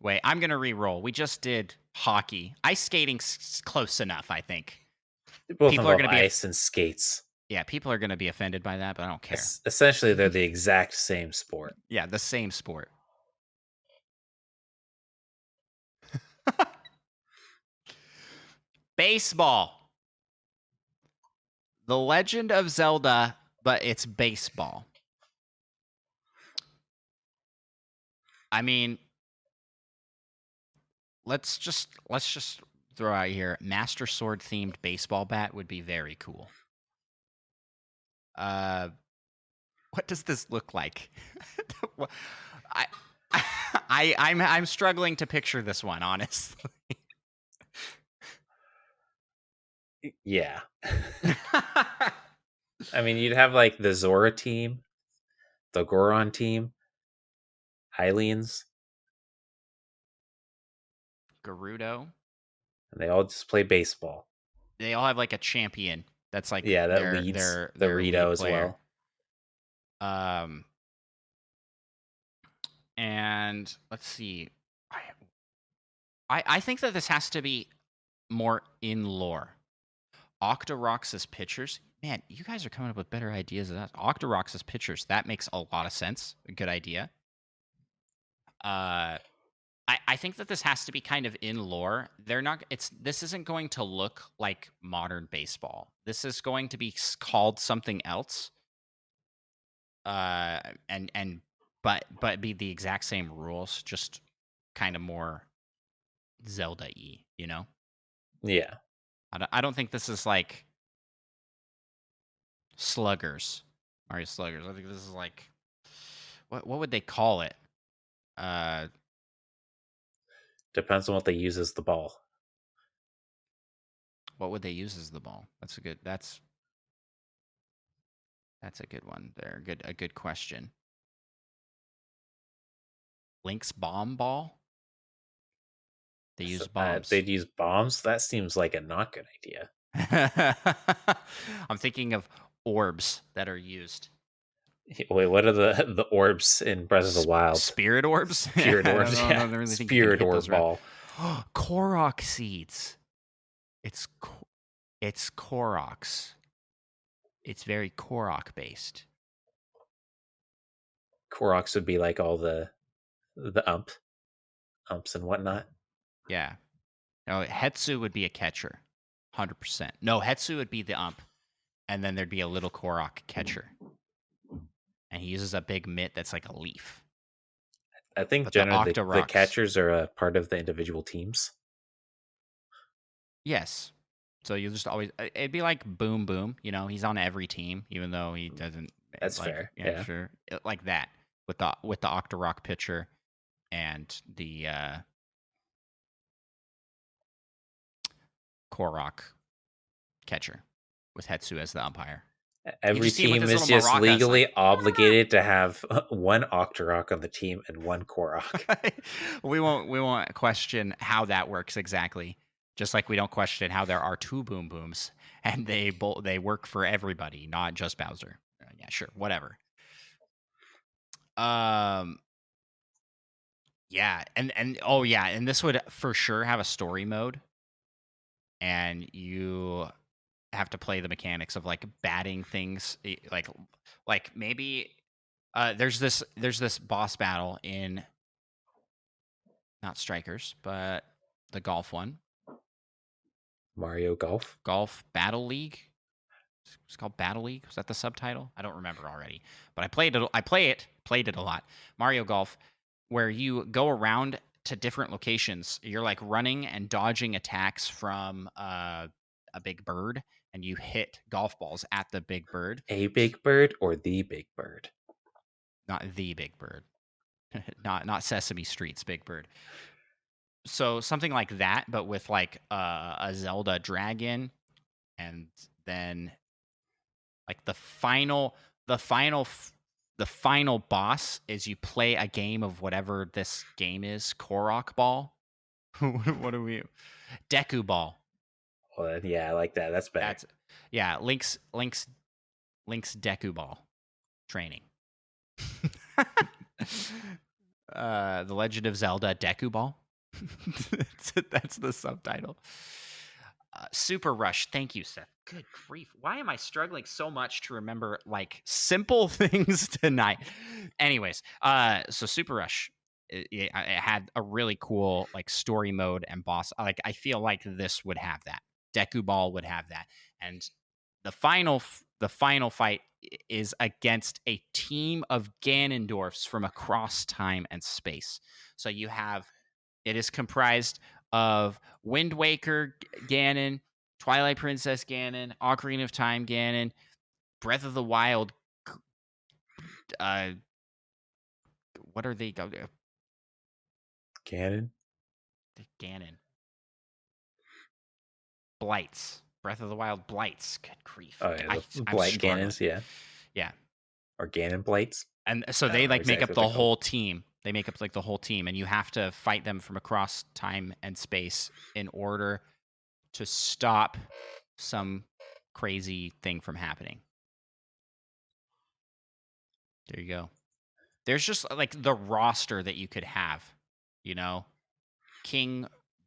Wait, I'm gonna re-roll. We just did hockey. Ice skating's close enough, I think. They both People are involve gonna be, ice and skates. yeah, people are gonna be offended by that, but I don't care. Essentially, they're the exact same sport. Yeah, the same sport. Baseball. The Legend of Zelda, but it's baseball. I mean, let's just throw out here Master Sword themed baseball bat would be very cool. Uh what does this look like? I I'm struggling to picture this one, honestly. Yeah. I mean, you'd have like the Zora team, the Goron team, Hylians, Gerudo. and they all just play baseball. They all have like a champion that's like Yeah, that leads the their Rito lead as player. well. Um and let's see. I think that this has to be more in lore. Octorox's pitchers. Man, you guys are coming up with better ideas than that. Octorox's pitchers. That makes a lot of sense. A good idea. Uh, I think that this has to be kind of in lore. They're not. This isn't going to look like modern baseball. This is going to be called something else. And but be the exact same rules, just kind of more Zelda-y. You know. Yeah. I don't think this is like Sluggers, Mario Sluggers. I think this is like what would they call it? Uh, Depends on what they use as the ball. what would they use as the ball? That's a good one. There, a good question. Link's bomb ball. They use bombs. They'd use bombs. That seems like a not good idea. I'm thinking of orbs that are used. Wait, what are the orbs in Breath of the Wild? Spirit orbs? Spirit I orbs, don't yeah. really think you can Spirit hit orb those around. ball. Korok seeds. It's Koroks. It's very Korok based. Koroks would be like all the umps and whatnot. Yeah. No, Hetsu would be a catcher. 100%. No, Hetsu would be the ump. And then there'd be a little Korok catcher. And he uses a big mitt that's like a leaf. I think But the generally the Octoroks. catchers are a part of the individual teams. Yes. So you just always it'd be like Boom Boom, you know, he's on every team, even though he doesn't That's like fair. yeah, Yeah. sure. Like that. With the Octorok pitcher and the Korok catcher with Hetsu as the umpire. You Every just see him with team his is little just maracas like legally obligated to have one Octorok on the team and one Korok. we won't question how that works exactly. Just like we don't question how there are two Boom Booms and they work for everybody, not just Bowser. Yeah, sure, whatever. Um, yeah, and oh yeah, and this would for sure have a story mode, and you have to play the mechanics of like batting things, like maybe there's this boss battle in not Strikers, but the golf one. Mario Golf. Golf Battle League. It's called Battle League. Was that the subtitle? I don't remember already. But I played it a lot. Mario Golf, where you go around to different locations. You're like running and dodging attacks from a big bird, and you hit golf balls at the big bird. A big bird or the big bird? Not the big bird. not Sesame Street's big bird. So something like that, but with like a Zelda dragon, and then like the final boss is you play a game of whatever this game is, Korok Ball. What are we? Deku Ball. Well, yeah, I like that. That's better. That's yeah. Link's Deku Ball training. The Legend of Zelda Deku Ball. That's the subtitle. Super Rush. Thank you, Seth. Good grief. Why am I struggling so much to remember like simple things tonight? Anyways, so Super Rush it had a really cool like story mode and boss. Like I feel like this would have that. Deku Ball would have that. And the final fight is against a team of Ganondorfs from across time and space. So it is comprised of Wind Waker Ganon, Twilight Princess Ganon, Ocarina of Time Ganon, Breath of the Wild. What are they? Ganon. Ganon. Blights. Breath of the Wild Blights. Good grief. Oh yeah, the I'm Blight struggling. Ganons, yeah. Yeah. Or Ganon Blights. And so they like make up the whole team. They make up like the whole team, and you have to fight them from across time and space in order to stop some crazy thing from happening. There you go. There's just like the roster that you could have, you know, King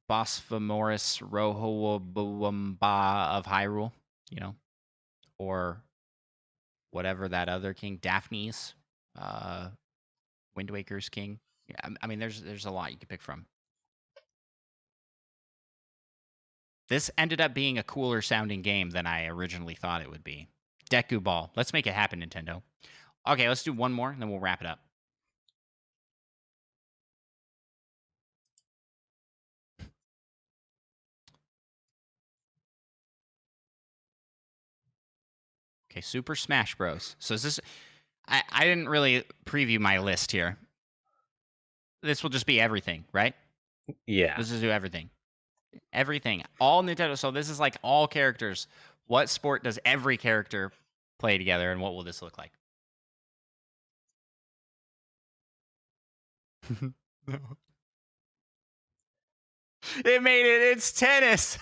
Bosphorus Rohowabamba of Hyrule, or whatever that other king, Daphne's, uh, Wind Waker's king. Yeah, I mean, there's a lot you can pick from. This ended up being a cooler sounding game than I originally thought it would be. Deku Ball. Let's make it happen, Nintendo. Okay, let's do one more, and then we'll wrap it up. Okay, Super Smash Bros. So is this... I didn't really preview my list here. This will just be everything, right? Yeah. Let's just do everything. Everything. All Nintendo. So this is like all characters. What sport does every character play together, and what will this look like? No. It made it. It's tennis.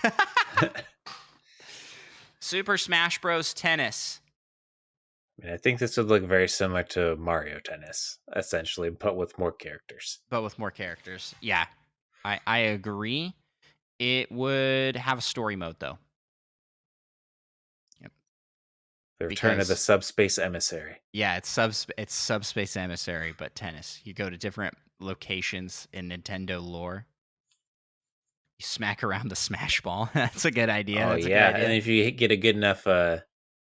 Super Smash Bros. Tennis. I think this would look very similar to Mario Tennis, essentially, but with more characters. Yeah, I agree. It would have a story mode, though. Yep. The Return of the Subspace Emissary. Yeah, it's Subspace Emissary, but tennis. You go to different locations in Nintendo lore. You smack around the Smash Ball. That's a good idea. Oh, yeah. And if you get a good enough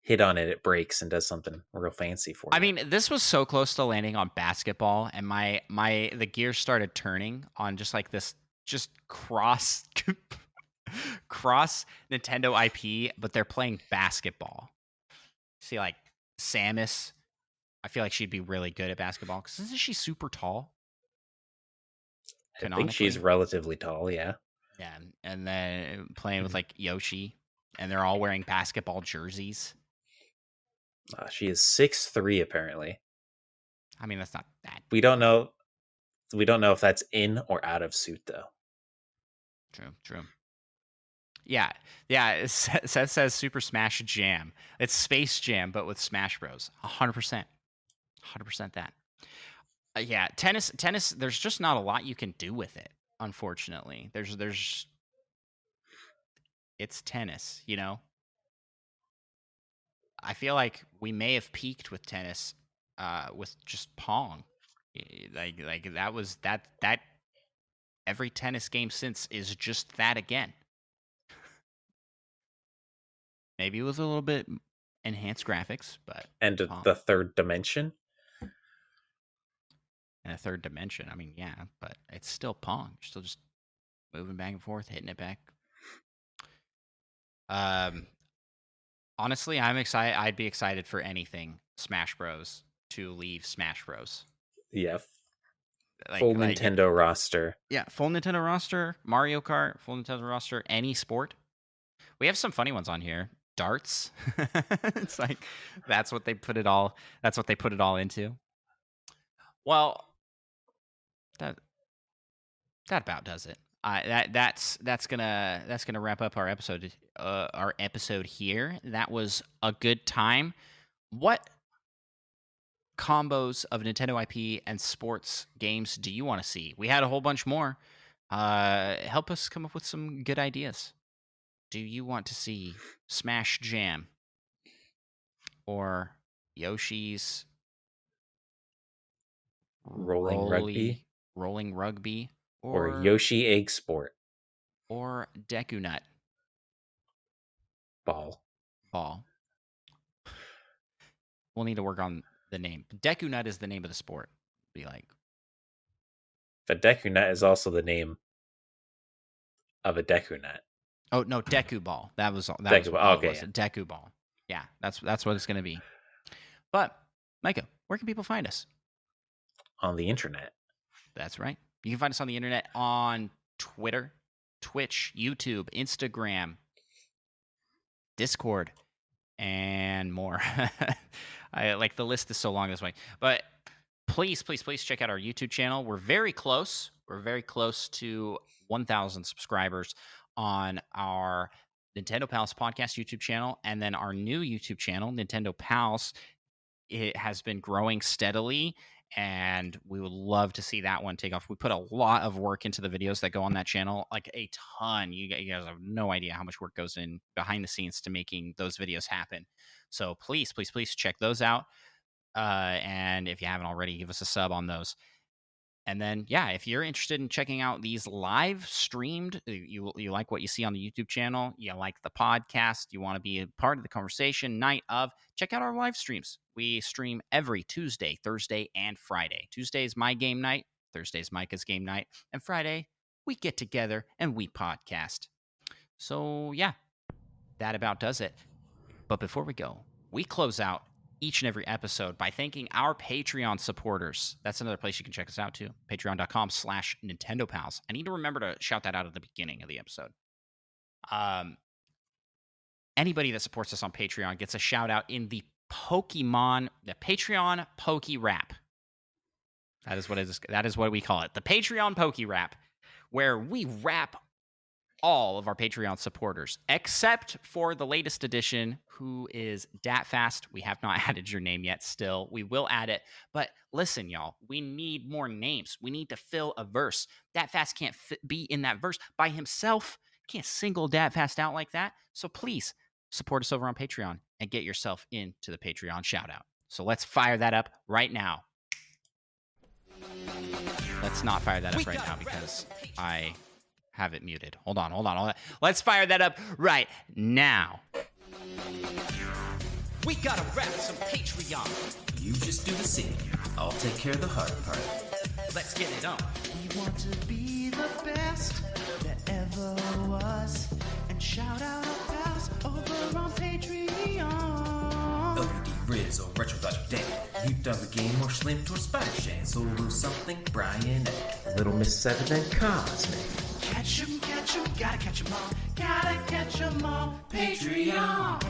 hit on it, it breaks and does something real fancy for you. I mean, this was so close to landing on basketball, and the gears started turning on just like this, just cross Nintendo IP, but they're playing basketball. See, like Samus, I feel like she'd be really good at basketball because isn't she super tall? I think she's relatively tall, yeah. Yeah, and then playing with like Yoshi, and they're all wearing basketball jerseys. She is 6'3", apparently. I mean, that's not that. We don't know if that's in or out of suit, though. True. Yeah. Seth says Super Smash Jam. It's Space Jam, but with Smash Bros. 100%. 100% that. Yeah, tennis. There's just not a lot you can do with it. Unfortunately, it's tennis. I feel like we may have peaked with tennis, with just Pong. Like that was that. Every tennis game since is just that again. Maybe with a little bit enhanced graphics, but the third dimension. And a third dimension. I mean, yeah, but it's still Pong. You're still just moving back and forth, hitting it back. Honestly, I'm excited. I'd be excited for anything Smash Bros. To leave Smash Bros. Yeah. Full Nintendo roster. Yeah, full Nintendo roster. Mario Kart, full Nintendo roster. Any sport. We have some funny ones on here. Darts. It's like that's what they put it all into. Well, that about does it. That's gonna wrap up our episode here. That was a good time. What combos of Nintendo IP and sports games do you want to see? We had a whole bunch more. Help us come up with some good ideas. Do you want to see Smash Jam or Yoshi's Rolling Rugby, or Yoshi Egg Sport, or Deku Nut Ball? We'll need to work on the name. Deku Nut is the name of the sport. Be like, but Deku Nut is also the name of a Deku Nut. Oh no, Deku Ball. That was Ball. Okay, yeah. Deku Ball. Yeah, that's what it's gonna be. But Micah, where can people find us? On the internet. That's right. You can find us on the internet on Twitter, Twitch, YouTube, Instagram, Discord, and more. I like the list is so long this way. But please check out our YouTube channel. We're very close. We're very close to 1,000 subscribers on our Nintendo Pals podcast YouTube channel, and then our new YouTube channel, Nintendo Pals. It has been growing steadily, and we would love to see that one take off. We put a lot of work into the videos that go on that channel, like a ton. You guys have no idea how much work goes in behind the scenes to making those videos happen. So please, please, please check those out. And if you haven't already, give us a sub on those. And then, yeah, if you're interested in checking out these live streamed, you like what you see on the YouTube channel, you like the podcast, you want to be a part of the conversation night of, check out our live streams. We stream every Tuesday, Thursday, and Friday. Tuesday is my game night. Thursday is Micah's game night. And Friday, we get together and we podcast. So, yeah, that about does it. But before we go, we close out each and every episode by thanking our Patreon supporters. That's another place you can check us out too. Patreon.com/NintendoPals. I need to remember to shout that out at the beginning of the episode. Anybody that supports us on Patreon gets a shout out in the Patreon Poke Rap. That is what we call it. The Patreon Poke Rap, where we rap all of our Patreon supporters, except for the latest edition, who is DatFast. We have not added your name yet still. We will add it. But listen, y'all, we need more names. We need to fill a verse. DatFast can't be in that verse by himself. Can't single DatFast out like that. So please support us over on Patreon and get yourself into the Patreon shout out. So let's fire that up right now. Let's not fire that up right now because I have it muted. Hold on. Let's fire that up right now. We gotta rap some Patreon. You just do the singing. I'll take care of the hard part. Let's get it on. We want to be the best that ever was. And shout out our pals over on Patreon. OD Riz or Retro Roger Dan. You done the game or Slim or Spider Shane. Solo something, Brian Egg. Little Miss Seven and Cosmic. Catch 'em, gotta catch 'em all. Gotta catch 'em all. Patreon.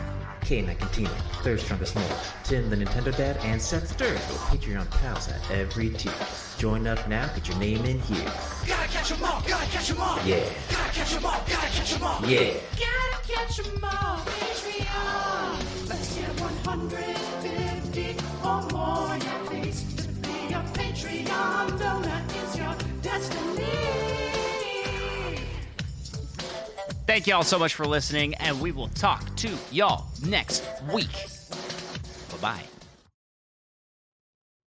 Kane Cantina, Third Strongest More, Tim the Nintendo Dad, and Seth Sturge with Patreon pals at every tier. Join up now, get your name in here. Gotta catch 'em all. Gotta catch 'em all. Yeah. Gotta catch 'em all. Gotta catch 'em all. Yeah. Gotta catch 'em all. Patreon. Let's get 150 or more. Yeah, please be a Patreon. Though that is your destiny. Thank y'all so much for listening, and we will talk to y'all next week. Bye-bye.